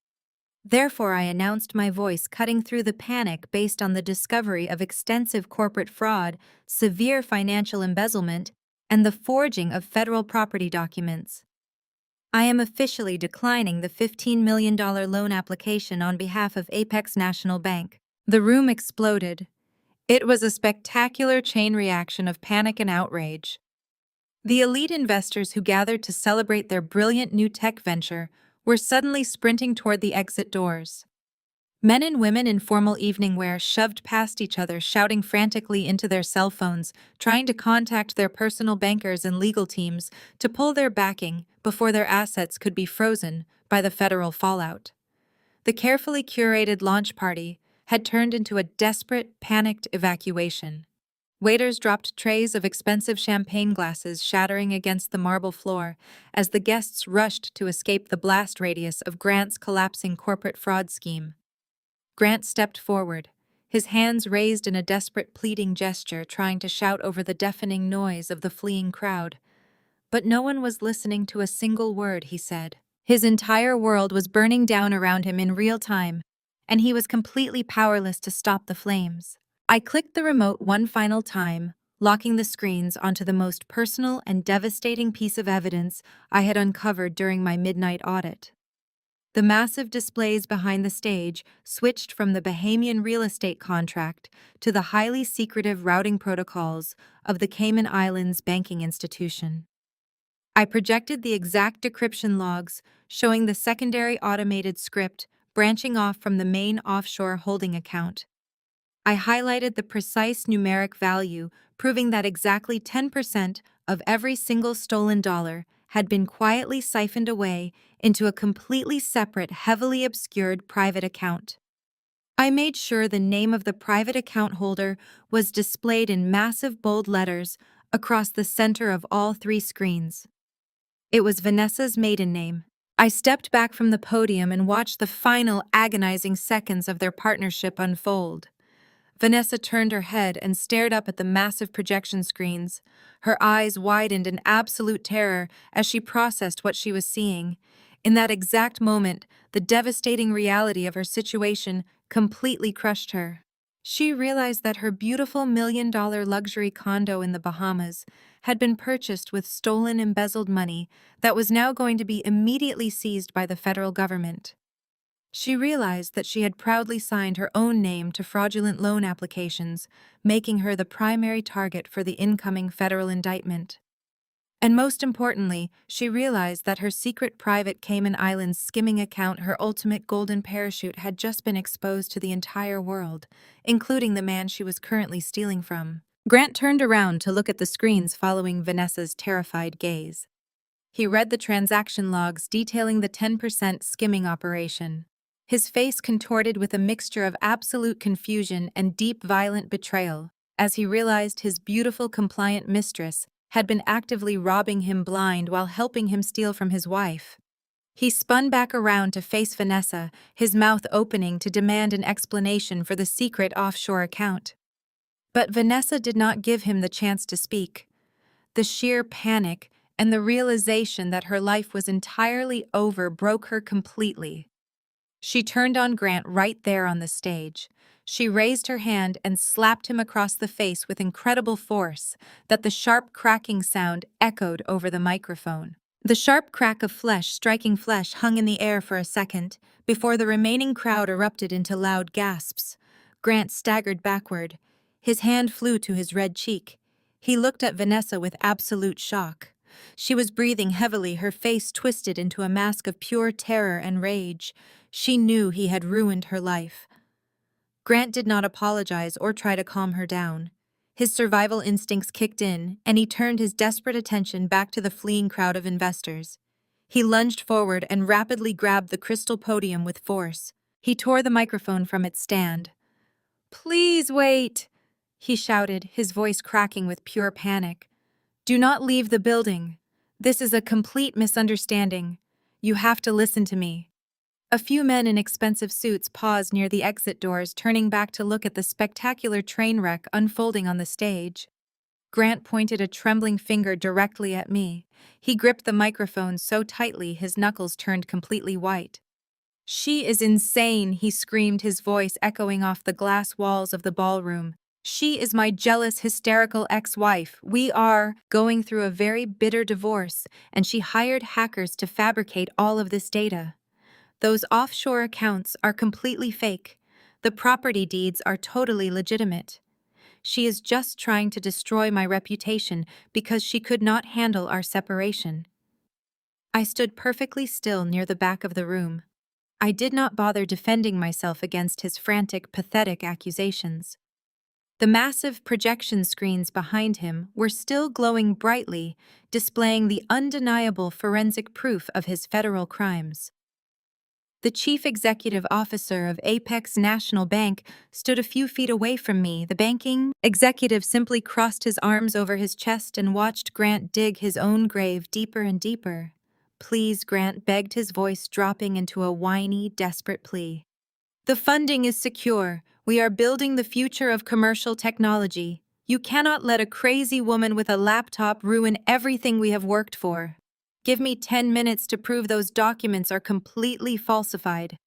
Speaker 1: Therefore, I announced, my voice cutting through the panic based on the discovery of extensive corporate fraud, severe financial embezzlement, and the forging of federal property documents. I am officially declining the $15 million loan application on behalf of Apex National Bank. The room exploded. It was a spectacular chain reaction of panic and outrage. The elite investors who gathered to celebrate their brilliant new tech venture were suddenly sprinting toward the exit doors. Men and women in formal evening wear shoved past each other, shouting frantically into their cell phones, trying to contact their personal bankers and legal teams to pull their backing before their assets could be frozen by the federal fallout. The carefully curated launch party had turned into a desperate, panicked evacuation. Waiters dropped trays of expensive champagne glasses shattering against the marble floor as the guests rushed to escape the blast radius of Grant's collapsing corporate fraud scheme. Grant stepped forward, his hands raised in a desperate pleading gesture, trying to shout over the deafening noise of the fleeing crowd. But no one was listening to a single word he said. His entire world was burning down around him in real time, and he was completely powerless to stop the flames. I clicked the remote one final time, locking the screens onto the most personal and devastating piece of evidence I had uncovered during my midnight audit. The massive displays behind the stage switched from the Bahamian real estate contract to the highly secretive routing protocols of the Cayman Islands banking institution. I projected the exact decryption logs showing the secondary automated script branching off from the main offshore holding account. I highlighted the precise numeric value, proving that exactly 10% of every single stolen dollar had been quietly siphoned away into a completely separate, heavily obscured private account. I made sure the name of the private account holder was displayed in massive bold letters across the center of all three screens. It was Vanessa's maiden name. I stepped back from the podium and watched the final agonizing seconds of their partnership unfold. Vanessa turned her head and stared up at the massive projection screens. Her eyes widened in absolute terror as she processed what she was seeing. In that exact moment, the devastating reality of her situation completely crushed her. She realized that her beautiful $1 million luxury condo in the Bahamas had been purchased with stolen, embezzled money that was now going to be immediately seized by the federal government. She realized that she had proudly signed her own name to fraudulent loan applications, making her the primary target for the incoming federal indictment. And most importantly, she realized that her secret private Cayman Islands skimming account, her ultimate golden parachute, had just been exposed to the entire world, including the man she was currently stealing from. Grant turned around to look at the screens following Vanessa's terrified gaze. He read the transaction logs detailing the 10% skimming operation. His face contorted with a mixture of absolute confusion and deep, violent betrayal as he realized his beautiful, compliant mistress had been actively robbing him blind while helping him steal from his wife. He spun back around to face Vanessa, his mouth opening to demand an explanation for the secret offshore account. But Vanessa did not give him the chance to speak. The sheer panic and the realization that her life was entirely over broke her completely. She turned on Grant right there on the stage. She raised her hand and slapped him across the face with incredible force that the sharp cracking sound echoed over the microphone. The sharp crack of flesh striking flesh hung in the air for a second before the remaining crowd erupted into loud gasps. Grant staggered backward. His hand flew to his red cheek. He looked at Vanessa with absolute shock. She was breathing heavily, her face twisted into a mask of pure terror and rage. She knew he had ruined her life. Grant did not apologize or try to calm her down. His survival instincts kicked in, and he turned his desperate attention back to the fleeing crowd of investors. He lunged forward and rapidly grabbed the crystal podium with force. He tore the microphone from its stand. "Please wait," he shouted, his voice cracking with pure panic. "Do not leave the building. This is a complete misunderstanding. You have to listen to me." A few men in expensive suits paused near the exit doors, turning back to look at the spectacular train wreck unfolding on the stage. Grant pointed a trembling finger directly at me. He gripped the microphone so tightly his knuckles turned completely white. "She is insane," he screamed, his voice echoing off the glass walls of the ballroom. "She is my jealous, hysterical ex-wife. We are going through a very bitter divorce, and she hired hackers to fabricate all of this data. Those offshore accounts are completely fake. The property deeds are totally legitimate. She is just trying to destroy my reputation because she could not handle our separation." I stood perfectly still near the back of the room. I did not bother defending myself against his frantic, pathetic accusations. The massive projection screens behind him were still glowing brightly, displaying the undeniable forensic proof of his federal crimes. The chief executive officer of Apex National Bank stood a few feet away from me. The banking executive simply crossed his arms over his chest and watched Grant dig his own grave deeper and deeper. "Please," Grant begged, his voice dropping into a whiny, desperate plea. "The funding is secure. We are building the future of commercial technology. You cannot let a crazy woman with a laptop ruin everything we have worked for. Give me 10 minutes to prove those documents are completely falsified."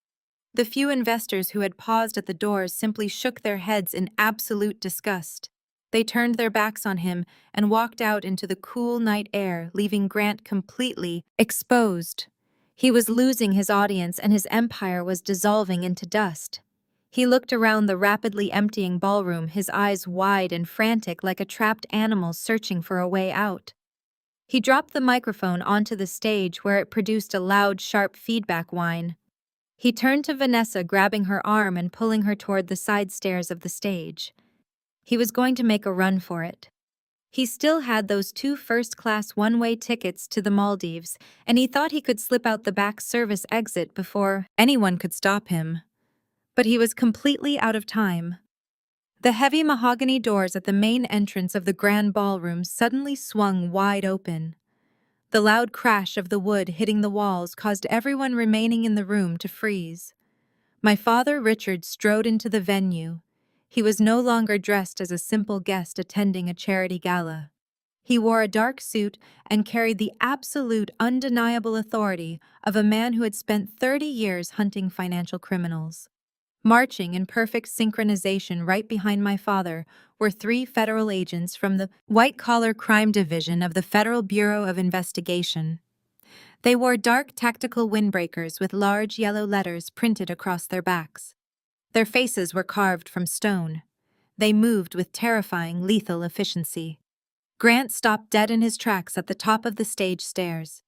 Speaker 1: The few investors who had paused at the doors simply shook their heads in absolute disgust. They turned their backs on him and walked out into the cool night air, leaving Grant completely exposed. He was losing his audience and his empire was dissolving into dust. He looked around the rapidly emptying ballroom, his eyes wide and frantic like a trapped animal searching for a way out. He dropped the microphone onto the stage where it produced a loud, sharp feedback whine. He turned to Vanessa, grabbing her arm and pulling her toward the side stairs of the stage. He was going to make a run for it. He still had those 2 first-class one-way tickets to the Maldives, and he thought he could slip out the back service exit before anyone could stop him. But he was completely out of time. The heavy mahogany doors at the main entrance of the grand ballroom suddenly swung wide open. The loud crash of the wood hitting the walls caused everyone remaining in the room to freeze. My father, Richard, strode into the venue. He was no longer dressed as a simple guest attending a charity gala. He wore a dark suit and carried the absolute, undeniable authority of a man who had spent 30 years hunting financial criminals. Marching in perfect synchronization right behind my father were 3 federal agents from the white-collar crime division of the Federal Bureau of Investigation. They wore dark tactical windbreakers with large yellow letters printed across their backs. Their faces were carved from stone. They moved with terrifying, lethal efficiency. Grant stopped dead in his tracks at the top of the stage stairs.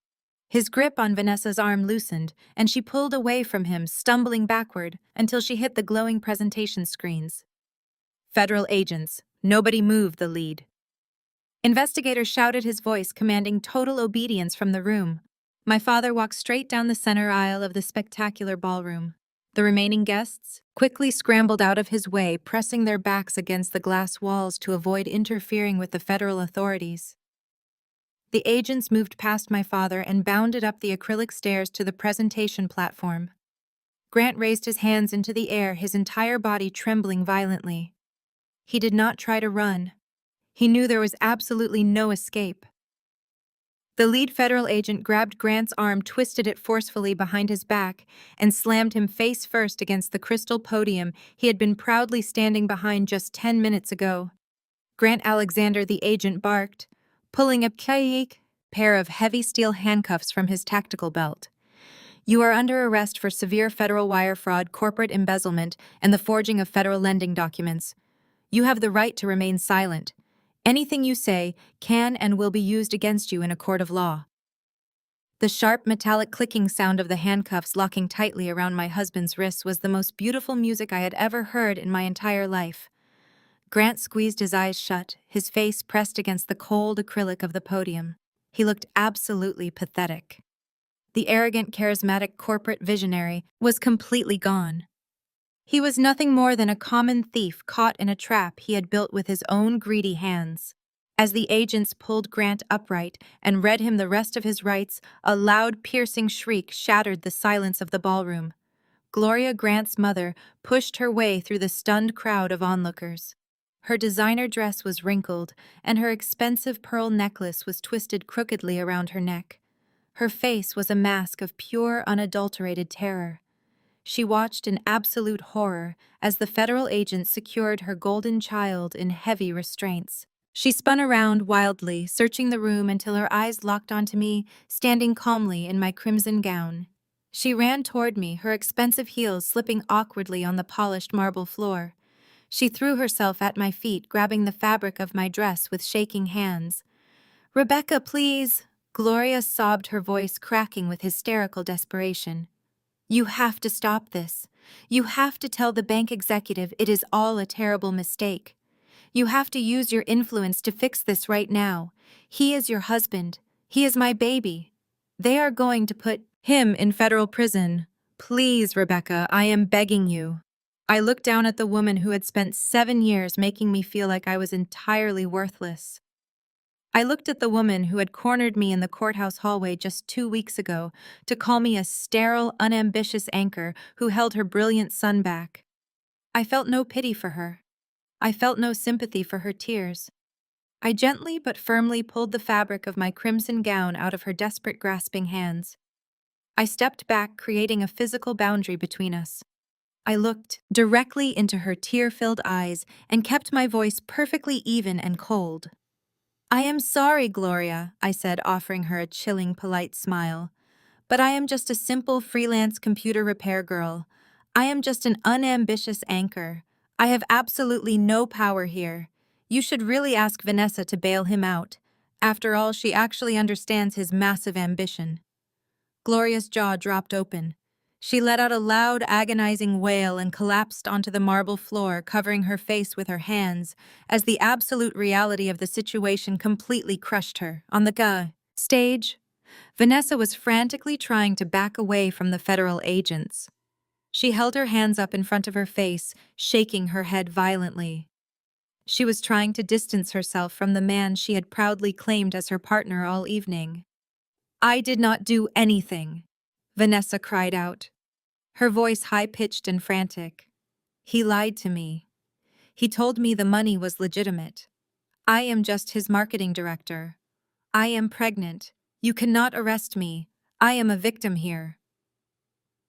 Speaker 1: His grip on Vanessa's arm loosened, and she pulled away from him, stumbling backward until she hit the glowing presentation screens. Federal agents, nobody move, the lead. Investigator shouted, his voice commanding total obedience from the room. My father walked straight down the center aisle of the spectacular ballroom. The remaining guests quickly scrambled out of his way, pressing their backs against the glass walls to avoid interfering with the federal authorities. The agents moved past my father and bounded up the acrylic stairs to the presentation platform. Grant raised his hands into the air, his entire body trembling violently. He did not try to run. He knew there was absolutely no escape. The lead federal agent grabbed Grant's arm, twisted it forcefully behind his back, and slammed him face first against the crystal podium he had been proudly standing behind just 10 minutes ago. Grant Alexander, the agent, barked, pulling a pair of heavy steel handcuffs from his tactical belt. You are under arrest for severe federal wire fraud, corporate embezzlement, and the forging of federal lending documents. You have the right to remain silent. Anything you say can and will be used against you in a court of law. The sharp, metallic clicking sound of the handcuffs locking tightly around my husband's wrists was the most beautiful music I had ever heard in my entire life. Grant squeezed his eyes shut, his face pressed against the cold acrylic of the podium. He looked absolutely pathetic. The arrogant, charismatic corporate visionary was completely gone. He was nothing more than a common thief caught in a trap he had built with his own greedy hands. As the agents pulled Grant upright and read him the rest of his rights, a loud, piercing shriek shattered the silence of the ballroom. Gloria Grant's mother pushed her way through the stunned crowd of onlookers. Her designer dress was wrinkled, and her expensive pearl necklace was twisted crookedly around her neck. Her face was a mask of pure, unadulterated terror. She watched in absolute horror as the federal agent secured her golden child in heavy restraints. She spun around wildly, searching the room until her eyes locked onto me, standing calmly in my crimson gown. She ran toward me, her expensive heels slipping awkwardly on the polished marble floor. She threw herself at my feet, grabbing the fabric of my dress with shaking hands. "Rebecca, please!" Gloria sobbed, her voice cracking with hysterical desperation. "You have to stop this. You have to tell the bank executive it is all a terrible mistake. You have to use your influence to fix this right now. He is your husband. He is my baby. They are going to put him in federal prison. Please, Rebecca, I am begging you." I looked down at the woman who had spent 7 years making me feel like I was entirely worthless. I looked at the woman who had cornered me in the courthouse hallway just 2 weeks ago to call me a sterile, unambitious anchor who held her brilliant son back. I felt no pity for her. I felt no sympathy for her tears. I gently but firmly pulled the fabric of my crimson gown out of her desperate, grasping hands. I stepped back, creating a physical boundary between us. I looked directly into her tear-filled eyes and kept my voice perfectly even and cold. "I am sorry, Gloria," I said, offering her a chilling, polite smile. "But I am just a simple freelance computer repair girl. I am just an unambitious anchor. I have absolutely no power here. You should really ask Vanessa to bail him out. After all, she actually understands his massive ambition." Gloria's jaw dropped open. She let out a loud, agonizing wail and collapsed onto the marble floor, covering her face with her hands, as the absolute reality of the situation completely crushed her. On the stage, Vanessa was frantically trying to back away from the federal agents. She held her hands up in front of her face, shaking her head violently. She was trying to distance herself from the man she had proudly claimed as her partner all evening. "I did not do anything," Vanessa cried out, her voice high-pitched and frantic. "He lied to me. He told me the money was legitimate. I am just his marketing director. I am pregnant. You cannot arrest me. I am a victim here."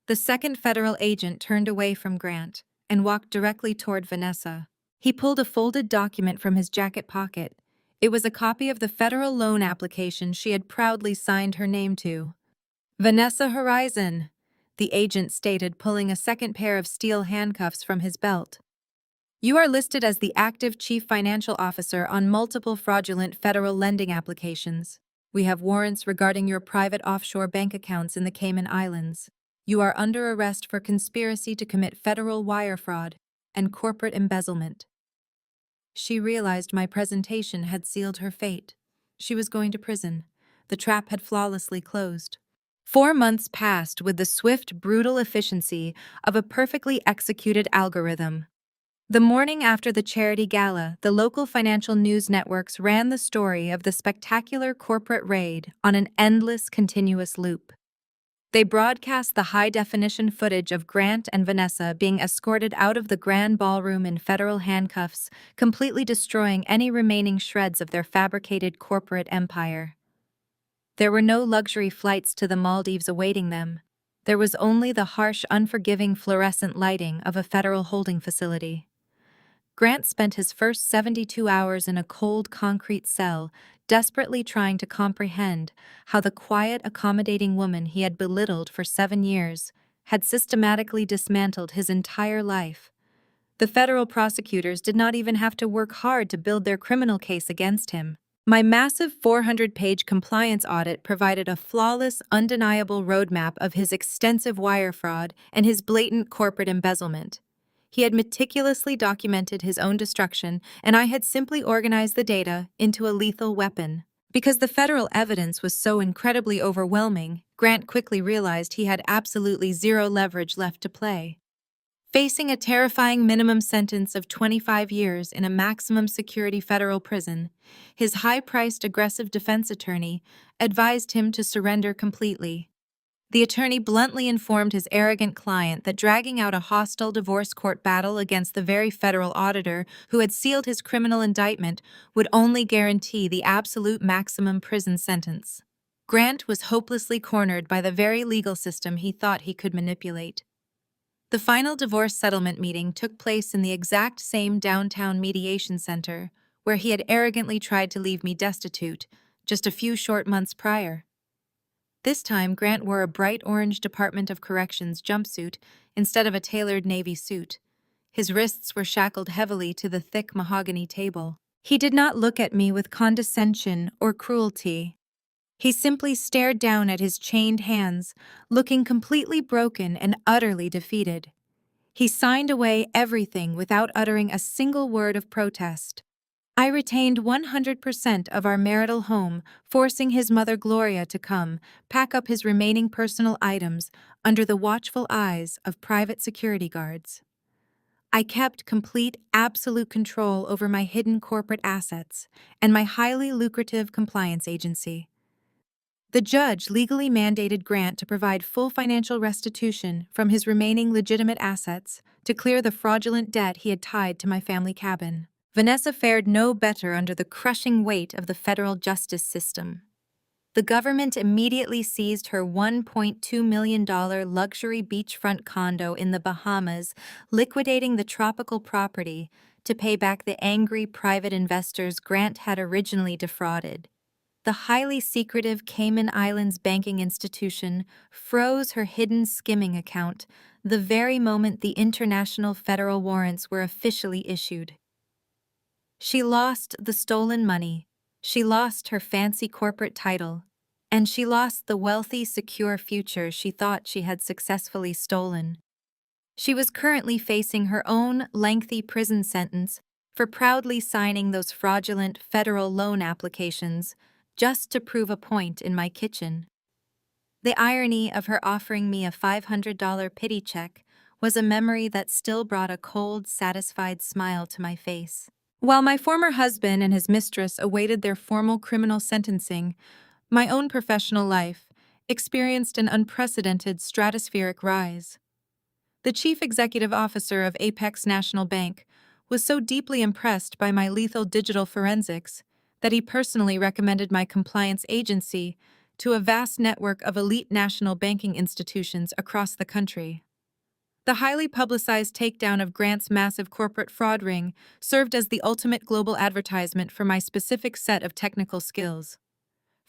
Speaker 1: The second federal agent turned away from Grant and walked directly toward Vanessa. He pulled a folded document from his jacket pocket. It was a copy of the federal loan application she had proudly signed her name to. "Vanessa Horizon," the agent stated, pulling a second pair of steel handcuffs from his belt. "You are listed as the active chief financial officer on multiple fraudulent federal lending applications. We have warrants regarding your private offshore bank accounts in the Cayman Islands. You are under arrest for conspiracy to commit federal wire fraud and corporate embezzlement." She realized my presentation had sealed her fate. She was going to prison. The trap had flawlessly closed. 4 months passed with the swift, brutal efficiency of a perfectly executed algorithm. The morning after the charity gala, the local financial news networks ran the story of the spectacular corporate raid on an endless, continuous loop. They broadcast the high-definition footage of Grant and Vanessa being escorted out of the grand ballroom in federal handcuffs, completely destroying any remaining shreds of their fabricated corporate empire. There were no luxury flights to the Maldives awaiting them. There was only the harsh, unforgiving fluorescent lighting of a federal holding facility. Grant spent his first 72 hours in a cold concrete cell, desperately trying to comprehend how the quiet, accommodating woman he had belittled for 7 years had systematically dismantled his entire life. The federal prosecutors did not even have to work hard to build their criminal case against him. My massive 400-page compliance audit provided a flawless, undeniable roadmap of his extensive wire fraud and his blatant corporate embezzlement. He had meticulously documented his own destruction, and I had simply organized the data into a lethal weapon. Because the federal evidence was so incredibly overwhelming, Grant quickly realized he had absolutely zero leverage left to play. Facing a terrifying minimum sentence of 25 years in a maximum security federal prison, his high-priced, aggressive defense attorney advised him to surrender completely. The attorney bluntly informed his arrogant client that dragging out a hostile divorce court battle against the very federal auditor who had sealed his criminal indictment would only guarantee the absolute maximum prison sentence. Grant was hopelessly cornered by the very legal system he thought he could manipulate. The final divorce settlement meeting took place in the exact same downtown mediation center where he had arrogantly tried to leave me destitute just a few short months prior. This time, Grant wore a bright orange Department of Corrections jumpsuit instead of a tailored Navy suit. His wrists were shackled heavily to the thick mahogany table. He did not look at me with condescension or cruelty. He simply stared down at his chained hands, looking completely broken and utterly defeated. He signed away everything without uttering a single word of protest. I retained 100% of our marital home, forcing his mother Gloria to come, pack up his remaining personal items under the watchful eyes of private security guards. I kept complete, absolute control over my hidden corporate assets and my highly lucrative compliance agency. The judge legally mandated Grant to provide full financial restitution from his remaining legitimate assets to clear the fraudulent debt he had tied to my family cabin. Vanessa fared no better under the crushing weight of the federal justice system. The government immediately seized her $1.2 million luxury beachfront condo in the Bahamas, liquidating the tropical property to pay back the angry private investors Grant had originally defrauded. The highly secretive Cayman Islands banking institution froze her hidden skimming account the very moment the international federal warrants were officially issued. She lost the stolen money. She lost her fancy corporate title. and she lost the wealthy, secure future she thought she had successfully stolen. She was currently facing her own lengthy prison sentence for proudly signing those fraudulent federal loan applications just to prove a point in my kitchen. The irony of her offering me a $500 pity check was a memory that still brought a cold, satisfied smile to my face. While my former husband and his mistress awaited their formal criminal sentencing, my own professional life experienced an unprecedented stratospheric rise. The chief executive officer of Apex National Bank was so deeply impressed by my lethal digital forensics that he personally recommended my compliance agency to a vast network of elite national banking institutions across the country. The highly publicized takedown of Grant's massive corporate fraud ring served as the ultimate global advertisement for my specific set of technical skills.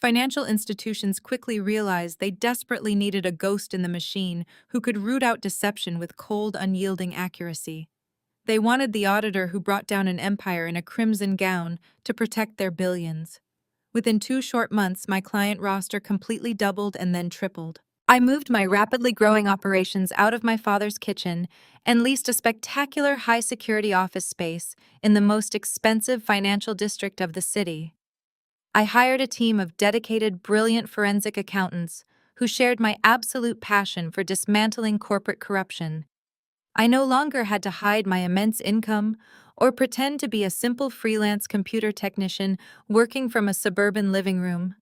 Speaker 1: Financial institutions quickly realized they desperately needed a ghost in the machine who could root out deception with cold, unyielding accuracy. They wanted the auditor who brought down an empire in a crimson gown to protect their billions. Within 2 short months, my client roster completely doubled and then tripled. I moved my rapidly growing operations out of my father's kitchen and leased a spectacular high-security office space in the most expensive financial district of the city. I hired a team of dedicated, brilliant forensic accountants who shared my absolute passion for dismantling corporate corruption. I no longer had to hide my immense income or pretend to be a simple freelance computer technician working from a suburban living room.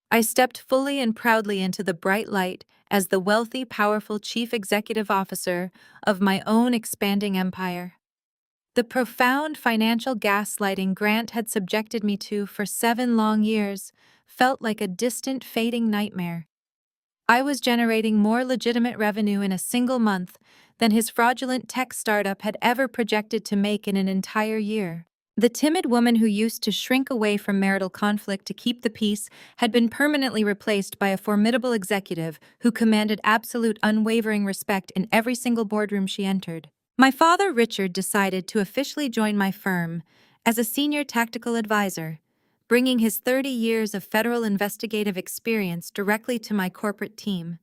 Speaker 1: I stepped fully and proudly into the bright light as the wealthy, powerful chief executive officer of my own expanding empire. The profound financial gaslighting Grant had subjected me to for 7 long years felt like a distant, fading nightmare. I was generating more legitimate revenue in a single month than his fraudulent tech startup had ever projected to make in an entire year. The timid woman who used to shrink away from marital conflict to keep the peace had been permanently replaced by a formidable executive who commanded absolute, unwavering respect in every single boardroom she entered. My father, Richard, decided to officially join my firm as a senior tactical advisor, bringing his 30 years of federal investigative experience directly to my corporate team.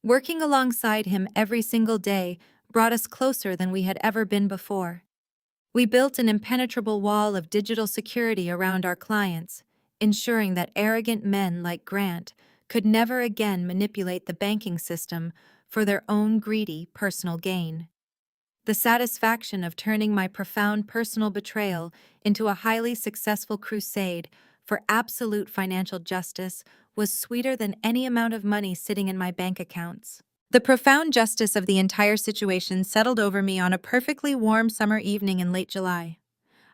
Speaker 1: Working alongside him every single day brought us closer than we had ever been before. We built an impenetrable wall of digital security around our clients, ensuring that arrogant men like Grant could never again manipulate the banking system for their own greedy personal gain. The satisfaction of turning my profound personal betrayal into a highly successful crusade for absolute financial justice was sweeter than any amount of money sitting in my bank accounts. The profound justice of the entire situation settled over me on a perfectly warm summer evening in late July.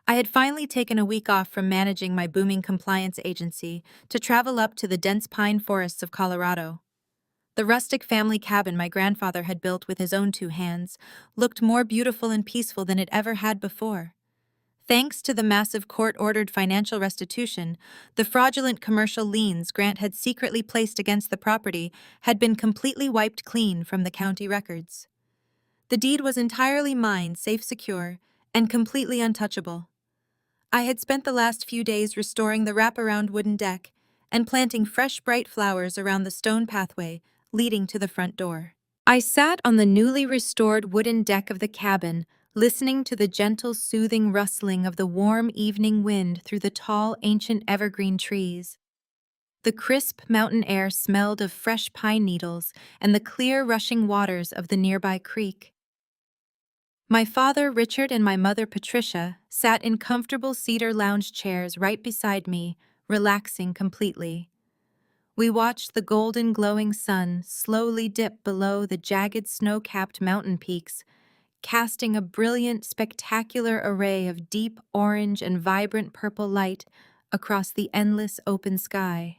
Speaker 1: I had finally taken a week off from managing my booming compliance agency to travel up to the dense pine forests of Colorado. The rustic family cabin my grandfather had built with his own 2 hands looked more beautiful and peaceful than it ever had before. Thanks to the massive court-ordered financial restitution, the fraudulent commercial liens Grant had secretly placed against the property had been completely wiped clean from the county records. The deed was entirely mine, safe, secure, and completely untouchable. I had spent the last few days restoring the wraparound wooden deck and planting fresh, bright flowers around the stone pathway leading to the front door. I sat on the newly restored wooden deck of the cabin, listening to the gentle, soothing rustling of the warm evening wind through the tall, ancient evergreen trees. The crisp mountain air smelled of fresh pine needles and the clear, rushing waters of the nearby creek. My father, Richard, and my mother, Patricia, sat in comfortable cedar lounge chairs right beside me, relaxing completely. We watched the golden glowing sun slowly dip below the jagged snow-capped mountain peaks, casting a brilliant, spectacular array of deep orange and vibrant purple light across the endless open sky.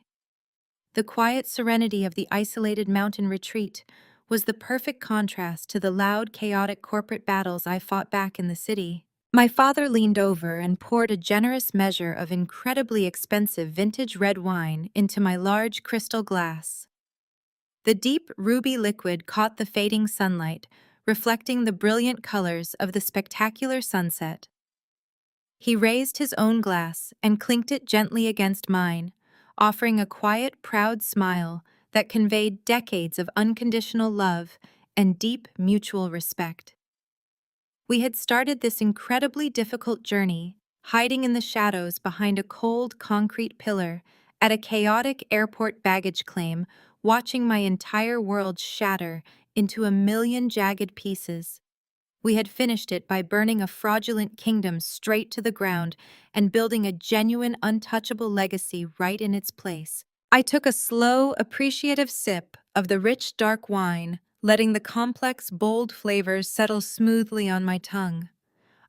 Speaker 1: The quiet serenity of the isolated mountain retreat was the perfect contrast to the loud, chaotic corporate battles I fought back in the city. My father leaned over and poured a generous measure of incredibly expensive vintage red wine into my large crystal glass. The deep ruby liquid caught the fading sunlight, reflecting the brilliant colors of the spectacular sunset. He raised his own glass and clinked it gently against mine, offering a quiet, proud smile that conveyed decades of unconditional love and deep mutual respect. We had started this incredibly difficult journey, hiding in the shadows behind a cold concrete pillar at a chaotic airport baggage claim, watching my entire world shatter into a million jagged pieces. We had finished it by burning a fraudulent kingdom straight to the ground and building a genuine, untouchable legacy right in its place. I took a slow, appreciative sip of the rich, dark wine, letting the complex, bold flavors settle smoothly on my tongue.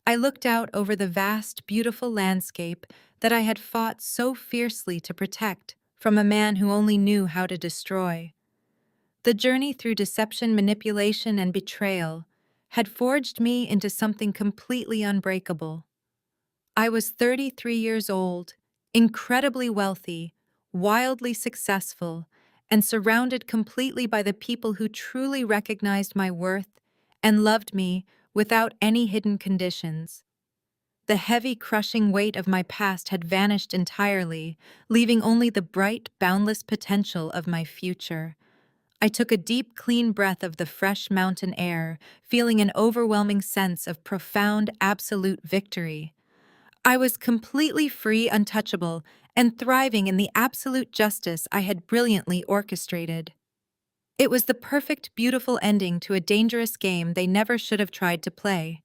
Speaker 1: I looked out over the vast, beautiful landscape that I had fought so fiercely to protect from a man who only knew how to destroy. The journey through deception, manipulation, and betrayal had forged me into something completely unbreakable. I was 33 years old, incredibly wealthy, wildly successful, and surrounded completely by the people who truly recognized my worth and loved me without any hidden conditions. The heavy, crushing weight of my past had vanished entirely, leaving only the bright, boundless potential of my future. I took a deep, clean breath of the fresh mountain air, feeling an overwhelming sense of profound, absolute victory. I was completely free, untouchable, and thriving in the absolute justice I had brilliantly orchestrated. It was the perfect, beautiful ending to a dangerous game they never should have tried to play.